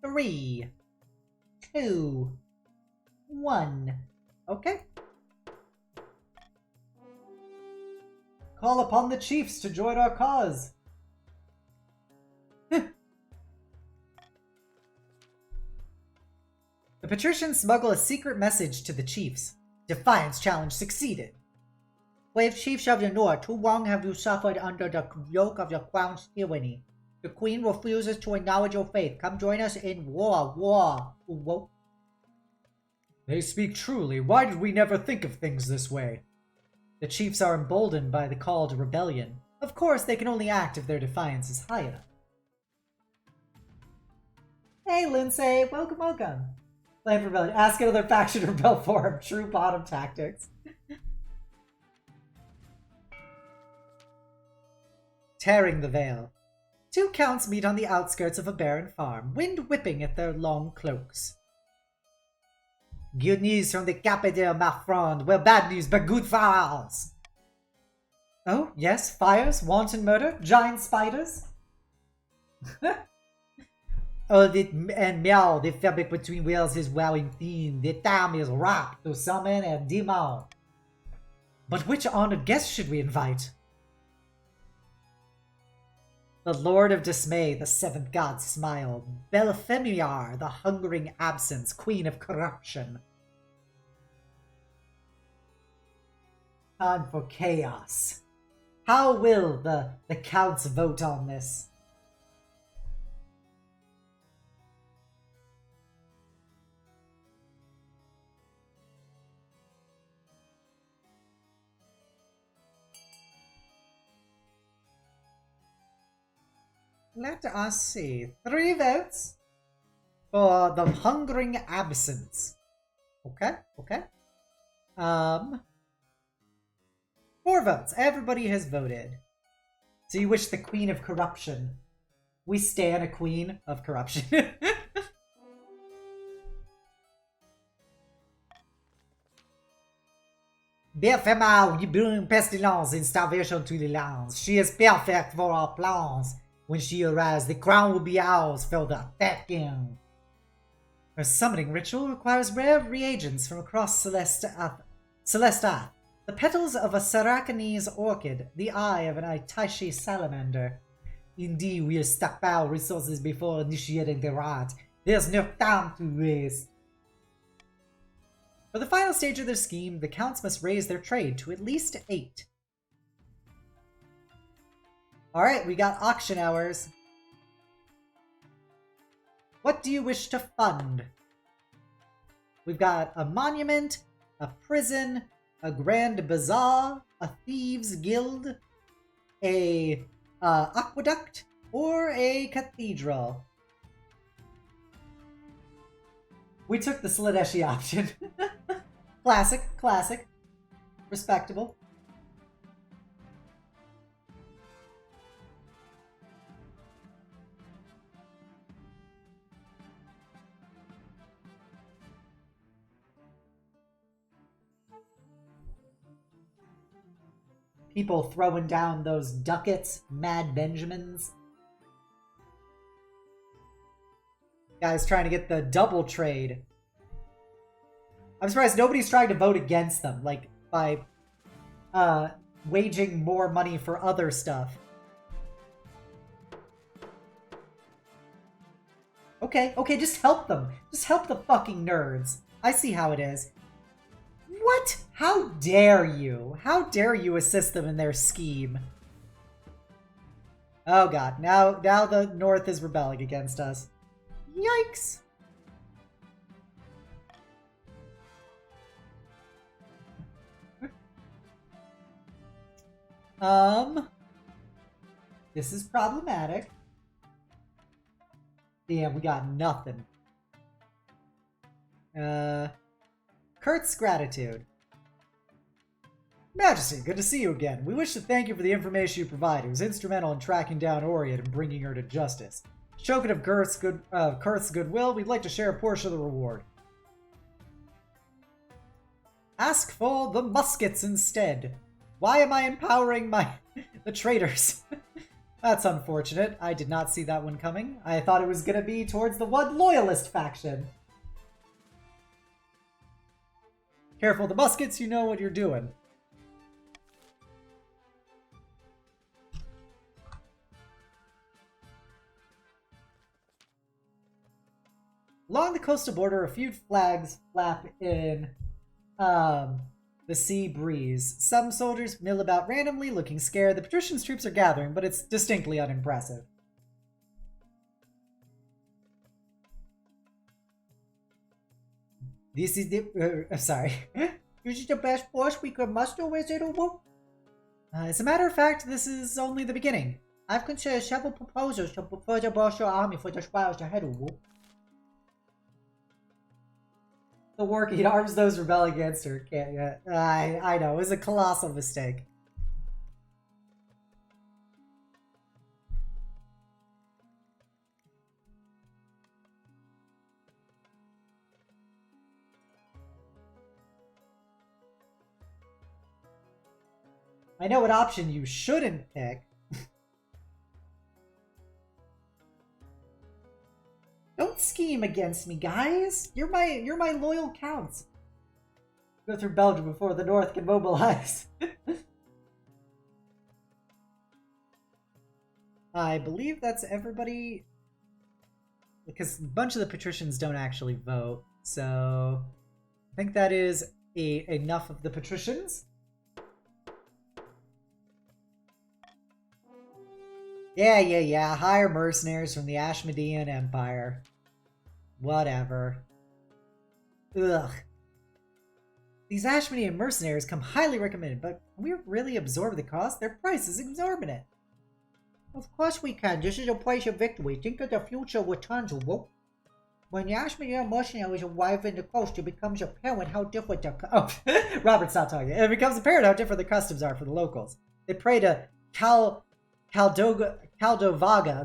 3, 2, 1. Okay. Call upon the chiefs to join our cause. The patricians smuggle a secret message to the chiefs. Defiance challenge succeeded. Brave chiefs of the north, too long have you suffered under the yoke of your crown's tyranny. The queen refuses to acknowledge your faith. Come join us in war. Whoa. They speak truly. Why did we never think of things this way? The chiefs are emboldened by the call to rebellion. Of course, they can only act if their defiance is high enough. Hey, Lindsay. Welcome. Plan for rebellion. Ask another faction to rebel for him. True bottom tactics. Tearing the veil. 2 counts meet on the outskirts of a barren farm, wind whipping at their long cloaks. Good news from the capital, my friend. Well, bad news, but good for us. Oh, yes, fires, wanton murder, giant spiders. Oh, and meow, the fabric between wheels is wearing thin. The time is ripe to summon a demon. But which honored guest should we invite? The Lord of Dismay, the 7th god smiled. Belphemia, the hungering absence, queen of corruption. Time for chaos. How will the counts vote on this? Let us see. 3 votes for the hungering absence. Okay. 4 votes. Everybody has voted. So you wish the queen of corruption. We stand a queen of corruption. Belphemia, you bring pestilence and starvation to the lands. She is perfect for our plans. When she arrives, the crown will be ours for the taking. Her summoning ritual requires rare reagents from across Celestia. The petals of a Sarakanese orchid, the eye of an Aitaishi salamander. Indeed, we'll stockpile resources before initiating the rite. There's no time to waste. For the final stage of their scheme, the counts must raise their trade to at least 8. Alright, we got auction hours. What do you wish to fund? We've got a monument, a prison, a grand bazaar, a thieves' guild, a aqueduct, or a cathedral. We took the Sladeshi option. Classic. Respectable. People throwing down those ducats, Mad Benjamins. Guys trying to get the double trade. I'm surprised nobody's trying to vote against them, like, by waging more money for other stuff. Okay, just help them. Just help the fucking nerds. I see how it is. What? How dare you? How dare you assist them in their scheme? Oh god, now the North is rebelling against us. Yikes! This is problematic. Damn, we got nothing. Kurt's gratitude. Majesty, good to see you again. We wish to thank you for the information you provided. It was instrumental in tracking down Orion and bringing her to justice. Token of Kurth's goodwill, we'd like to share a portion of the reward. Ask for the muskets instead. Why am I empowering the traitors? That's unfortunate. I did not see that one coming. I thought it was gonna be towards the one loyalist faction. Careful the muskets, you know what you're doing. Along the coastal border, a few flags flap in the sea breeze. Some soldiers mill about randomly, looking scared. The patricians' troops are gathering, but it's distinctly unimpressive. This is the... sorry. This is the best force we could muster, Wizard Uwu? As a matter of fact, this is only the beginning. I've considered several proposals to further bolster our army for the trials ahead, Uwu. The working arms those rebel against her can't yet. I know, it was a colossal mistake. I know what option you shouldn't pick. Don't scheme against me, guys. You're my loyal counts. Go through Belgium before the North can mobilize. I believe that's everybody, because a bunch of the patricians don't actually vote. So I think that is enough of the patricians. Yeah. Hire mercenaries from the Ashmodean Empire. Whatever. Ugh. These Ashmodean mercenaries come highly recommended, but can we really absorb the cost? Their price is exorbitant. Of course we can. This is a price of victory. Think of the future returns, Uwu. When the Ashmodean mercenaries arrive in the coast, it becomes apparent how different the... Oh, Robert, stop talking. It becomes apparent how different the customs are for the locals. They pray to Caldovaga,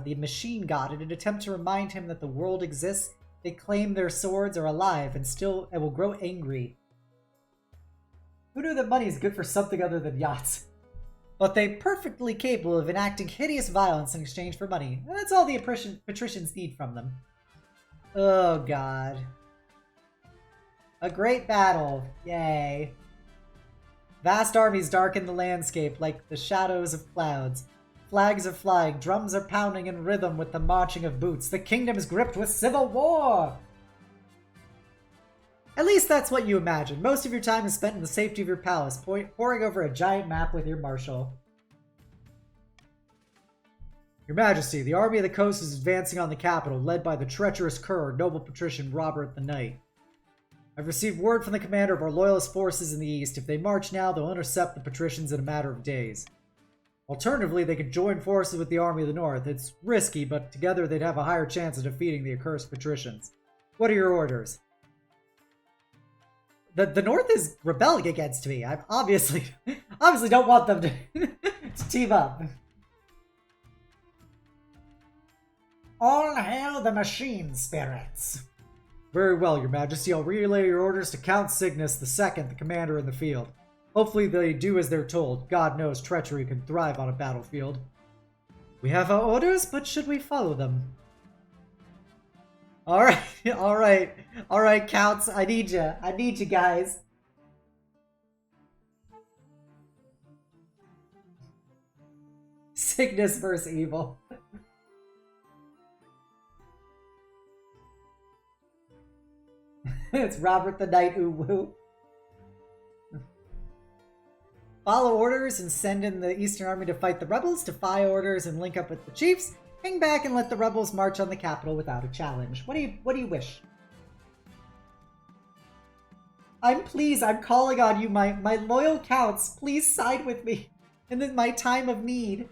the machine god, in an attempt to remind him that the world exists. They claim their swords are alive and will grow angry. Who knew that money is good for something other than yachts? But they're perfectly capable of enacting hideous violence in exchange for money. And that's all the patricians need from them. Oh god. A great battle. Yay. Vast armies darken the landscape like the shadows of clouds. Flags are flying, drums are pounding in rhythm with the marching of boots. The kingdom is gripped with civil war! At least that's what you imagine. Most of your time is spent in the safety of your palace, poring over a giant map with your marshal. Your Majesty, the army of the coast is advancing on the capital, led by the treacherous cur, noble patrician Robert the Knight. I've received word from the commander of our loyalist forces in the east. If they march now, they'll intercept the patricians in a matter of days. Alternatively, they could join forces with the army of the north. It's risky, but together they'd have a higher chance of defeating the accursed patricians. What are your orders? The north is rebelling against me. I obviously don't want them to team up. All hail the machine spirits. Very well, Your Majesty. I'll relay your orders to Count Cygnus II, the commander in the field. Hopefully they do as they're told. God knows treachery can thrive on a battlefield. We have our orders, but should we follow them? Alright, Counts. I need you guys. Cygnus versus evil. It's Robert the Knight Uwu. Follow orders and send in the Eastern Army to fight the rebels. Defy orders and link up with the chiefs. Hang back and let the rebels march on the capital without a challenge. What do you wish? I'm calling on you, my loyal counts. Please side with me in my time of need.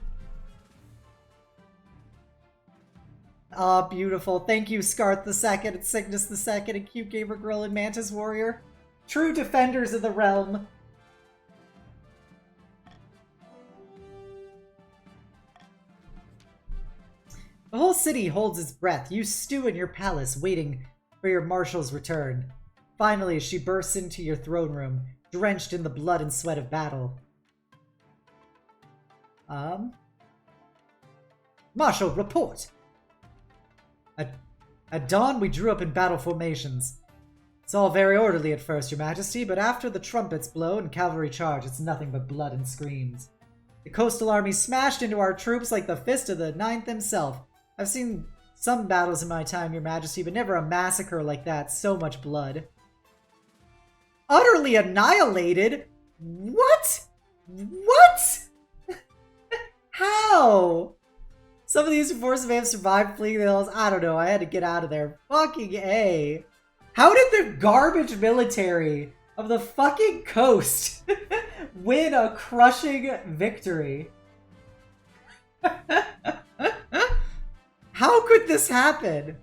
Ah, beautiful. Thank you, Scarth II and Cygnus II and Cute Gamer Girl and Mantis Warrior. True defenders of the realm. The whole city holds its breath. You stew in your palace, waiting for your marshal's return. Finally, she bursts into your throne room, drenched in the blood and sweat of battle. Marshal, report! At dawn, we drew up in battle formations. It's all very orderly at first, your majesty, but after the trumpets blow and cavalry charge, it's nothing but blood and screams. The coastal army smashed into our troops like the fist of the Ninth himself. I've seen some battles in my time, your majesty, but never a massacre like that. So much blood. Utterly annihilated? What? What? How? Some of these forces may have survived fleeing the hills. I don't know. I had to get out of there. Fucking A. How did the garbage military of the fucking coast win a crushing victory? How could this happen?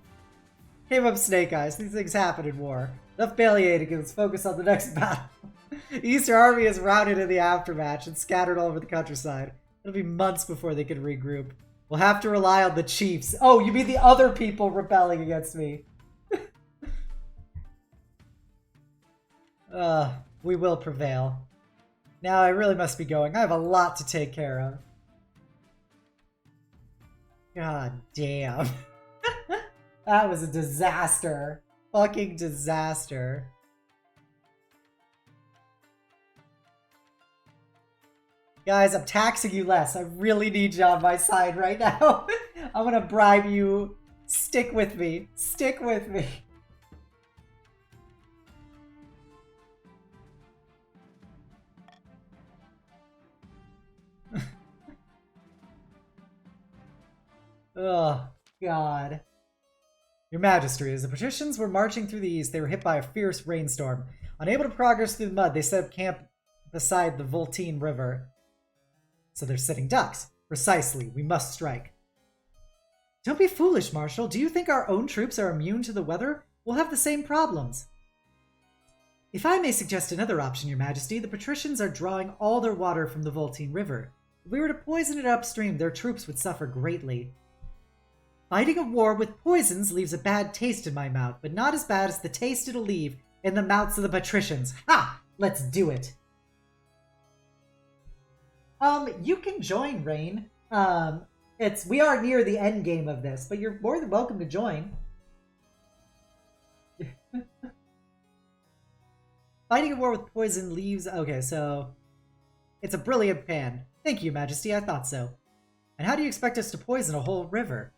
Came up Snake Eyes. These things happen in war. Enough bailing, let's focus on the next battle. The Eastern Army is routed in the aftermatch and scattered all over the countryside. It'll be months before they can regroup. We'll have to rely on the chiefs. Oh, you mean the other people rebelling against me? We will prevail. Now I really must be going. I have a lot to take care of. God damn. That was a disaster. Fucking disaster. Guys, I'm taxing you less. I really need you on my side right now. I'm gonna bribe you. Stick with me. Stick with me. Oh, God. Your Majesty, as the patricians were marching through the east, they were hit by a fierce rainstorm. Unable to progress through the mud, they set up camp beside the Voltine River. So they're sitting ducks. Precisely, we must strike. Don't be foolish, Marshal. Do you think our own troops are immune to the weather? We'll have the same problems. If I may suggest another option, Your Majesty, the patricians are drawing all their water from the Voltine River. If we were to poison it upstream, their troops would suffer greatly. Fighting a war with poisons leaves a bad taste in my mouth, but not as bad as the taste it'll leave in the mouths of the patricians. Ha! Let's do it. You can join, Rain. We are near the end game of this, but you're more than welcome to join. Fighting a war with poison leaves... Okay, so... It's a brilliant plan. Thank you, Majesty, I thought so. And how do you expect us to poison a whole river?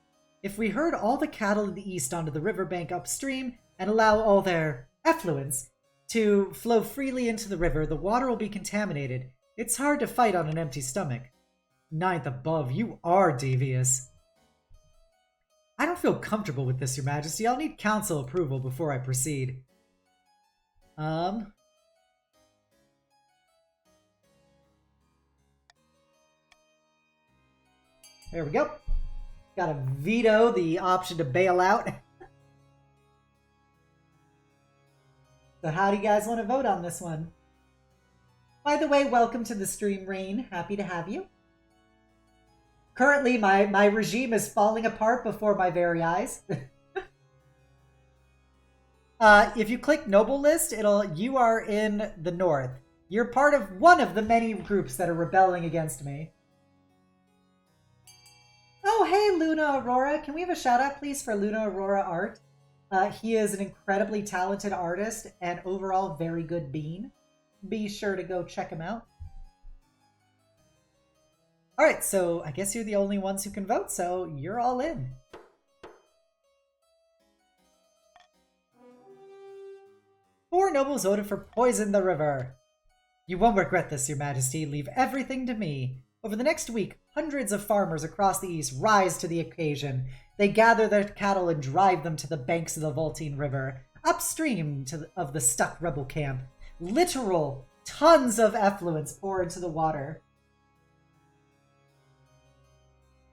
If we herd all the cattle in the east onto the riverbank upstream and allow all their effluents to flow freely into the river, the water will be contaminated. It's hard to fight on an empty stomach. Ninth above, you are devious. I don't feel comfortable with this, Your Majesty. I'll need council approval before I proceed. There we go. Gotta veto the option to bail out. So how do you guys want to vote on this one? By the way, welcome to the stream, Rain. Happy to have you. Currently, my regime is falling apart before my very eyes. If you click Noble List, you are in the north. You're part of one of the many groups that are rebelling against me. Oh, hey, Luna Aurora. Can we have a shout out, please, for Luna Aurora Art? He is an incredibly talented artist and overall very good bean. Be sure to go check him out. Alright, so I guess you're the only ones who can vote, so you're all in. Four nobles voted for Poison the River. You won't regret this, Your Majesty. Leave everything to me. Over the next week, hundreds of farmers across the east rise to the occasion. They gather their cattle and drive them to the banks of the Voltine River, upstream of the stuck rebel camp. Literal tons of effluents pour into the water.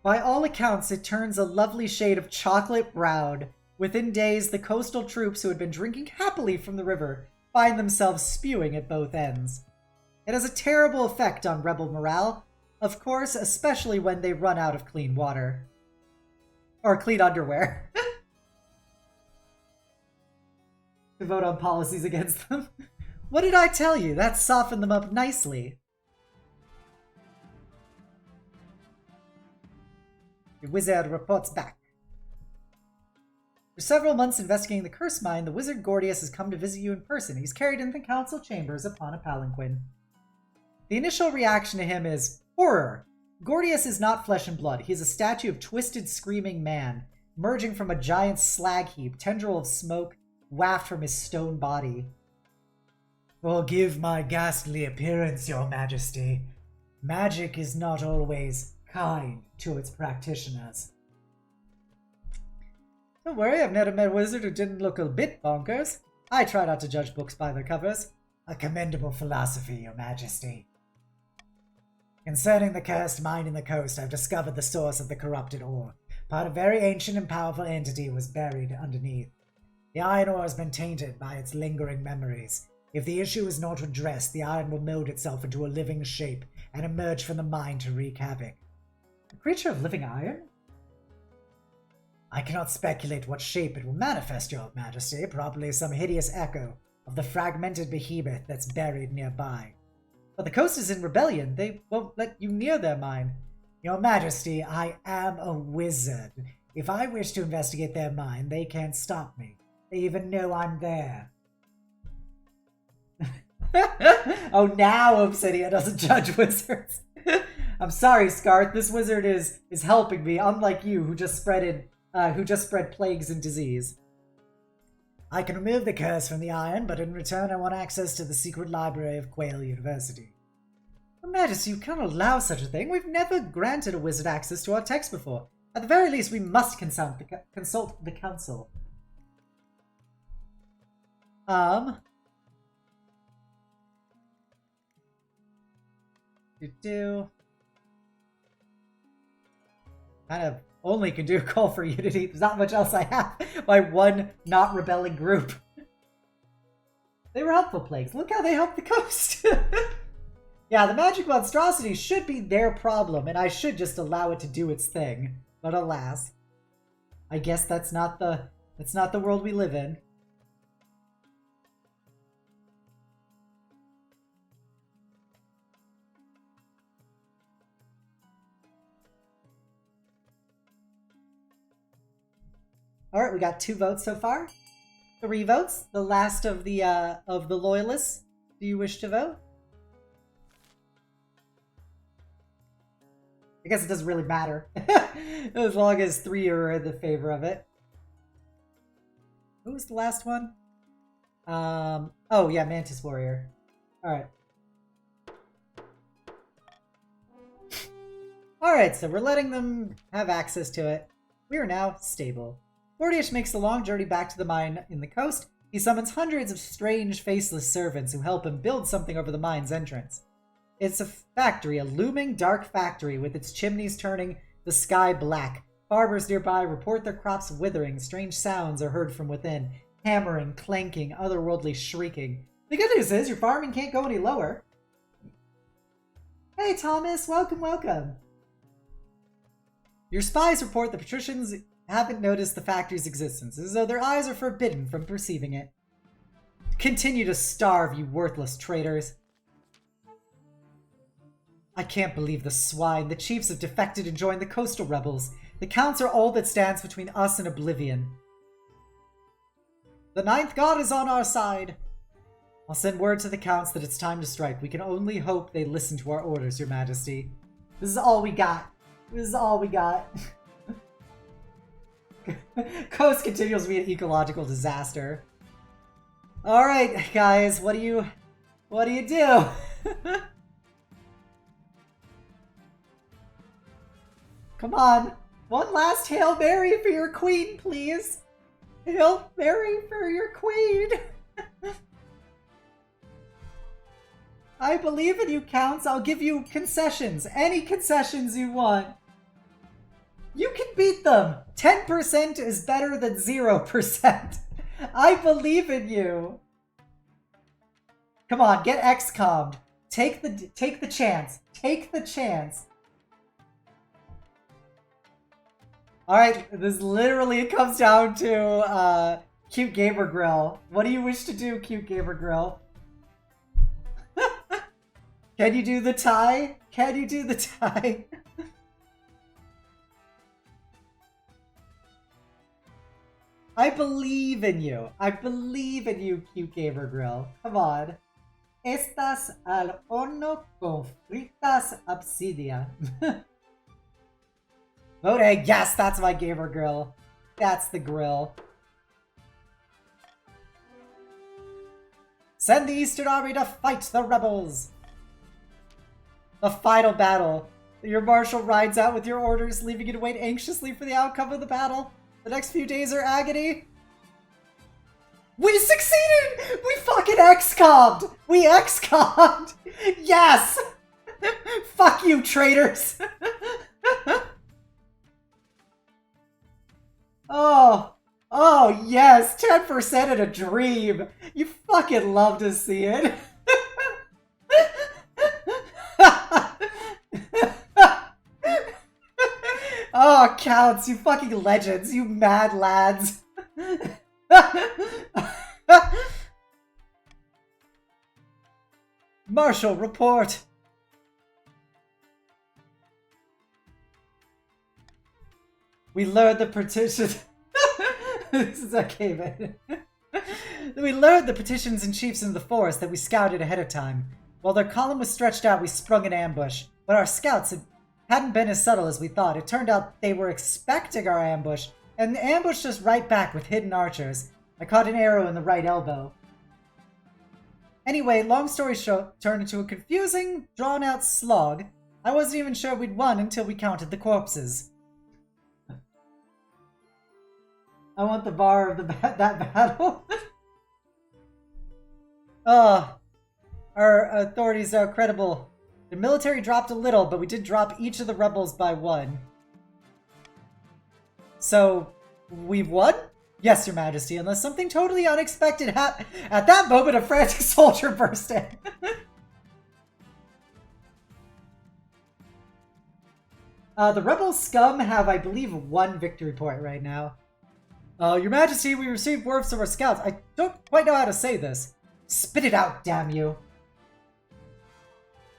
By all accounts, it turns a lovely shade of chocolate brown. Within days, the coastal troops who had been drinking happily from the river find themselves spewing at both ends. It has a terrible effect on rebel morale, of course, especially when they run out of clean water. Or clean underwear. To vote on policies against them. What did I tell you? That softened them up nicely. The wizard reports back. For several months investigating the curse mine, the wizard Gordius has come to visit you in person. He's carried into the council chambers upon a palanquin. The initial reaction to him is horror. Gordius is not flesh and blood. He is a statue of twisted, screaming man, emerging from a giant slag heap, tendril of smoke waft from his stone body. Forgive my ghastly appearance, your majesty. Magic is not always kind to its practitioners. Don't worry, I've never met a wizard who didn't look a bit bonkers. I try not to judge books by their covers. A commendable philosophy, your majesty. Concerning the cursed mine in the coast, I've discovered the source of the corrupted ore. Part of a very ancient and powerful entity was buried underneath. The iron ore has been tainted by its lingering memories. If the issue is not addressed, the iron will mold itself into a living shape and emerge from the mine to wreak havoc. A creature of living iron? I cannot speculate what shape it will manifest, your majesty, probably some hideous echo of the fragmented behemoth that's buried nearby. But the coast is in rebellion. They won't let you near their mine. Your majesty, I am a wizard. If I wish to investigate their mine, they can't stop me. They even know I'm there. Oh, now Obsidian doesn't judge wizards. I'm sorry, Scarth. This wizard is helping me, unlike you, who just spread plagues and disease. I can remove the curse from the iron, but in return I want access to the secret library of Quail University. Your Majesty, you can't allow such a thing. We've never granted a wizard access to our text before. At the very least, we must consult the council. Kind of only can do a call for unity. There's not much else I have. My one not rebelling group. They were helpful plagues. Look how they helped the coast. Yeah, the magic monstrosity should be their problem, and I should just allow it to do its thing. But alas, I guess that's not the world we live in. Alright, we got 2 votes so far. 3 votes. The last of the loyalists. Do you wish to vote? I guess it doesn't really matter. As long as 3 are in the favor of it. Who was the last one? Oh yeah, Mantis Warrior. Alright. Alright, so we're letting them have access to it. We are now stable. Gordius makes the long journey back to the mine in the coast. He summons hundreds of strange, faceless servants who help him build something over the mine's entrance. It's a factory, a looming dark factory with its chimneys turning the sky black. Farmers nearby report their crops withering. Strange sounds are heard from within. Hammering, clanking, otherworldly shrieking. The good news is your farming can't go any lower. Hey Thomas, welcome, welcome. Your spies report the patricians haven't noticed the factory's existence, as though their eyes are forbidden from perceiving it. Continue to starve, you worthless traitors. I can't believe the swine. The chiefs have defected and joined the coastal rebels. The counts are all that stands between us and oblivion. The 9th god is on our side. I'll send word to the counts that it's time to strike. We can only hope they listen to our orders, your majesty. This is all we got. This is all we got. Coast continues to be an ecological disaster. Alright, guys, what do you do? Come on. One last Hail Mary for your queen, please. Hail Mary for your queen. I believe in you, Counts. I'll give you concessions. Any concessions you want. You can beat them. 10% is better than 0%. I believe in you. Come on, get XCOM'd. Take the chance. Take the chance. Alright, this literally comes down to Cute Gamer Grill. What do you wish to do, Cute Gamer Grill? Can you do the tie? Can you do the tie? I believe in you. I believe in you, Cute Gamer Grill. Come on. Estas al horno con fritas obsidia. Vote egg. Yes, that's my gamer grill. That's the grill. Send the Eastern Army to fight the rebels. A final battle. Your marshal rides out with your orders, leaving you to wait anxiously for the outcome of the battle. The next few days are agony. We succeeded! We fucking XCOM'd! We XCOM'd! Yes! Fuck you, traitors! Oh yes, 10% in a dream. You fucking love to see it. Oh, counts, you fucking legends, you mad lads. Marshal, report. We lured the petition. This is okay, man. We lured the petitions and chiefs into the forest that we scouted ahead of time. While their column was stretched out, we sprung an ambush. But our scouts hadn't been as subtle as we thought. It turned out they were expecting our ambush, and ambushed us right back with hidden archers. I caught an arrow in the right elbow. Anyway, long story short, turned into a confusing, drawn-out slog. I wasn't even sure we'd won until we counted the corpses. I want the bar of that battle. Our authorities are credible. The military dropped a little, but we did drop each of the rebels by one. So, we've won? Yes, Your Majesty, unless something totally unexpected happened. At that moment, a frantic soldier burst in. The rebel scum have, I believe, one victory point right now. Your Majesty, we received word from our scouts. I don't quite know how to say this. Spit it out, damn you.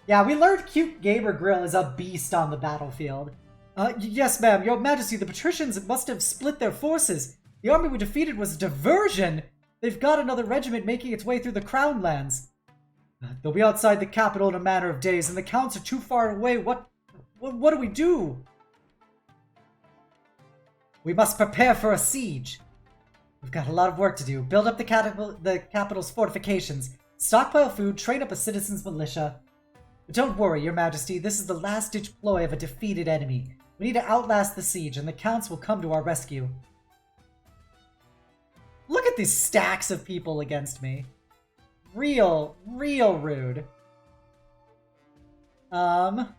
Yeah, we learned Cute Gamer Grill is a beast on the battlefield. Yes, ma'am. Your Majesty, the patricians must have split their forces. The army we defeated was a diversion. They've got another regiment making its way through the Crown Lands. They'll be outside the capital in a matter of days, and the counts are too far away. What do we do? We must prepare for a siege. We've got a lot of work to do. Build up the capital's fortifications, stockpile food, train up a citizens' militia. But don't worry, Your Majesty, this is the last-ditch ploy of a defeated enemy. We need to outlast the siege, and the counts will come to our rescue. Look at these stacks of people against me. Real rude. Let's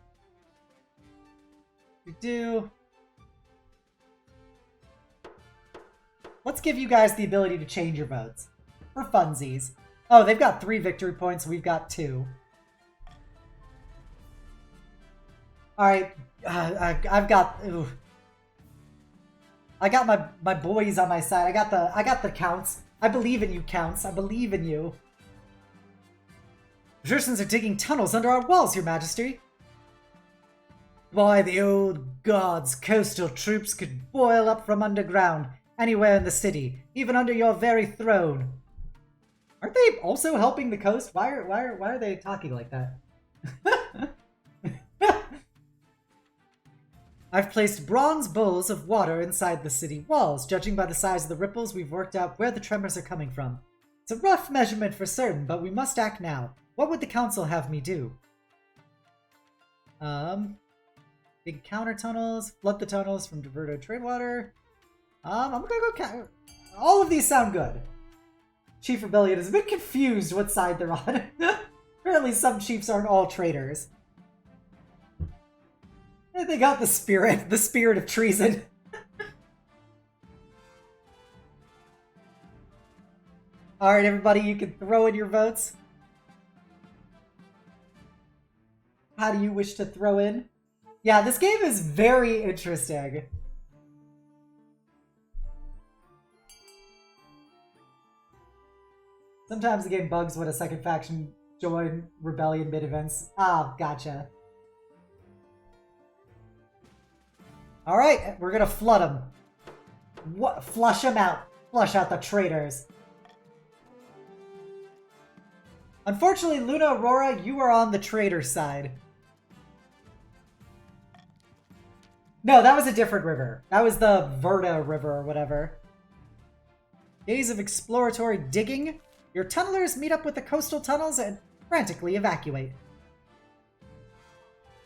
give you guys the ability to change your votes. For funsies. Oh, they've got 3 victory points, we've got 2. Alright, I've got... Ooh. I got my boys on my side. I got the counts. I believe in you, counts. I believe in you. Patricians are digging tunnels under our walls, Your Majesty. By the old gods, coastal troops could boil up from underground, anywhere in the city, even under your very throne. Aren't they also helping the coast? Why are they talking like that? I've placed bronze bowls of water inside the city walls. Judging by the size of the ripples, we've worked out where the tremors are coming from. It's a rough measurement for certain, but we must act now. What would the council have me do? Big counter tunnels, flood the tunnels from diverted trade water. I'm gonna go all of these sound good. Chief Rebellion is a bit confused what side they're on. Apparently some chiefs aren't all traitors. They got the spirit of treason. Alright, everybody, you can throw in your votes. How do you wish to throw in? Yeah, this game is very interesting. Sometimes the game bugs when a second faction join rebellion mid-events. Ah, gotcha. Alright, we're gonna flood them. What? Flush them out. Flush out the traitors. Unfortunately, Luna Aurora, you are on the traitor side. No, that was a different river. That was the Verta River or whatever. Days of exploratory digging. Your tunnelers meet up with the coastal tunnels and frantically evacuate.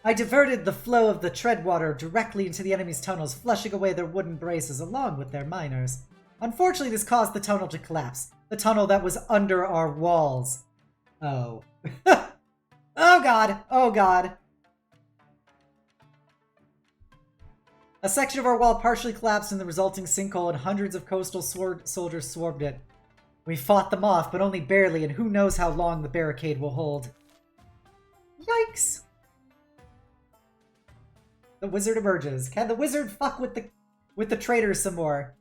I diverted the flow of the treadwater directly into the enemy's tunnels, flushing away their wooden braces along with their miners. Unfortunately, this caused the tunnel to collapse. The tunnel that was under our walls. Oh. Oh god! Oh god! A section of our wall partially collapsed in the resulting sinkhole and hundreds of coastal soldiers swarmed it. We fought them off, but only barely, and who knows how long the barricade will hold. Yikes! The wizard emerges. Can the wizard fuck with the traitors some more?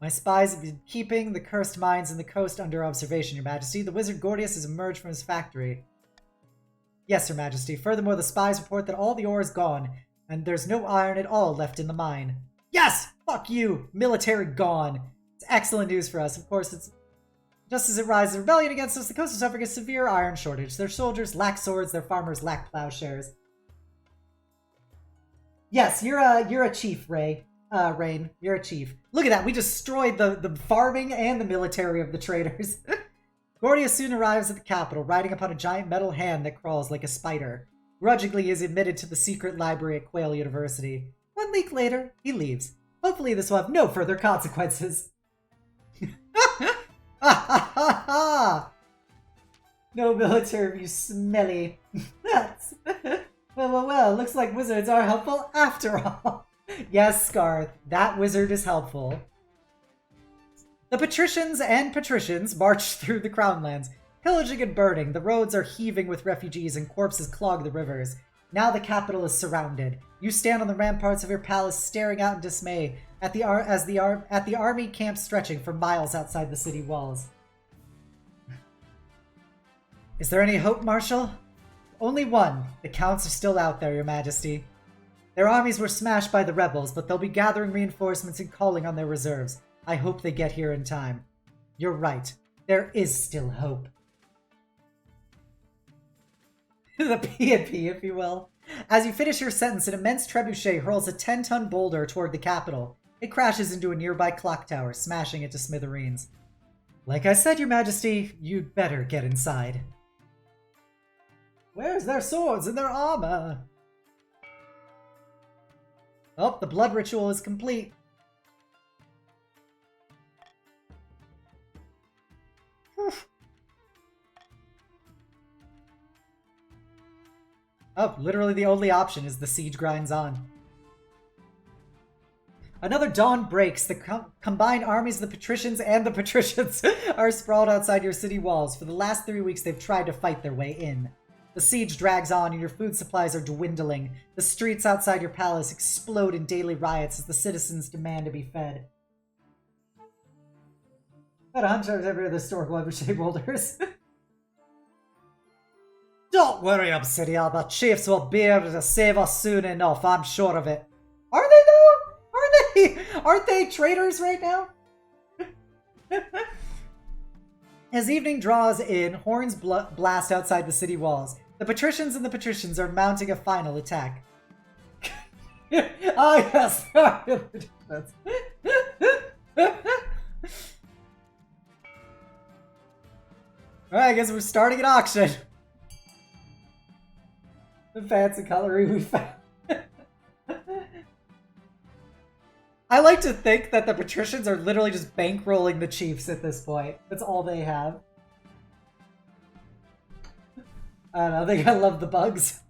My spies have been keeping the cursed mines in the coast under observation, Your Majesty. The wizard Gordius has emerged from his factory. Yes, Your Majesty. Furthermore, the spies report that all the ore is gone, and there's no iron at all left in the mine. Yes! Fuck you! Military gone. It's excellent news for us. Of course, it's just as it rises rebellion against us, the coast is suffering a severe iron shortage. Their soldiers lack swords, their farmers lack plowshares. Yes, you're a chief, Rain. You're a chief. Look at that, we destroyed the farming and the military of the traitors. Gordius soon arrives at the capital, riding upon a giant metal hand that crawls like a spider. Grudgingly, he is admitted to the secret library at Quail University. 1 week later, he leaves. Hopefully this will have no further consequences. Ha ha ha ha! No military, you smelly. That's... Well, looks like wizards are helpful after all. Yes, Scarth, that wizard is helpful. The patricians and patricians march through the Crownlands, pillaging and burning. The roads are heaving with refugees and corpses clog the rivers. Now the capital is surrounded. You stand on the ramparts of your palace, staring out in dismay at the army camp stretching for miles outside the city walls. Is there any hope, Marshal? Only one. The counts are still out there, Your Majesty. Their armies were smashed by the rebels, but they'll be gathering reinforcements and calling on their reserves. I hope they get here in time. You're right. There is still hope. The P&P, if you will. As you finish your sentence, an immense trebuchet hurls a 10-ton boulder toward the capital. It crashes into a nearby clock tower, smashing it to smithereens. Like I said, Your Majesty, you'd better get inside. Where's their swords and their armor? Oh, the blood ritual is complete. Whew. Oh, literally the only option is the siege grinds on. Another dawn breaks. The combined armies of the patricians and the patricians are sprawled outside your city walls. For the last 3 weeks, they've tried to fight their way in. The siege drags on and your food supplies are dwindling. The streets outside your palace explode in daily riots as the citizens demand to be fed. But hunters every other historical everyday boulders. Don't worry, Obsidian. The chiefs will be able to save us soon enough. I'm sure of it. Are they though? Are they? Aren't they traitors right now? As evening draws in, horns blast outside the city walls. The patricians and the patricians are mounting a final attack. Oh yes! Alright, I guess we're starting an auction. The fancy coloring we found. I like to think that the patricians are literally just bankrolling the chiefs at this point. That's all they have. I don't know, I think I love the bugs.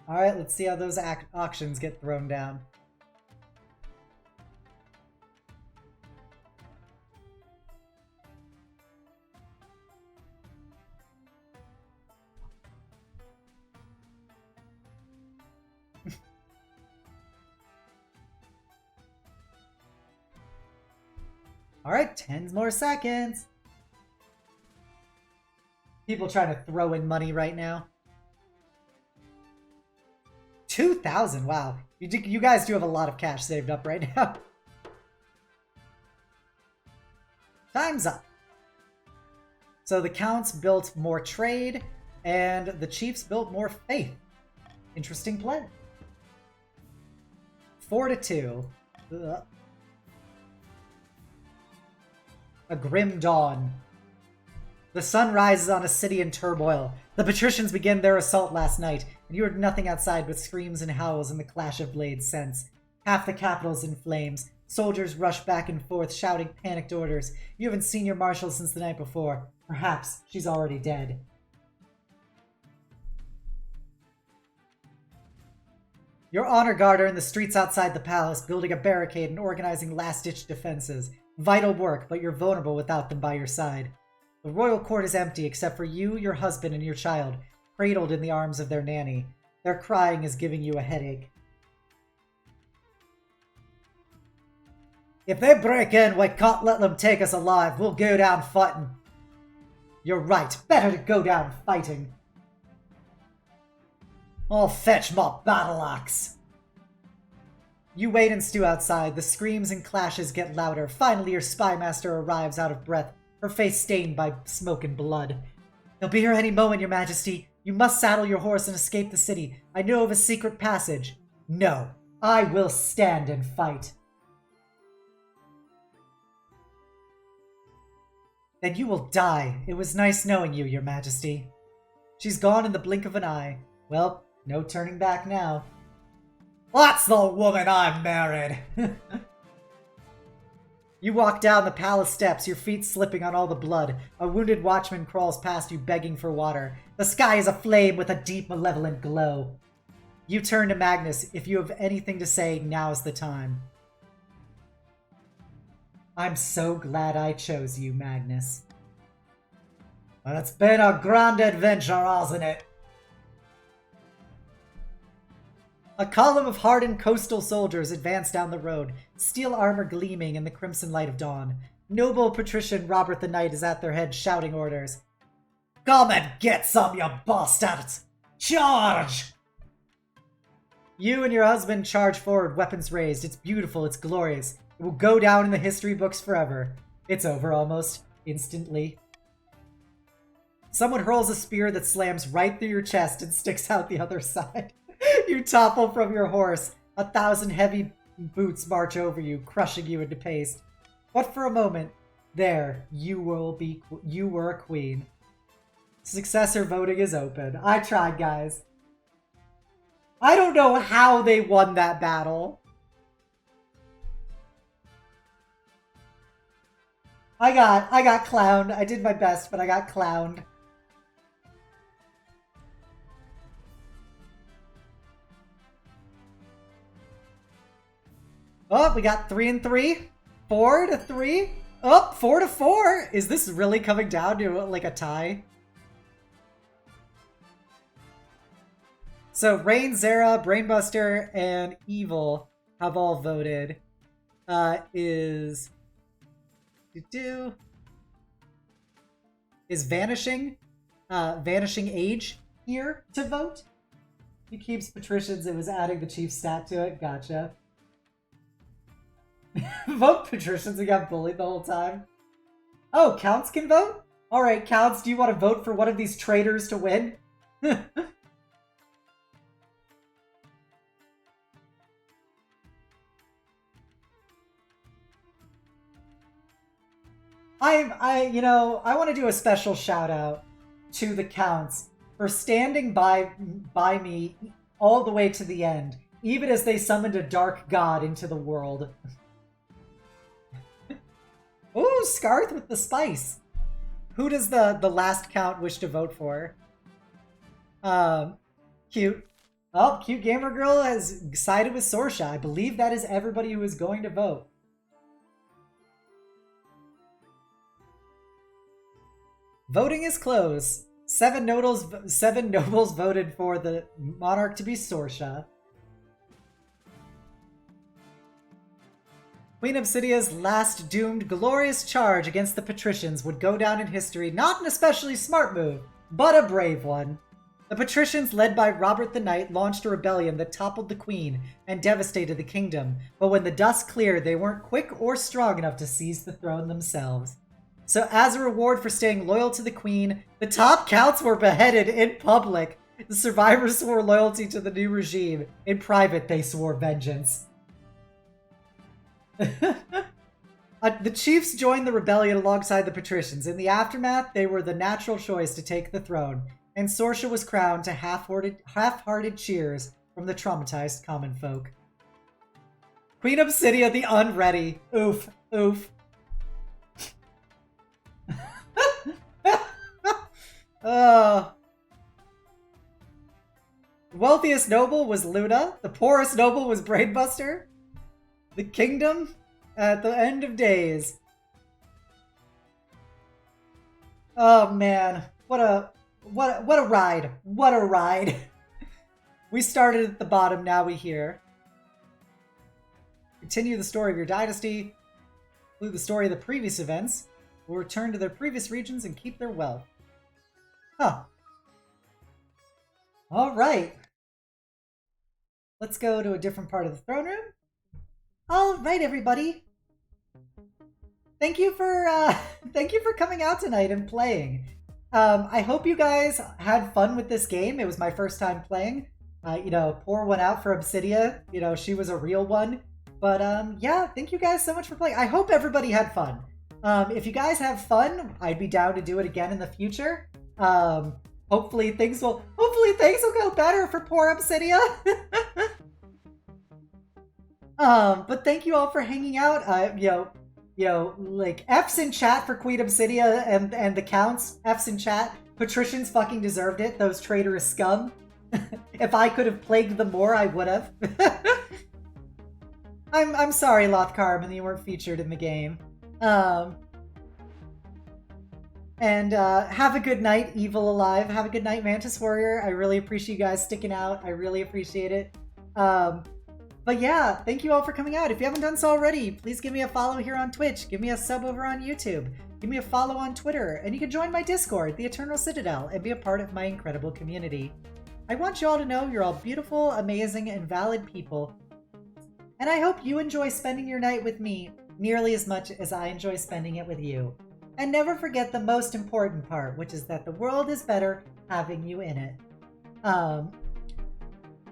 Alright, let's see how those auctions get thrown down. Alright, 10 more seconds. People trying to throw in money right now. 2,000, wow. You guys do have a lot of cash saved up right now. Time's up. So the counts built more trade, and the chiefs built more faith. Interesting play. 4-2. Ugh. A grim dawn. The sun rises on a city in turmoil. The patricians began their assault last night, and you heard nothing outside but screams and howls and the clash of blades since. Half the capital's in flames. Soldiers rush back and forth, shouting panicked orders. You haven't seen your marshal since the night before. Perhaps she's already dead. Your honor guard are in the streets outside the palace, building a barricade and organizing last-ditch defenses. Vital work, but you're vulnerable without them by your side. The royal court is empty except for you, your husband, and your child, cradled in the arms of their nanny. Their crying is giving you a headache. If they break in, we can't let them take us alive. We'll go down fighting. You're right. Better to go down fighting. I'll fetch my battle axe. You wait and stew outside. The screams and clashes get louder. Finally, your spy master arrives out of breath, her face stained by smoke and blood. He'll be here any moment, your majesty. You must saddle your horse and escape the city. I know of a secret passage. No, I will stand and fight. Then you will die. It was nice knowing you, your majesty. She's gone in the blink of an eye. Well, no turning back now. That's the woman I married! You walk down the palace steps, your feet slipping on all the blood. A wounded watchman crawls past you, begging for water. The sky is aflame with a deep, malevolent glow. You turn to Magnus. If you have anything to say, now's the time. I'm so glad I chose you, Magnus. Well, it's been a grand adventure, hasn't it? A column of hardened coastal soldiers advance down the road, steel armor gleaming in the crimson light of dawn. Noble patrician Robert the Knight is at their head, shouting orders. Come and get some, you bastards! Charge! You and your husband charge forward, weapons raised. It's beautiful, it's glorious. It will go down in the history books forever. It's over almost instantly. Someone hurls a spear that slams right through your chest and sticks out the other side. You topple from your horse. 1,000 heavy boots march over you, crushing you into paste. But for a moment, there, you were a queen. Successor voting is open. I tried, guys. I don't know how they won that battle. I got clowned. I did my best, but I got clowned. Oh, we got 3 and 3. 4-3. Oh, 4-4. Is this really coming down to like a tie? So Rain, Zera, Brainbuster, and Evil have all voted. Is Vanishing Age here to vote? He keeps patricians. It was adding the chief stat to it. Gotcha. Vote patricians. We got bullied the whole time. Oh, Counts can vote? Alright, Counts, do you want to vote for one of these traitors to win? I want to do a special shout out to the Counts for standing by me all the way to the end, even as they summoned a dark god into the world. Ooh, Scarth with the spice. Who does the last Count wish to vote for? Cute. Oh, Cute Gamer Girl has sided with Sorsha. I believe that is everybody who is going to vote. Voting is closed. 7 nobles voted for the monarch to be Sorsha. Queen Obsidia's last doomed glorious charge against the patricians would go down in history, not an especially smart move, but a brave one. The patricians, led by Robert the Knight, launched a rebellion that toppled the queen and devastated the kingdom, but when the dust cleared, they weren't quick or strong enough to seize the throne themselves. So as a reward for staying loyal to the queen, the top counts were beheaded in public. The survivors swore loyalty to the new regime. In private, they swore vengeance. The chiefs joined the rebellion alongside the patricians. In the aftermath, they were the natural choice to take the throne, and Sorsha was crowned to half-hearted cheers from the traumatized common folk. Queen Obsidia the Unready. Oof. Oof. The wealthiest noble was Luna. The poorest noble was Brainbuster. The kingdom at the end of days. Oh man, what a ride. What a ride. We started at the bottom, now we here. Continue the story of your dynasty. Include the story of the previous events. Will return to their previous regions and keep their wealth. Huh. Alright. Let's go to a different part of the throne room. Alright, everybody. Thank you for coming out tonight and playing. I hope you guys had fun with this game. It was my first time playing. Pour one out for Obsidia. She was a real one. But yeah, thank you guys so much for playing. I hope everybody had fun. If you guys have fun, I'd be down to do it again in the future. Hopefully things will go better for poor Obsidia. But thank you all for hanging out. Like F's in chat for Queen Obsidia and the counts. F's in chat. Patricians fucking deserved it. Those traitorous scum. If I could have plagued them more, I would have. I'm sorry, Lothcarman, you weren't featured in the game. And have a good night, Evil Alive. Have a good night, Mantis Warrior. I really appreciate you guys sticking out. I really appreciate it. But yeah, thank you all for coming out. If you haven't done so already, please give me a follow here on Twitch. Give me a sub over on YouTube. Give me a follow on Twitter. And you can join my Discord, the Eternal Citadel, and be a part of my incredible community. I want you all to know you're all beautiful, amazing, and valid people. And I hope you enjoy spending your night with me nearly as much as I enjoy spending it with you. And never forget the most important part, which is that the world is better having you in it.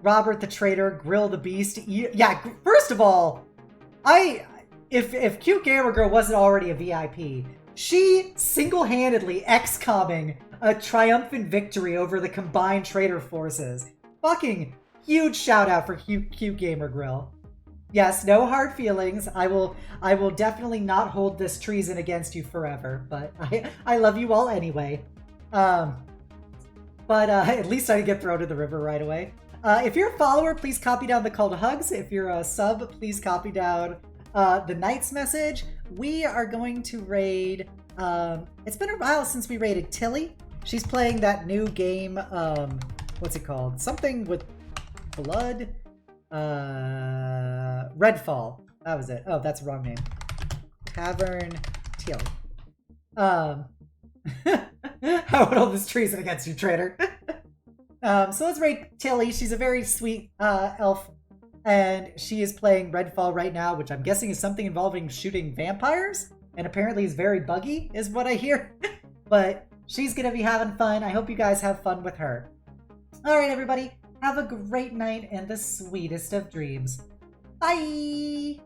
Robert the Traitor, Grill the Beast. Yeah, first of all, if Cute Gamer Girl wasn't already a VIP, she single-handedly XComming a triumphant victory over the combined traitor forces. Fucking huge shout out for Cute Gamer Grill. Yes, no hard feelings. I will definitely not hold this treason against you forever, but I love you all anyway. But at least I didn't get thrown in the river right away. If you're a follower, please copy down the call to hugs. If you're a sub, please copy down the Knight's message. We are going to raid... it's been a while since we raided Tilly. She's playing that new game, what's it called? Something with blood? Redfall. That was it. Oh, that's the wrong name. Tavern Tilly. How would all this treason against you, traitor? So let's raid Tilly. She's a very sweet elf, and she is playing Redfall right now, which I'm guessing is something involving shooting vampires, and apparently is very buggy, is what I hear. But she's gonna be having fun. I hope you guys have fun with her. Alright, everybody. Have a great night and the sweetest of dreams. Bye!